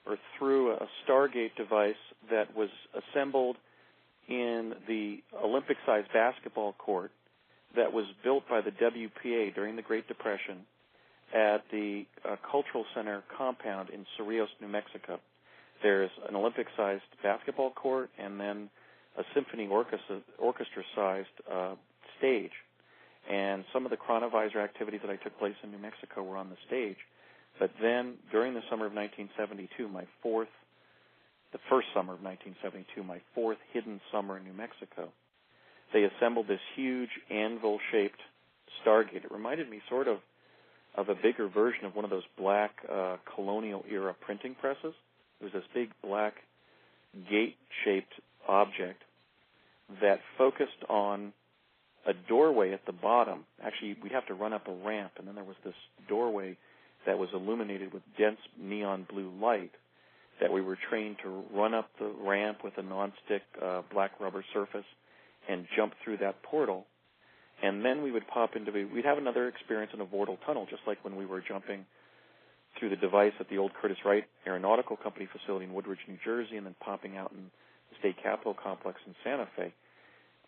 or through a Stargate device that was assembled in the Olympic-sized basketball court that was built by the WPA during the Great Depression at the Cultural Center compound in Cerrillos, New Mexico. There's an Olympic-sized basketball court and then a symphony orchestra-sized stage. And some of the chronovisor activities that I took place in New Mexico were on the stage. But then during the summer of 1972, the first summer of 1972, my fourth hidden summer in New Mexico, they assembled this huge anvil-shaped Stargate. It reminded me sort of a bigger version of one of those black colonial-era printing presses. It was this big black gate-shaped object that focused on a doorway at the bottom. Actually, we'd have to run up a ramp, and then there was this doorway that was illuminated with dense neon blue light that we were trained to run up the ramp with a nonstick black rubber surface and jump through that portal. And then we would pop into we'd have another experience in a vortal tunnel, just like when we were jumping through the device at the old Curtiss-Wright Aeronautical Company facility in Woodridge, New Jersey, and then popping out in the State Capitol complex in Santa Fe.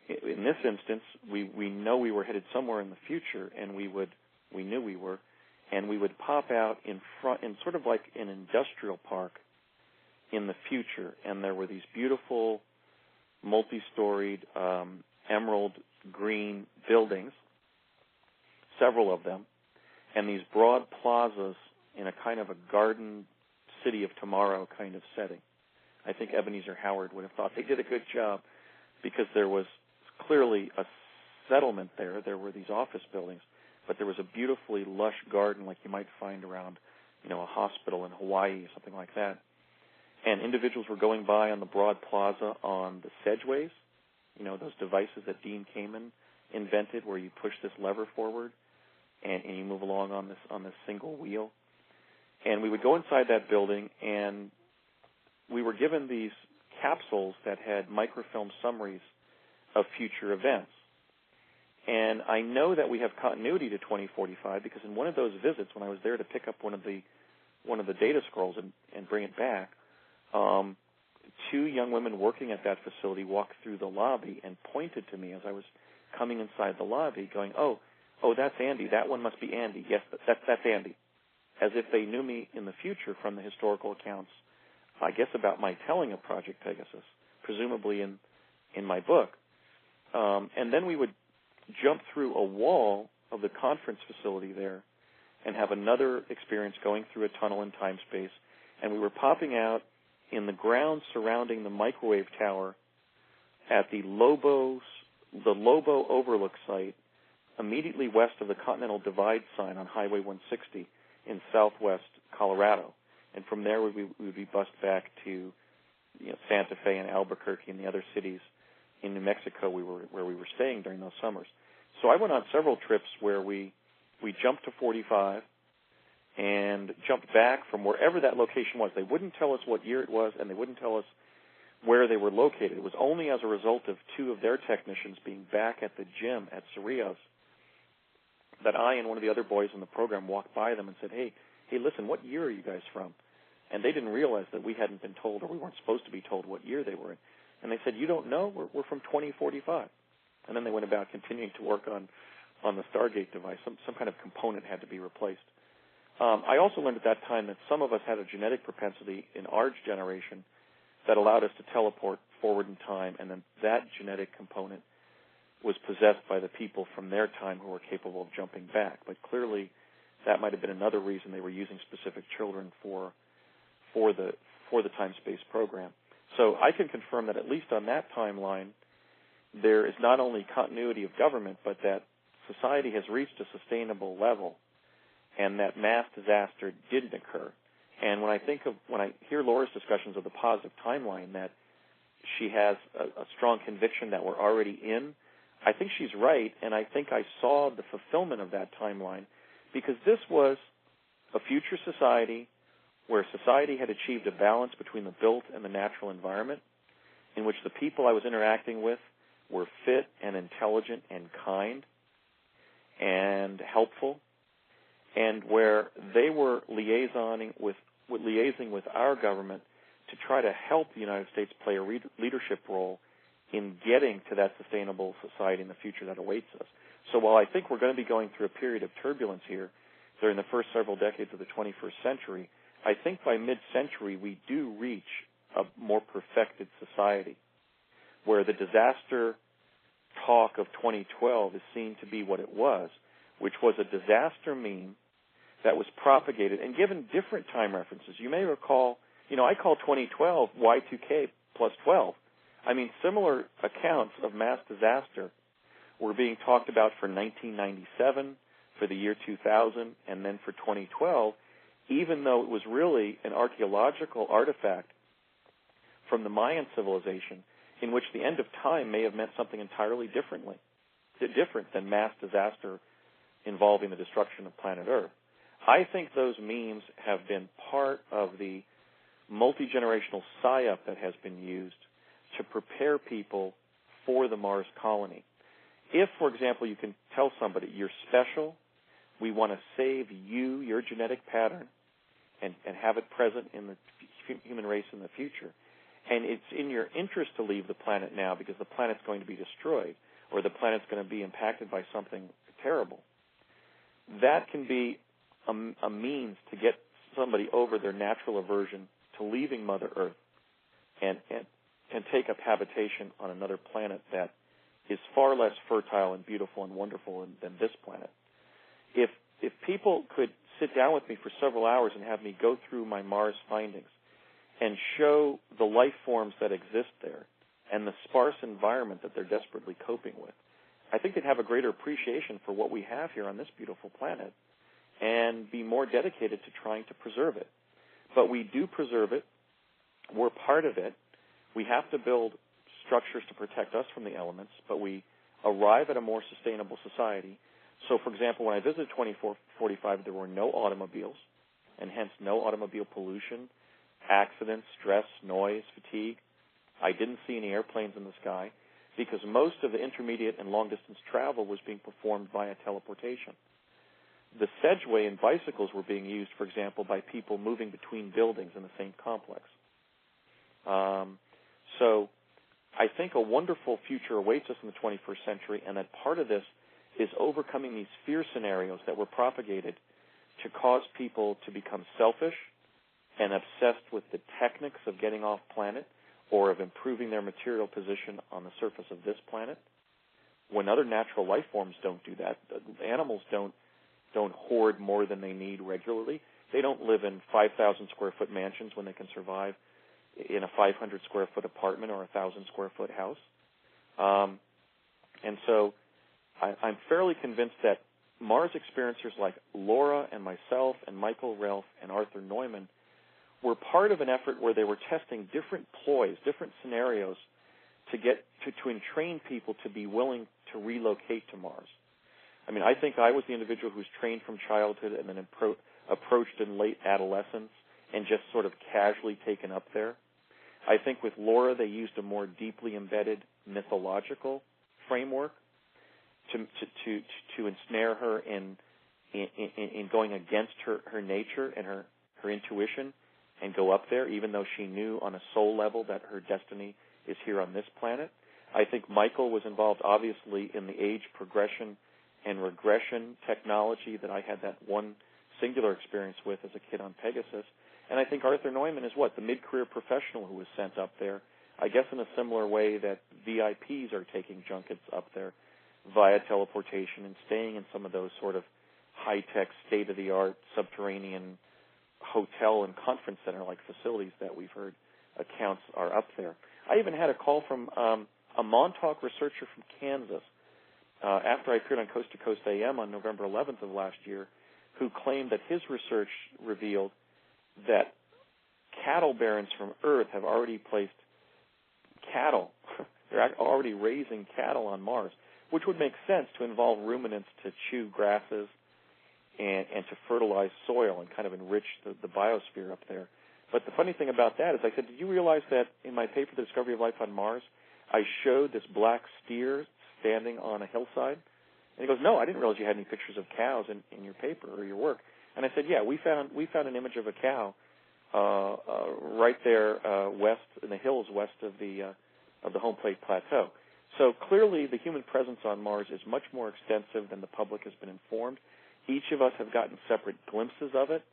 In this instance, we know we were headed somewhere in the future, and we knew we were, and we would pop out in front, in sort of like an industrial park in the future, and there were these beautiful multi-storied emerald green buildings, several of them, and these broad plazas in a kind of a garden city of tomorrow kind of setting. I think Ebenezer Howard would have thought they did a good job because there was clearly a settlement there. There were these office buildings, but there was a beautifully lush garden like you might find around, a hospital in Hawaii or something like that. And individuals were going by on the broad plaza on the Sedgeways, those devices that Dean Kamen invented where you push this lever forward and you move along on this single wheel. And we would go inside that building, and we were given these capsules that had microfilm summaries of future events. And I know that we have continuity to 2045 because in one of those visits, when I was there to pick up one of the data scrolls and bring it back, two young women working at that facility walked through the lobby and pointed to me as I was coming inside the lobby, going, "Oh, that's Andy. That one must be Andy. Yes, that's Andy," as if they knew me in the future from the historical accounts, I guess, about my telling of Project Pegasus, presumably in my book. And then we would jump through a wall of the conference facility there and have another experience going through a tunnel in time space, and we were popping out in the ground surrounding the microwave tower at the Lobo Overlook site immediately west of the Continental Divide sign on Highway 160 in southwest Colorado. And from there we would be bussed back to Santa Fe and Albuquerque and the other cities in New Mexico where we were staying during those summers. So I went on several trips where we jumped to 45 and jumped back from wherever that location was. They wouldn't tell us what year it was, and they wouldn't tell us where they were located. It was only as a result of two of their technicians being back at the gym at Cerrillos that I and one of the other boys in the program walked by them and said, hey, listen, what year are you guys from? And they didn't realize that we hadn't been told, or we weren't supposed to be told what year they were in. And they said, you don't know? We're from 2045. And then they went about continuing to work on the Stargate device. Some kind of component had to be replaced. I also learned at that time that some of us had a genetic propensity in our generation that allowed us to teleport forward in time, and then that genetic component was possessed by the people from their time who were capable of jumping back. But clearly, that might have been another reason they were using specific children for the time-space program. So I can confirm that at least on that timeline, there is not only continuity of government, but that society has reached a sustainable level, and that mass disaster didn't occur. And when I hear Laura's discussions of the positive timeline, that she has a strong conviction that we're already in, I think she's right, and I think I saw the fulfillment of that timeline, because this was a future society where society had achieved a balance between the built and the natural environment, in which the people I was interacting with were fit and intelligent and kind and helpful, and where they were liaising with our government to try to help the United States play a leadership role in getting to that sustainable society in the future that awaits us. So while I think we're going to be going through a period of turbulence here during the first several decades of the 21st century, I think by mid-century we do reach a more perfected society where the disaster talk of 2012 is seen to be what it was, which was a disaster meme that was propagated and given different time references. You may recall, I call 2012 Y2K plus 12. I mean, similar accounts of mass disaster were being talked about for 1997, for the year 2000, and then for 2012, even though it was really an archaeological artifact from the Mayan civilization in which the end of time may have meant something entirely differently. different than mass disaster involving the destruction of planet Earth. I think those memes have been part of the multi-generational psyop that has been used to prepare people for the Mars colony. If, for example, you can tell somebody, you're special, we want to save you, your genetic pattern, and have it present in the human race in the future, and it's in your interest to leave the planet now because the planet's going to be destroyed or the planet's going to be impacted by something terrible, that can be a means to get somebody over their natural aversion to leaving Mother Earth and take up habitation on another planet that is far less fertile and beautiful and wonderful than this planet. If people could sit down with me for several hours and have me go through my Mars findings and show the life forms that exist there and the sparse environment that they're desperately coping with, I think they'd have a greater appreciation for what we have here on this beautiful planet and be more dedicated to trying to preserve it. But we do preserve it. We're part of it. We have to build structures to protect us from the elements, but we arrive at a more sustainable society. So, for example, when I visited 2445, there were no automobiles, and hence no automobile pollution, accidents, stress, noise, fatigue. I didn't see any airplanes in the sky because most of the intermediate and long-distance travel was being performed via teleportation. The Sedgeway and bicycles were being used, for example, by people moving between buildings in the same complex. So I think a wonderful future awaits us in the 21st century, and that part of this is overcoming these fear scenarios that were propagated to cause people to become selfish and obsessed with the techniques of getting off planet or of improving their material position on the surface of this planet, when other natural life forms don't do that. Animals don't hoard more than they need regularly. They don't live in 5,000 square foot mansions when they can survive in a 500 square foot apartment or a 1,000 square foot house. And so I'm fairly convinced that Mars experiencers like Laura and myself and Michael Relf and Arthur Neumann were part of an effort where they were testing different ploys, different scenarios to entrain people to be willing to relocate to Mars. I mean, I think I was the individual who was trained from childhood and then approached in late adolescence and just sort of casually taken up there. I think with Laura, they used a more deeply embedded mythological framework to ensnare her in going against her nature and her intuition and go up there, even though she knew on a soul level that her destiny is here on this planet. I think Michael was involved, obviously, in the age progression and regression technology that I had that one singular experience with as a kid on Pegasus. And I think Arthur Neumann is the mid-career professional who was sent up there, I guess in a similar way that VIPs are taking junkets up there via teleportation and staying in some of those sort of high-tech, state-of-the-art subterranean hotel and conference center-like facilities that we've heard accounts are up there. I even had a call from a Montauk researcher from Kansas after I appeared on Coast to Coast AM on November 11th of last year, who claimed that his research revealed that cattle barons from Earth have already placed cattle. They're already raising cattle on Mars, which would make sense to involve ruminants to chew grasses and to fertilize soil and kind of enrich the biosphere up there. But the funny thing about that is I said, did you realize that in my paper, The Discovery of Life on Mars, I showed this black steer standing on a hillside? And he goes, no, I didn't realize you had any pictures of cows in your paper or your work. And I said, yeah, we found an image of a cow right there west in the hills west of the home plate plateau. So clearly the human presence on Mars is much more extensive than the public has been informed. Each of us have gotten separate glimpses of it.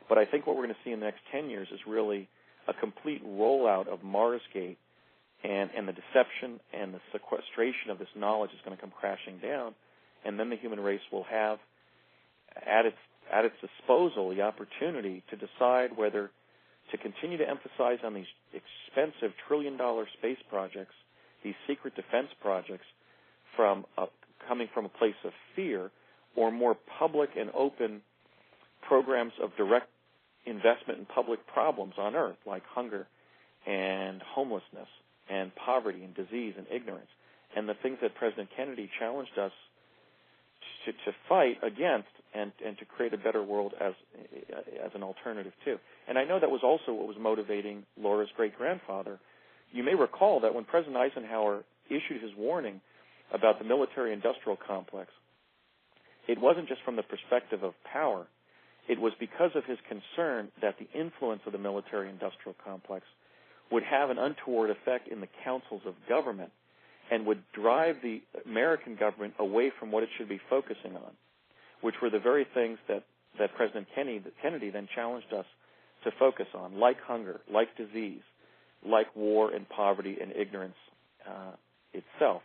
But I think what we're going to see in the next 10 years is really a complete rollout of Marsgate, and the deception and the sequestration of this knowledge is going to come crashing down, and then the human race will have at its disposal the opportunity to decide whether to continue to emphasize on these expensive trillion-dollar space projects, these secret defense projects, coming from a place of fear, or more public and open programs of direct investment in public problems on Earth, like hunger and homelessness and poverty and disease and ignorance, and the things that President Kennedy challenged us to fight against and to create a better world as an alternative to. And I know that was also what was motivating Laura's great-grandfather. You may recall that when President Eisenhower issued his warning about the military-industrial complex, it wasn't just from the perspective of power. It was because of his concern that the influence of the military-industrial complex would have an untoward effect in the councils of government and would drive the American government away from what it should be focusing on, which were the very things that President Kennedy then challenged us to focus on, like hunger, like disease, like war and poverty and ignorance itself.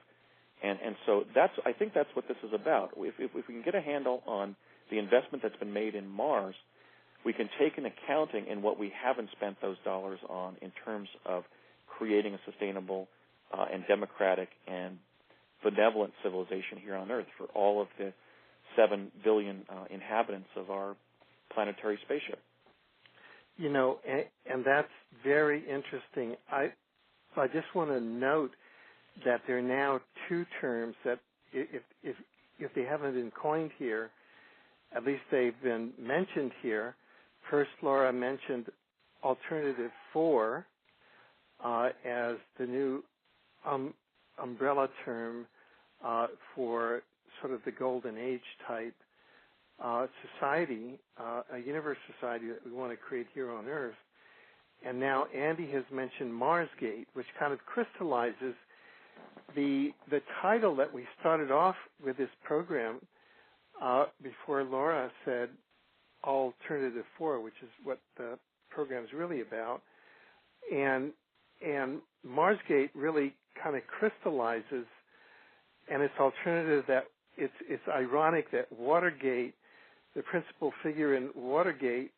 And so I think that's what this is about. If we can get a handle on the investment that's been made in Mars, we can take an accounting in what we haven't spent those dollars on in terms of creating a sustainable and democratic and benevolent civilization here on Earth for all of the 7 billion inhabitants of our planetary spaceship. You know, and that's very interesting. I just want to note that there are now two terms that, if they haven't been coined here, at least they've been mentioned here. First, Laura mentioned Alternative 4 as the new umbrella term for sort of the golden age type society, a universe society that we want to create here on Earth. And now Andy has mentioned Marsgate, which kind of crystallizes the title that we started off with this program before Laura said Alternative 4, which is what the program is really about. And Marsgate really kind of crystallizes, and it's alternative that it's ironic that Watergate, the principal figure in Watergate,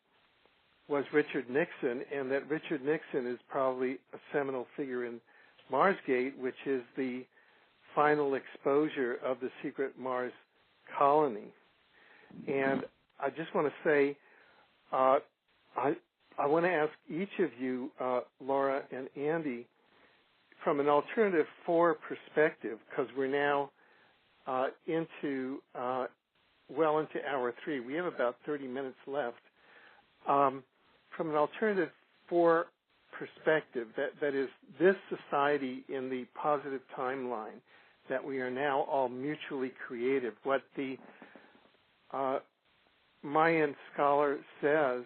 was Richard Nixon, and that Richard Nixon is probably a seminal figure in Marsgate, which is the final exposure of the secret Mars colony. And I just want to say, I want to ask each of you, Laura and Andy, from an Alternative 4 perspective, because we're now into hour 3. We have about 30 minutes left. From an Alternative 4 perspective, that is this society in the positive timeline, that we are now all mutually creative. What the Mayan scholar says,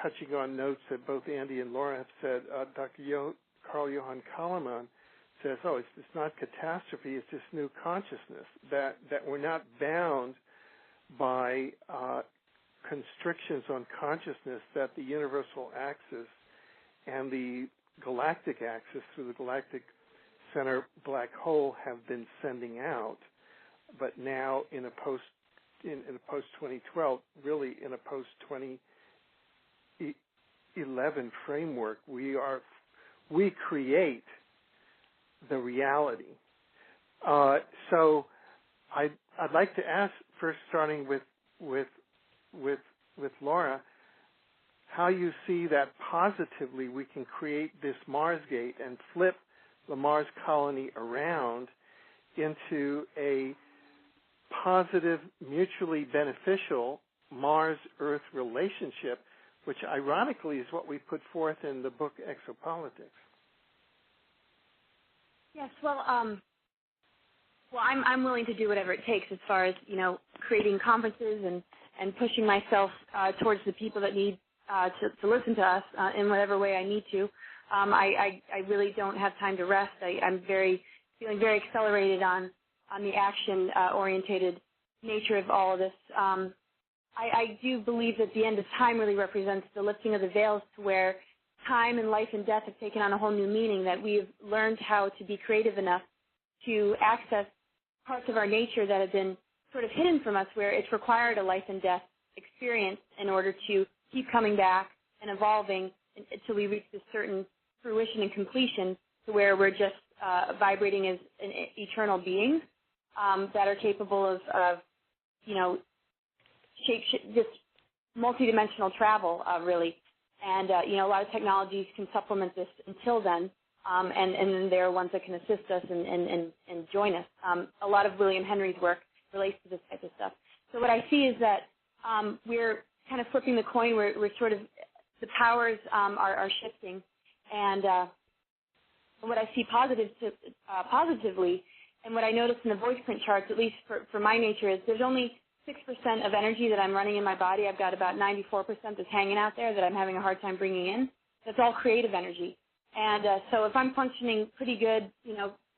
touching on notes that both Andy and Laura have said, Dr. Carl Johan Kalaman says, it's not catastrophe, it's just new consciousness, that we're not bound by constrictions on consciousness that the universal axis and the galactic axis through the galactic center black hole have been sending out, but now in a post 2012, really in a post 2011 framework, we create the reality. So I'd like to ask, first starting with Laura, how you see that positively we can create this Marsgate and flip the Mars colony around into a positive, mutually beneficial Mars-Earth relationship, which ironically is what we put forth in the book Exopolitics. Yes, I'm willing to do whatever it takes as far as, creating conferences and pushing myself towards the people that need to listen to us in whatever way I need to. I really don't have time to rest. I'm feeling very accelerated on the action-orientated nature of all of this. I do believe that the end of time really represents the lifting of the veils to where time and life and death have taken on a whole new meaning, that we've learned how to be creative enough to access parts of our nature that have been sort of hidden from us, where it's required a life and death experience in order to keep coming back and evolving until we reach this certain fruition and completion, to where we're just vibrating as an eternal beings that are capable of just multidimensional travel, really. And, a lot of technologies can supplement this until then. and then there are ones that can assist us and join us. A lot of William Henry's work relates to this type of stuff. So what I see is that we're kind of flipping the coin. We're sort of, the powers are shifting, and what I see positively, and what I notice in the voice print charts, at least for my nature, is there's only 6% of energy that I'm running in my body. I've got about 94% that's hanging out there that I'm having a hard time bringing in. That's all creative energy. And so if I'm functioning pretty good,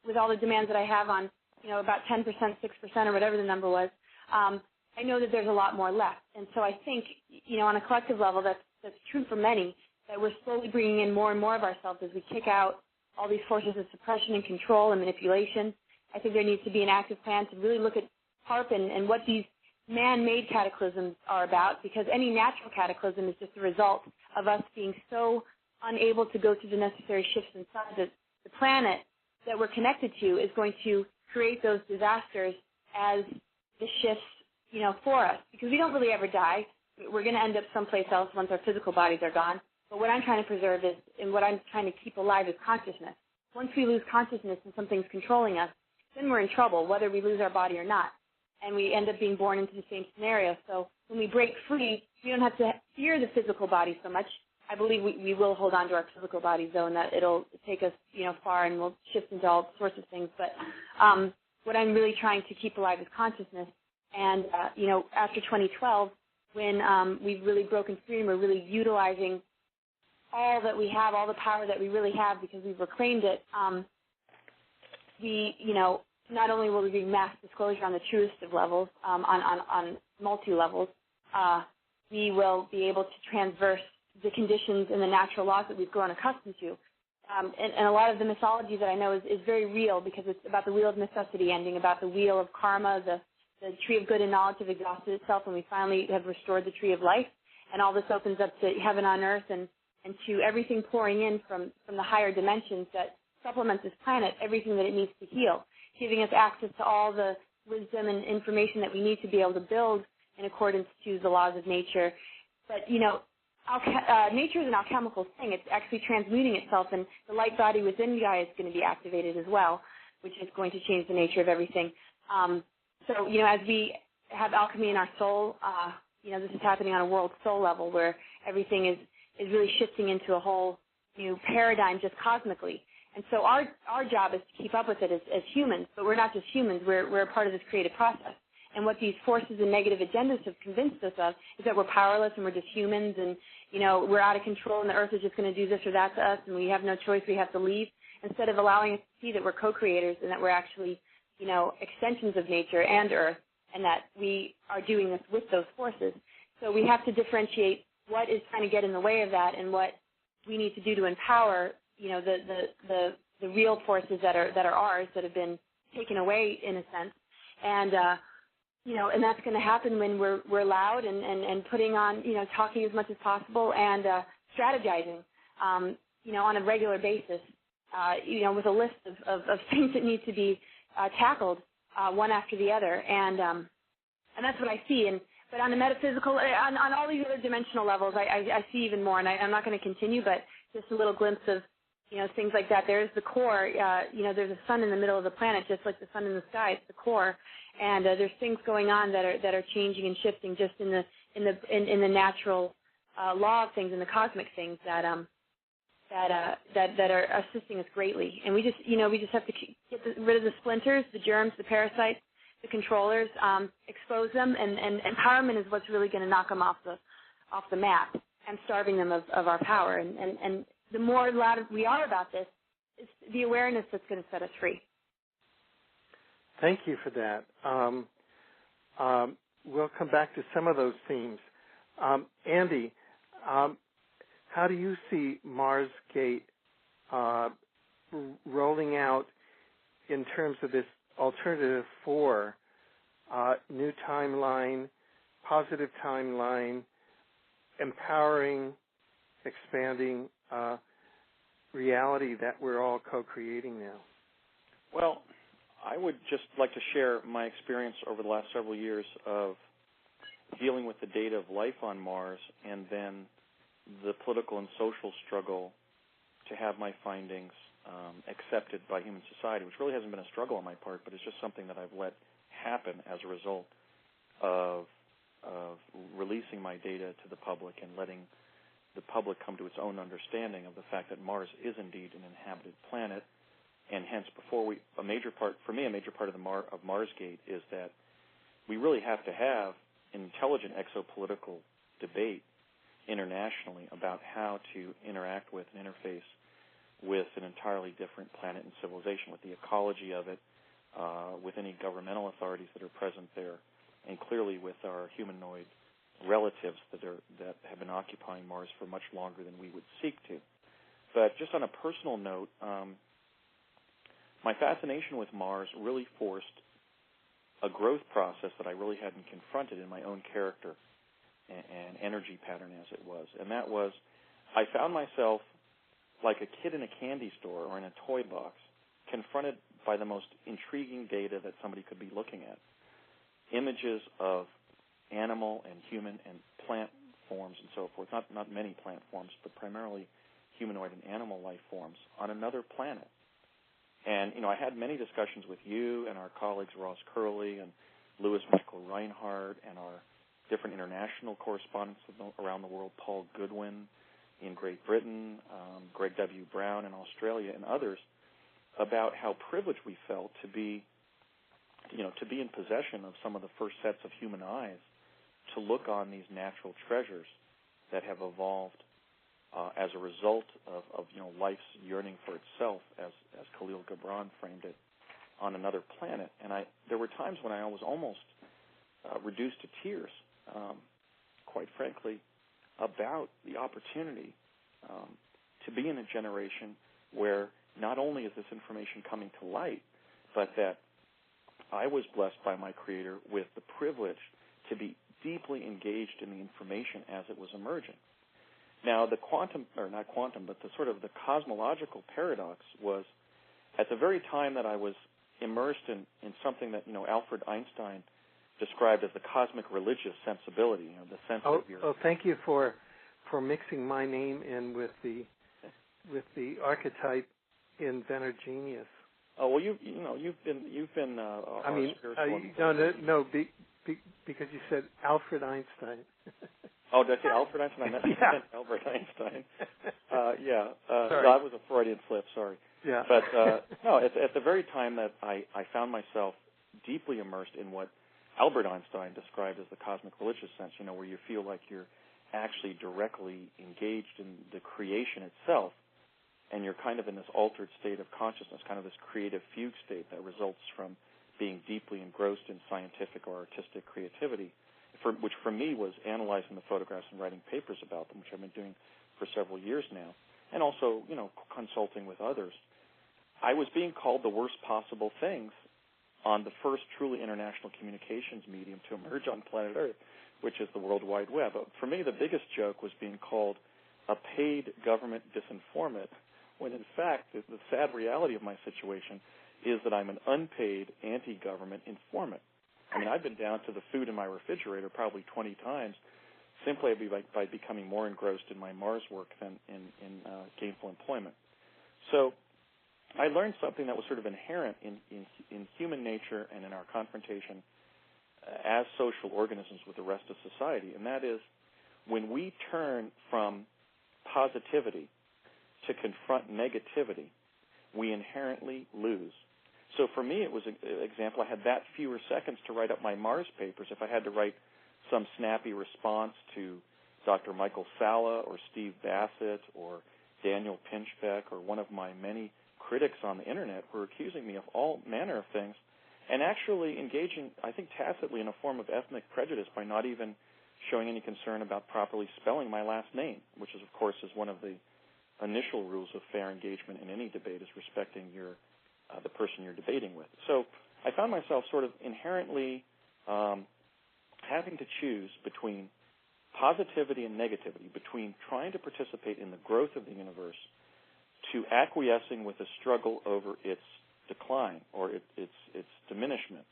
with all the demands that I have on, about 10%, 6%, or whatever the number was, I know that there's a lot more left. And so I think, on a collective level, that's true for many, that we're slowly bringing in more and more of ourselves as we kick out all these forces of suppression and control and manipulation. I think there needs to be an active plan to really look at HAARP and what these man-made cataclysms are about, because any natural cataclysm is just a result of us being so unable to go through the necessary shifts inside the planet that we're connected to is going to create those disasters as the shifts, for us, because we don't really ever die. We're going to end up someplace else once our physical bodies are gone. But what I'm trying to preserve is, and what I'm trying to keep alive is consciousness. Once we lose consciousness and something's controlling us, then we're in trouble, whether we lose our body or not. And we end up being born into the same scenario. So when we break free, we don't have to fear the physical body so much. I believe we will hold on to our physical bodies, though, and that it'll take us, far, and we'll shift into all sorts of things. But what I'm really trying to keep alive is consciousness. And, after 2012, when we've really broken free and we're really utilizing all that we have, all the power that we really have because we've reclaimed it, not only will there be mass disclosure on the truest of levels, on multi-levels, we will be able to transverse the conditions and the natural laws that we've grown accustomed to. And a lot of the mythology that I know is very real, because it's about the wheel of necessity ending, about the wheel of karma, the tree of good and knowledge have exhausted itself, and we finally have restored the tree of life. And all this opens up to heaven on earth and to everything pouring in from the higher dimensions that supplement this planet, everything that it needs to heal, giving us access to all the wisdom and information that we need to be able to build in accordance to the laws of nature. But, nature is an alchemical thing. It's actually transmuting itself, and the light body within Gaia is going to be activated as well, which is going to change the nature of everything. So, as we have alchemy in our soul, this is happening on a world soul level where everything is really shifting into a whole new paradigm just cosmically. And so our job is to keep up with it as humans, but we're not just humans. We're a part of this creative process. And what these forces and negative agendas have convinced us of is that we're powerless and we're just humans and, we're out of control and the earth is just going to do this or that to us and we have no choice, we have to leave, instead of allowing us to see that we're co-creators and that we're actually, extensions of nature and earth, and that we are doing this with those forces. So we have to differentiate what is trying to get in the way of that and what we need to do to empower, the real forces that are ours, that have been taken away in a sense. And, and that's going to happen when we're loud and putting on, talking as much as possible and strategizing, on a regular basis, with a list of things that need to be tackled one after the other. And that's what I see. But on the metaphysical, on all these other dimensional levels, I see even more. And I'm not going to continue, but just a little glimpse of, things like that. There's the core. There's a sun in the middle of the planet, just like the sun in the sky. It's the core. And there's things going on that are changing and shifting just in the natural law of things, in the cosmic things that are assisting us greatly. And we just have to get rid of the splinters, the germs, the parasites, the controllers, expose them, and empowerment is what's really going to knock them off the map and starving them of our power. And the more loud we are about this, it's the awareness that's going to set us free. Thank you for that. We'll come back to some of those themes. Andy, how do you see Mars Gate rolling out in terms of this alternative 4, new timeline, positive timeline, empowering, expanding reality that we're all co-creating now? Well, I would just like to share my experience over the last several years of dealing with the data of life on Mars and then the political and social struggle to have my findings accepted by human society, which really hasn't been a struggle on my part, but it's just something that I've let happen as a result of releasing my data to the public and letting the public come to its own understanding of the fact that Mars is indeed an inhabited planet, and hence a major part of Marsgate is that we really have to have an intelligent exopolitical debate internationally about how to interact with and interface with an entirely different planet and civilization, with the ecology of it, with any governmental authorities that are present there, and clearly with our humanoid relatives that have been occupying Mars for much longer than we would seek to. But just on a personal note, my fascination with Mars really forced a growth process that I really hadn't confronted in my own character and energy pattern as it was. And that was, I found myself like a kid in a candy store or in a toy box, confronted by the most intriguing data that somebody could be looking at. Images of animal and human and plant forms and so forth, not many plant forms, but primarily humanoid and animal life forms on another planet. And, I had many discussions with you and our colleagues Ross Curley and Louis Michael Reinhardt and our different international correspondents around the world, Paul Goodwin in Great Britain, Greg W. Brown in Australia, and others, about how privileged we felt to be in possession of some of the first sets of human eyes to look on these natural treasures that have evolved as a result of life's yearning for itself, as Khalil Gibran framed it, on another planet. And there were times when I was almost reduced to tears, quite frankly, about the opportunity to be in a generation where not only is this information coming to light, but that I was blessed by my Creator with the privilege to be deeply engaged in the information as it was emerging. Now, the cosmological paradox was at the very time that I was immersed in something that, Alfred Einstein described as the cosmic religious sensibility, the sense of your... Oh, thank you for mixing my name in with the archetype inventor genius. Oh, well, you've been. Because you said Alfred Einstein. Oh, did I say Alfred Einstein? I meant Albert Einstein. Yeah. Sorry. No, that was a Freudian slip. Sorry. Yeah. But no, at the very time that I found myself deeply immersed in what Albert Einstein described as the cosmic religious sense, where you feel like you're actually directly engaged in the creation itself, and you're kind of in this altered state of consciousness, kind of this creative fugue state that results from being deeply engrossed in scientific or artistic creativity, which for me was analyzing the photographs and writing papers about them, which I've been doing for several years now, and also, consulting with others. I was being called the worst possible things on the first truly international communications medium to emerge on planet Earth, which is the World Wide Web. For me, the biggest joke was being called a paid government disinformant, when in fact the sad reality of my situation is that I'm an unpaid anti-government informant. I mean, I've been down to the food in my refrigerator probably 20 times simply by becoming more engrossed in my Mars work than in gainful employment. So I learned something that was sort of inherent in human nature and in our confrontation as social organisms with the rest of society, and that is when we turn from positivity to confront negativity, we inherently lose. So for me, it was an example. I had that fewer seconds to write up my Mars papers. If I had to write some snappy response to Dr. Michael Salla or Steve Bassett or Daniel Pinchbeck or one of my many critics on the Internet who were accusing me of all manner of things and actually engaging, I think, tacitly in a form of ethnic prejudice by not even showing any concern about properly spelling my last name, which is, of course, is one of the initial rules of fair engagement in any debate, is respecting the person you're debating with. So I found myself sort of inherently having to choose between positivity and negativity, between trying to participate in the growth of the universe to acquiescing with a struggle over its decline or its diminishment.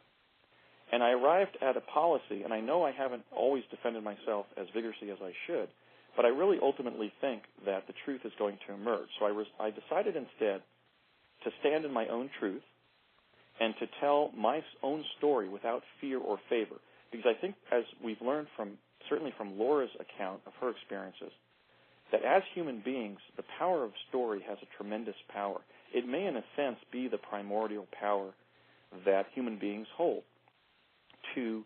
And I arrived at a policy, and I know I haven't always defended myself as vigorously as I should, but I really ultimately think that the truth is going to emerge. So I decided instead to stand in my own truth and to tell my own story without fear or favor. Because I think, as we've learned certainly from Laura's account of her experiences, that as human beings, the power of story has a tremendous power. It may, in a sense, be the primordial power that human beings hold to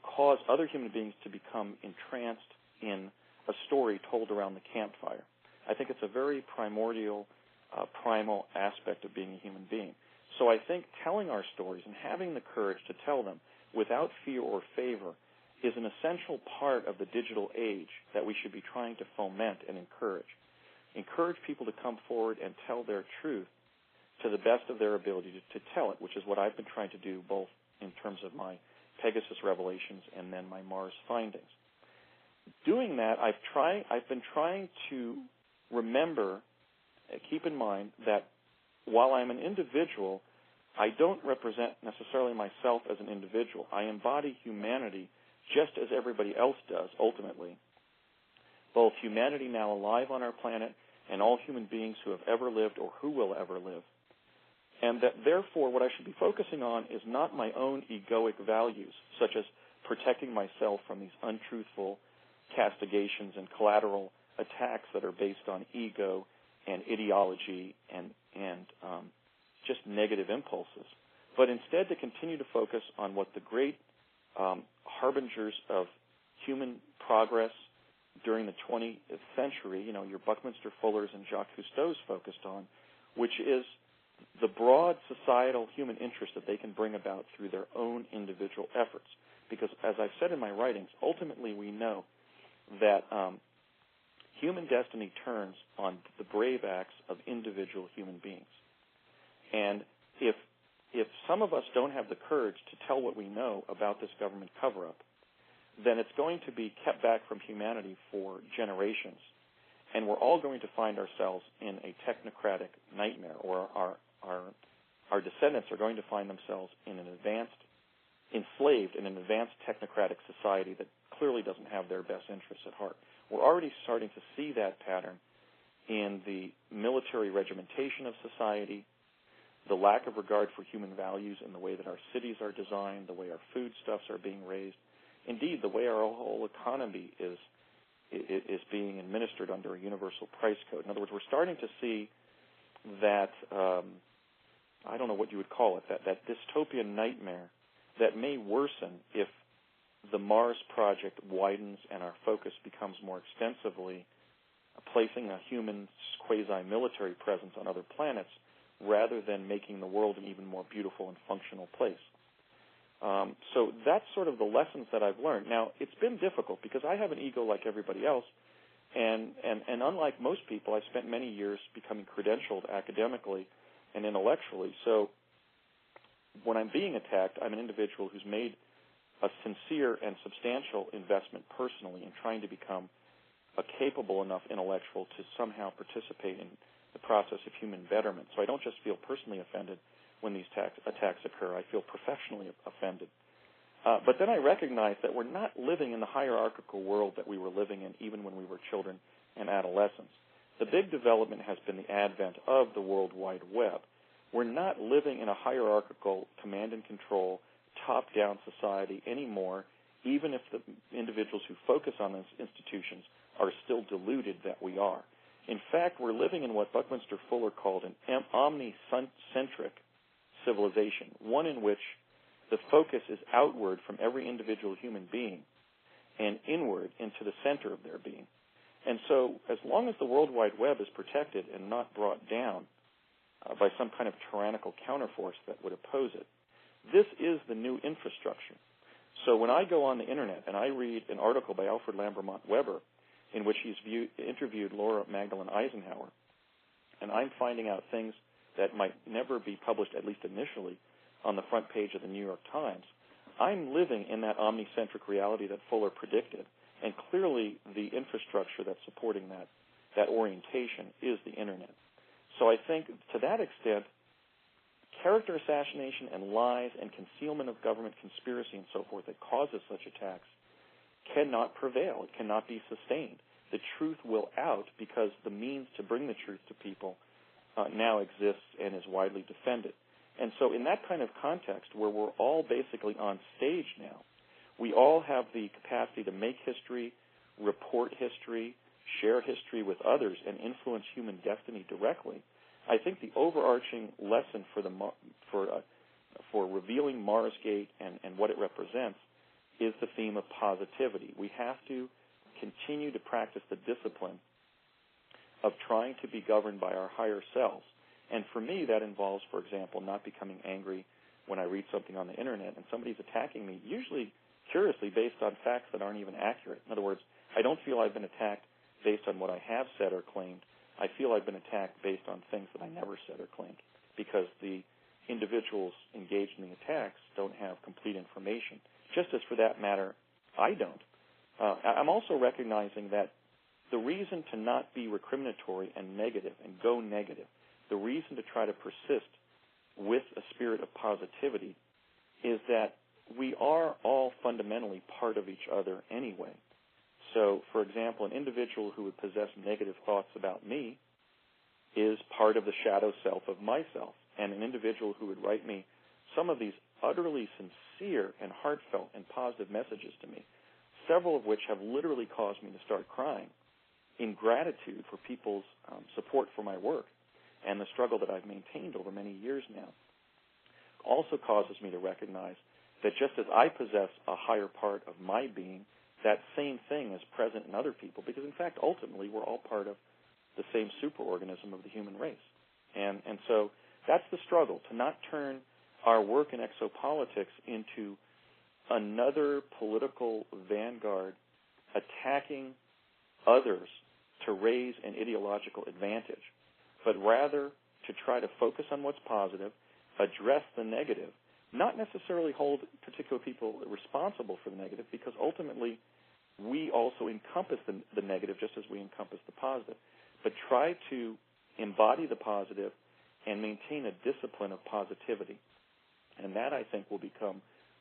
cause other human beings to become entranced in a story told around the campfire. I think it's a very primordial, primal aspect of being a human being. So I think telling our stories and having the courage to tell them without fear or favor is an essential part of the digital age that we should be trying to foment and encourage. Encourage people to come forward and tell their truth to the best of their ability to tell it, which is what I've been trying to do both in terms of my Pegasus revelations and then my Mars findings. Doing that, I've been trying to remember, keep in mind that while I'm an individual, I don't represent necessarily myself as an individual. I embody humanity just as everybody else does, ultimately. Both humanity now alive on our planet and all human beings who have ever lived or who will ever live. And that, therefore, what I should be focusing on is not my own egoic values, such as protecting myself from these untruthful castigations and collateral attacks that are based on ego and ideology and just negative impulses, but instead to continue to focus on what the great harbingers of human progress during the 20th century, your Buckminster Fullers and Jacques Cousteau's focused on, which is the broad societal human interest that they can bring about through their own individual efforts. Because, as I've said in my writings, ultimately we know that human destiny turns on the brave acts of individual human beings. And if some of us don't have the courage to tell what we know about this government cover-up, then it's going to be kept back from humanity for generations. And we're all going to find ourselves in a technocratic nightmare, or our descendants are going to find themselves enslaved in an advanced technocratic society that clearly doesn't have their best interests at heart. We're already starting to see that pattern in the military regimentation of society, the lack of regard for human values in the way that our cities are designed, the way our foodstuffs are being raised, indeed the way our whole economy is being administered under a universal price code. In other words, we're starting to see that, I don't know what you would call it, that dystopian nightmare that may worsen if the Mars project widens and our focus becomes more extensively placing a human quasi-military presence on other planets rather than making the world an even more beautiful and functional place. So that's sort of the lessons that I've learned. Now, it's been difficult because I have an ego like everybody else, and unlike most people, I've spent many years becoming credentialed academically and intellectually. So when I'm being attacked, I'm an individual who's made a sincere and substantial investment personally in trying to become a capable enough intellectual to somehow participate in the process of human betterment. So I don't just feel personally offended when these attacks occur. I feel professionally offended. But then I recognize that we're not living in the hierarchical world that we were living in even when we were children and adolescents. The big development has been the advent of the World Wide Web. We're not living in a hierarchical command and control, top-down society anymore, even if the individuals who focus on those institutions are still deluded that we are. In fact, we're living in what Buckminster Fuller called an omnicentric civilization, one in which the focus is outward from every individual human being and inward into the center of their being. And so as long as the World Wide Web is protected and not brought down by some kind of tyrannical counterforce that would oppose it, this is the new infrastructure. So when I go on the Internet and I read an article by Alfred Lambermont Weber in which he's interviewed Laura Magdalene Eisenhower, and I'm finding out things that might never be published, at least initially, on the front page of the New York Times, I'm living in that omnicentric reality that Fuller predicted. And clearly the infrastructure that's supporting that orientation is the Internet. So I think to that extent, character assassination and lies and concealment of government conspiracy and so forth that causes such attacks cannot prevail. It cannot be sustained. The truth will out because the means to bring the truth to people now exists and is widely defended. And so in that kind of context where we're all basically on stage now, we all have the capacity to make history, report history, share history with others, and influence human destiny directly. I think the overarching lesson for revealing Marsgate and what it represents is the theme of positivity. We have to continue to practice the discipline of trying to be governed by our higher selves. And for me, that involves, for example, not becoming angry when I read something on the Internet and somebody's attacking me, usually curiously based on facts that aren't even accurate. In other words, I don't feel I've been attacked based on what I have said or claimed. I feel I've been attacked based on things that I never said or claimed, because the individuals engaged in the attacks don't have complete information. Just as, for that matter, I don't. I'm also recognizing that the reason to not be recriminatory and negative and go negative, the reason to try to persist with a spirit of positivity is that we are all fundamentally part of each other anyway. So, for example, an individual who would possess negative thoughts about me is part of the shadow self of myself. And an individual who would write me some of these utterly sincere and heartfelt and positive messages to me, several of which have literally caused me to start crying in gratitude for people's support for my work and the struggle that I've maintained over many years now, also causes me to recognize that just as I possess a higher part of my being, that same thing is present in other people, because, in fact, ultimately we're all part of the same superorganism of the human race. And so that's the struggle, to not turn our work in exopolitics into another political vanguard attacking others to raise an ideological advantage, but rather to try to focus on what's positive, address the negative, not necessarily hold particular people responsible for the negative, because ultimately we also encompass the negative just as we encompass the positive, but try to embody the positive and maintain a discipline of positivity. And that, I think, will become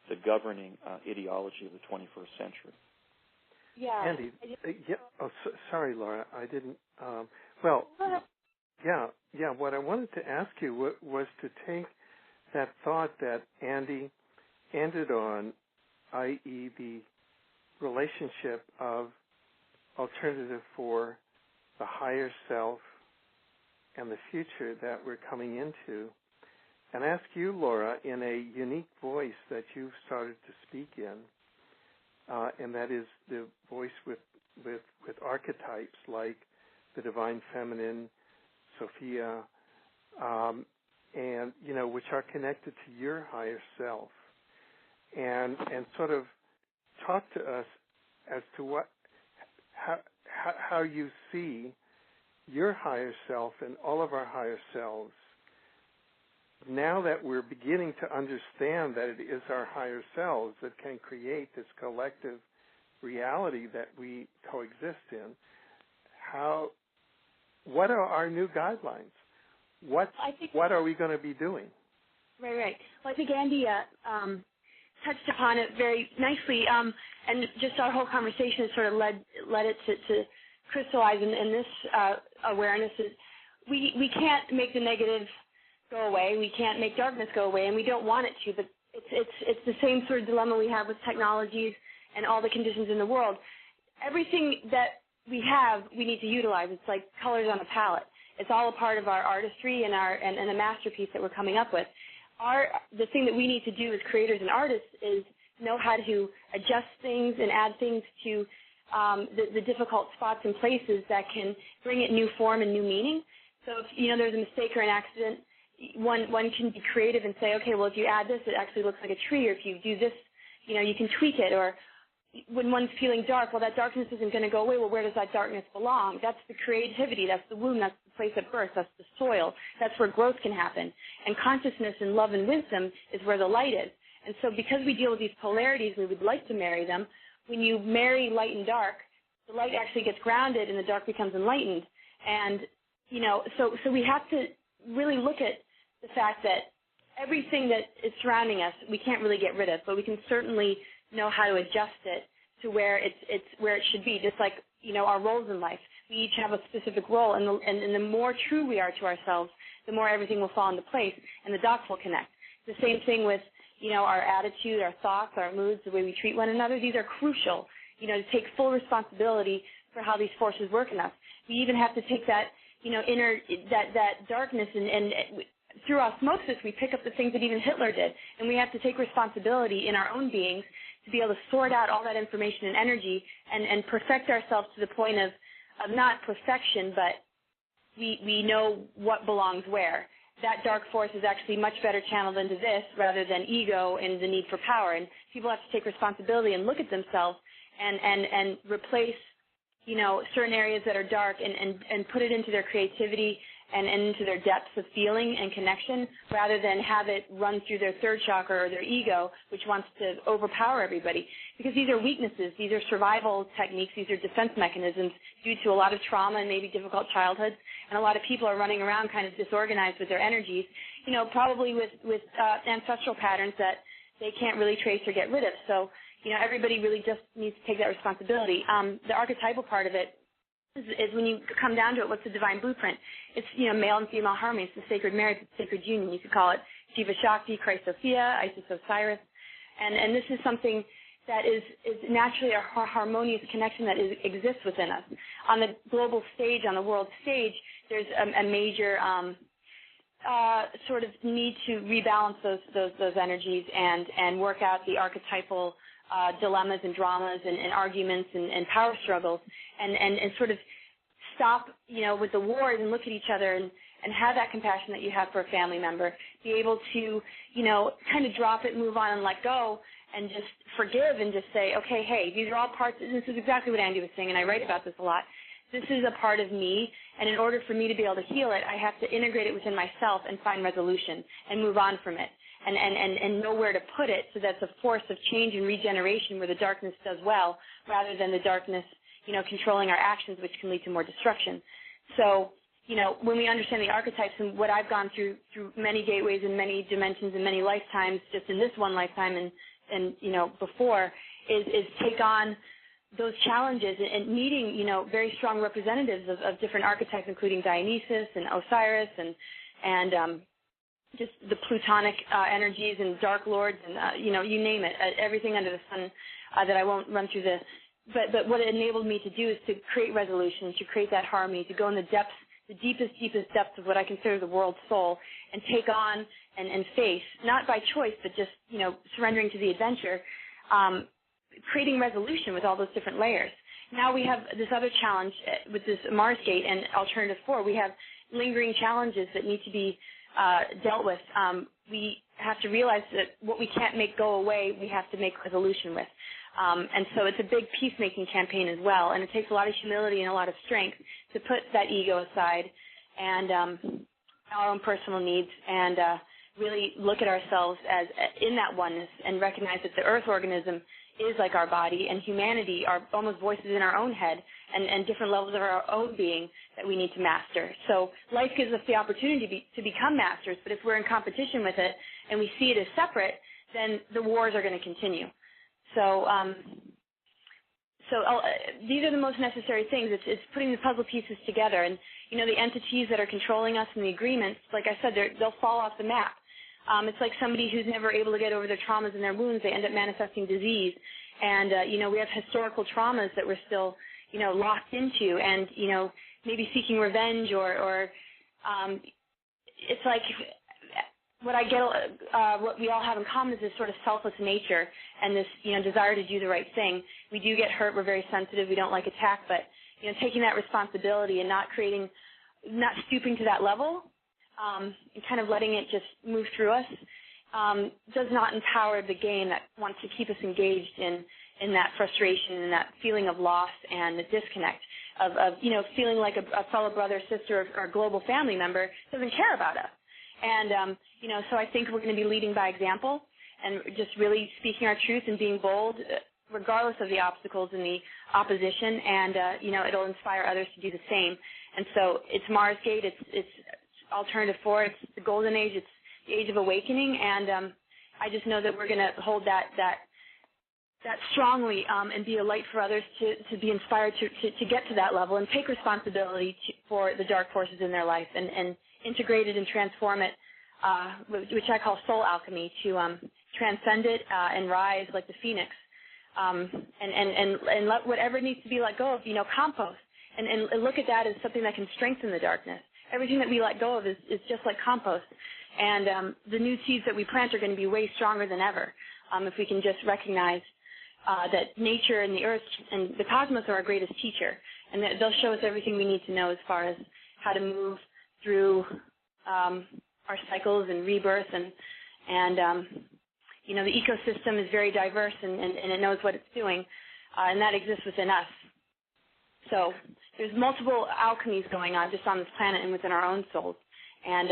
the governing ideology of the 21st century. Yeah. Andy, sorry, Laura, I didn't. What I wanted to ask you was to take that thought that Andy ended on, i.e., the relationship of alternative for the higher self and the future that we're coming into, and ask you, Laura, in a unique voice that you've started to speak in, and that is the voice with archetypes like the divine feminine, Sophia, and which are connected to your higher self, and sort of talk to us as to how you see your higher self and all of our higher selves. Now that we're beginning to understand that it is our higher selves that can create this collective reality that we coexist in, what are our new guidelines? What are we going to be doing? Right. Well, I think Andy touched upon it very nicely, and just our whole conversation has sort of led it to crystallize in this awareness is we can't make the negative go away. We can't make darkness go away, and we don't want it to. But it's the same sort of dilemma we have with technologies and all the conditions in the world. Everything that we have, we need to utilize. It's like colors on a palette. It's all a part of our artistry and the masterpiece that we're coming up with. The thing that we need to do as creators and artists is know how to adjust things and add things to the difficult spots and places that can bring it new form and new meaning. So if there's a mistake or an accident, one can be creative and say, okay, well, if you add this, it actually looks like a tree, or if you do this, you can tweak it. Or when one's feeling dark, well, that darkness isn't going to go away. Well, where does that darkness belong? That's the creativity. That's the womb. That's the place of birth. That's the soil. That's where growth can happen. And consciousness and love and wisdom is where the light is. And so because we deal with these polarities, we would like to marry them. When you marry light and dark, the light actually gets grounded and the dark becomes enlightened. And, so we have to really look at the fact that everything that is surrounding us, we can't really get rid of, but we can certainly know how to adjust it to where it's where it should be, just like, our roles in life. We each have a specific role, and the more true we are to ourselves, the more everything will fall into place, and the dots will connect. The same thing with, our attitude, our thoughts, our moods, the way we treat one another. These are crucial, to take full responsibility for how these forces work in us. We even have to take that, that darkness and through osmosis, we pick up the things that even Hitler did, and we have to take responsibility in our own beings to be able to sort out all that information and energy and perfect ourselves to the point of not perfection, but we know what belongs where. That dark force is actually much better channeled into this rather than ego and the need for power. And people have to take responsibility and look at themselves and replace, certain areas that are dark and put it into their creativity and into their depths of feeling and connection, rather than have it run through their third chakra or their ego, which wants to overpower everybody. Because these are weaknesses, these are survival techniques, these are defense mechanisms due to a lot of trauma and maybe difficult childhoods, and a lot of people are running around kind of disorganized with their energies, probably with ancestral patterns that they can't really trace or get rid of. So, everybody really just needs to take that responsibility. The archetypal part of it is when you come down to it, what's the divine blueprint? It's, male and female harmony. It's the sacred marriage, it's the sacred union. You could call it Shiva Shakti, Christ Sophia, Isis Osiris. And this is something that is naturally a harmonious connection that exists within us. On the global stage, on the world stage, there's a major sort of need to rebalance those energies and work out the archetypal dilemmas and dramas and arguments and power struggles and sort of stop, with the wars and look at each other and have that compassion that you have for a family member, be able to, kind of drop it, move on and let go and just forgive and just say, okay, hey, these are all parts, this is exactly what Andy was saying, and I write about this a lot. This is a part of me, and in order for me to be able to heal it, I have to integrate it within myself and find resolution and move on from it. And know where to put it so that's a force of change and regeneration where the darkness does well, rather than the darkness, controlling our actions, which can lead to more destruction. So, when we understand the archetypes and what I've gone through many gateways and many dimensions and many lifetimes, just in this one lifetime and before, is take on those challenges and meeting, very strong representatives of different archetypes, including Dionysus and Osiris and just the plutonic energies and dark lords and, you name it, everything under the sun that I won't run through but what it enabled me to do is to create resolution, to create that harmony, to go in the depths, the deepest depths of what I consider the world's soul and take on and face, not by choice, but just, surrendering to the adventure, creating resolution with all those different layers. Now we have this other challenge with this Mars gate and Alternative 4. We have lingering challenges that need to be dealt with. We have to realize that what we can't make go away, we have to make resolution with. And so it's a big peacemaking campaign as well, and it takes a lot of humility and a lot of strength to put that ego aside and our own personal needs and really look at ourselves as in that oneness and recognize that the earth organism is like our body, and humanity are almost voices in our own head and different levels of our own being that we need to master. So life gives us the opportunity to become masters, but if we're in competition with it and we see it as separate, then the wars are going to continue. So these are the most necessary things. It's putting the puzzle pieces together. And, the entities that are controlling us and the agreements, like I said, they'll fall off the map. It's like somebody who's never able to get over their traumas and their wounds. They end up manifesting disease. And, we have historical traumas that we're still, locked into and, maybe seeking revenge or it's like what I get, what we all have in common is this sort of selfless nature and this, desire to do the right thing. We do get hurt. We're very sensitive. We don't like attack, but, taking that responsibility and not stooping to that level, and kind of letting it just move through us, does not empower the game that wants to keep us engaged in that frustration and that feeling of loss and the disconnect of feeling like a fellow brother, sister, or a global family member doesn't care about us. And, so I think we're going to be leading by example and just really speaking our truth and being bold, regardless of the obstacles and the opposition. And, it'll inspire others to do the same. And so it's Mars Gate, it's Alternative 4, it's the Golden Age, it's the Age of Awakening. And I just know that we're going to hold that strongly and be a light for others to be inspired to get to that level and take responsibility for the dark forces in their life and integrate it and transform it, which I call soul alchemy, to transcend it and rise like the phoenix, and let whatever needs to be let go of, compost, and look at that as something that can strengthen the darkness. Everything that we let go of is just like compost, and the new seeds that we plant are going to be way stronger than ever if we can just recognize that nature and the earth and the cosmos are our greatest teacher, and that they'll show us everything we need to know as far as how to move through our cycles and rebirth, and the ecosystem is very diverse and it knows what it's doing, and that exists within us. So there's multiple alchemies going on just on this planet and within our own souls, and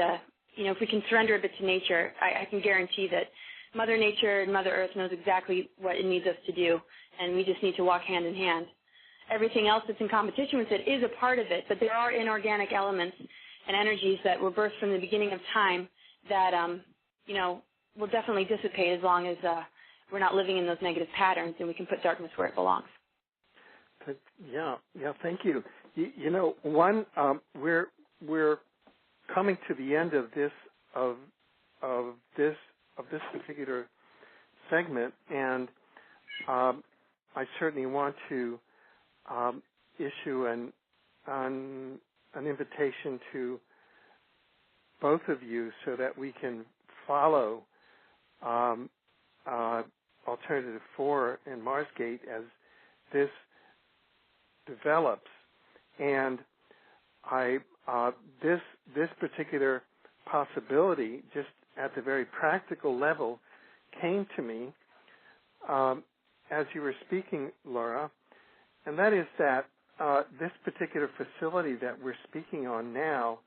if we can surrender a bit to nature, I can guarantee that Mother Nature and Mother Earth knows exactly what it needs us to do, and we just need to walk hand in hand. Everything else that's in competition with it is a part of it, but there are inorganic elements and energies that were birthed from the beginning of time that, will definitely dissipate as long as we're not living in those negative patterns and we can put darkness where it belongs. Yeah, thank you. We're coming to the end of this particular segment, and I certainly want to issue an invitation to both of you so that we can follow Alternative 4 and Marsgate as this develops. And this particular possibility, just at the very practical level, came to me as you were speaking, Laura, and that is that this particular facility that we're speaking on now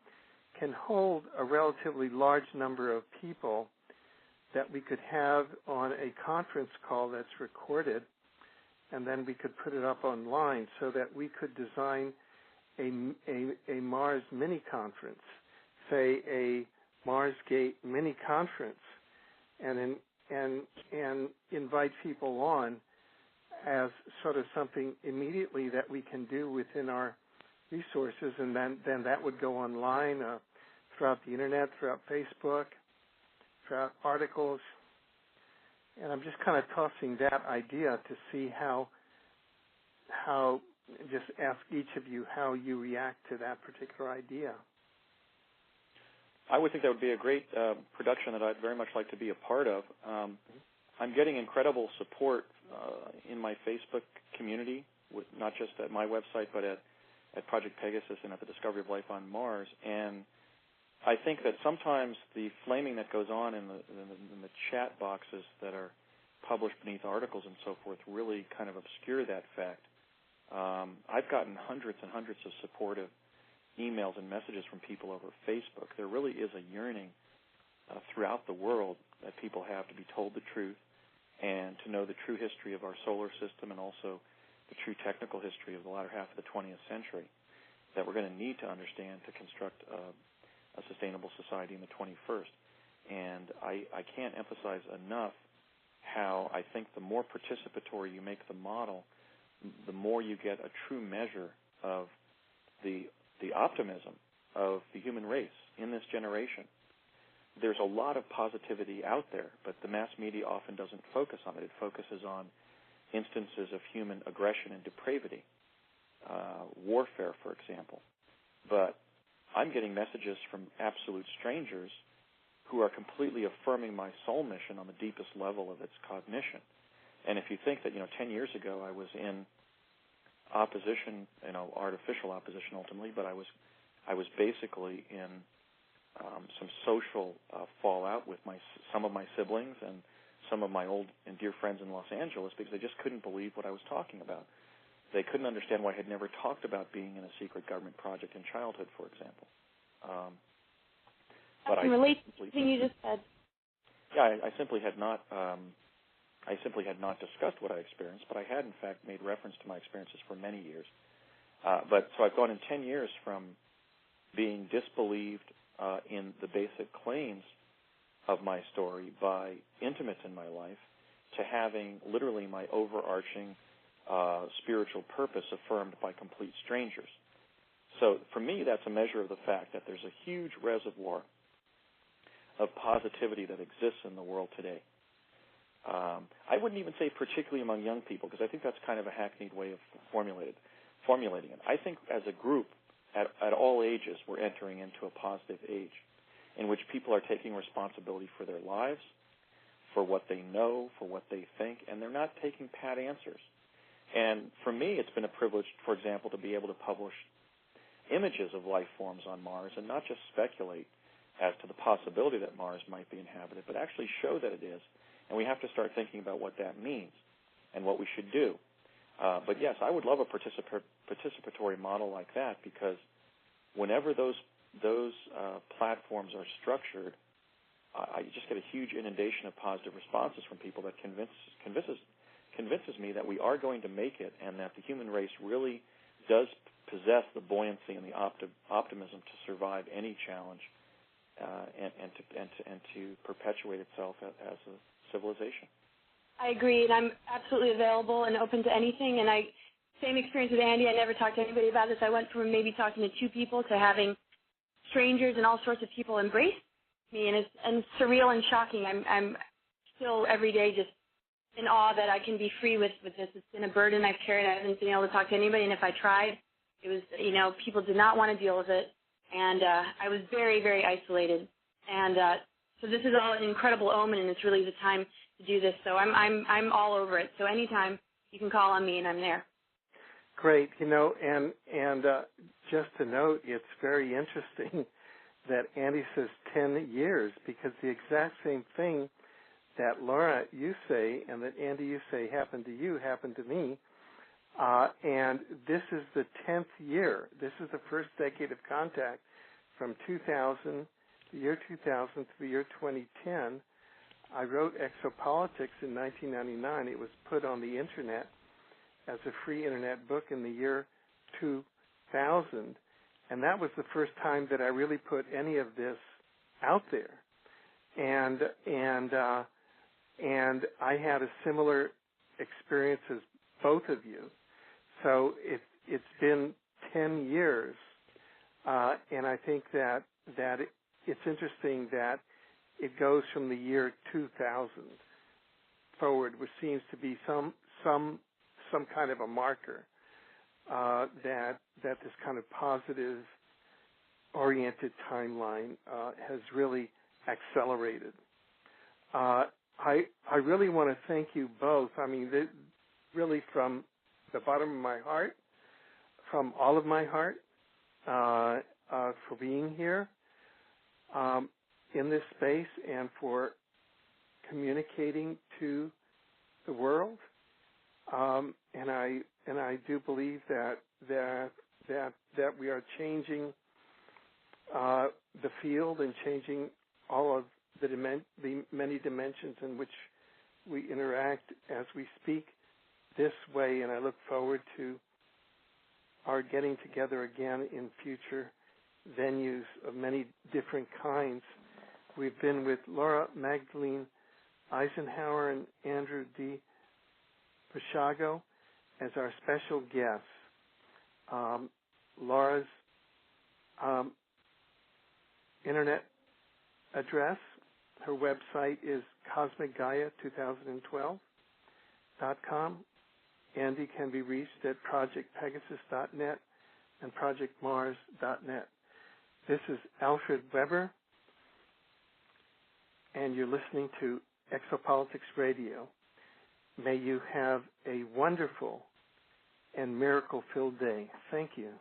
can hold a relatively large number of people that we could have on a conference call that's recorded, and then we could put it up online so that we could design a Mars mini conference, say a Marsgate mini conference, and invite people on as sort of something immediately that we can do within our resources, and then that would go online throughout the internet, throughout Facebook, throughout articles. And I'm just kind of tossing that idea to see how just ask each of you how you react to that particular idea. I would think that would be a great production that I'd very much like to be a part of. I'm getting incredible support in my Facebook community, with not just at my website, but at Project Pegasus and at the Discovery of Life on Mars. And I think that sometimes the flaming that goes on in the chat boxes that are published beneath articles and so forth really kind of obscure that fact. I've gotten hundreds and hundreds of supportive emails and messages from people over Facebook. There really is a yearning throughout the world that people have to be told the truth and to know the true history of our solar system and also the true technical history of the latter half of the 20th century that we're going to need to understand to construct a sustainable society in the 21st. And I can't emphasize enough how I think the more participatory you make the model, the more you get a true measure of the optimism of the human race in this generation. There's a lot of positivity out there, but the mass media often doesn't focus on it. It focuses on instances of human aggression and depravity, warfare, for example. But I'm getting messages from absolute strangers who are completely affirming my soul mission on the deepest level of its cognition. And if you think that, 10 years ago I was in opposition, artificial opposition ultimately, but I was basically in some social fallout with some of my siblings and some of my old and dear friends in Los Angeles because they just couldn't believe what I was talking about. They couldn't understand why I had never talked about being in a secret government project in childhood, for example. But I relate to something you just said. Yeah, I simply had not. I simply had not discussed what I experienced, but I had, in fact, made reference to my experiences for many years. But so I've gone in 10 years from being disbelieved in the basic claims of my story by intimates in my life to having literally my overarching spiritual purpose affirmed by complete strangers. So for me, that's a measure of the fact that there's a huge reservoir of positivity that exists in the world today. I wouldn't even say particularly among young people, because I think that's kind of a hackneyed way of formulating it. I think as a group, at all ages, we're entering into a positive age in which people are taking responsibility for their lives, for what they know, for what they think, and they're not taking pat answers. And for me, it's been a privilege, for example, to be able to publish images of life forms on Mars and not just speculate as to the possibility that Mars might be inhabited, but actually show that it is. And we have to start thinking about what that means and what we should do. But yes, I would love a participatory model like that, because whenever those platforms are structured, I just get a huge inundation of positive responses from people that convinces me that we are going to make it, and that the human race really does possess the buoyancy and the optimism to survive any challenge, and to perpetuate itself as a civilization. I agree, and I'm absolutely available and open to anything. And same experience with Andy. I never talked to anybody about this. I went from maybe talking to 2 people to having strangers and all sorts of people embrace me, and it's surreal and shocking. I'm still every day just in awe that I can be free with this. It's been a burden I've carried. I haven't been able to talk to anybody, and if I tried, it was, people did not want to deal with it, and I was very, very isolated. And so this is all an incredible omen, and it's really the time to do this. So I'm all over it. So anytime you can call on me, and I'm there. Great, and just to note, it's very interesting that Andy says 10 years, because the exact same thing that Laura, you say, and that Andy, you say happened to you, happened to me. And this is the 10th year. This is the first decade of contact from 2000, the year 2000 to the year 2010. I wrote Exopolitics in 1999. It was put on the Internet as a free Internet book in the year 2000. And that was the first time that I really put any of this out there. And I had a similar experience as both of you. So it's been 10 years, and I think that it's interesting that it goes from the year 2000 forward, which seems to be some kind of a marker that this kind of positive oriented timeline has really accelerated. I really want to thank you both. I mean, really from the bottom of my heart, from all of my heart, for being here in this space and for communicating to the world. And I do believe that we are changing the field and changing all of the many dimensions in which we interact as we speak this way, and I look forward to our getting together again in future venues of many different kinds. We've been with Laura Magdalene Eisenhower and Andrew D. Pashago as our special guests. Laura's internet address, her website is cosmicgaia2012.com. Andy can be reached at projectpegasus.net and projectmars.net. This is Alfred Weber, and you're listening to Exopolitics Radio. May you have a wonderful and miracle-filled day. Thank you.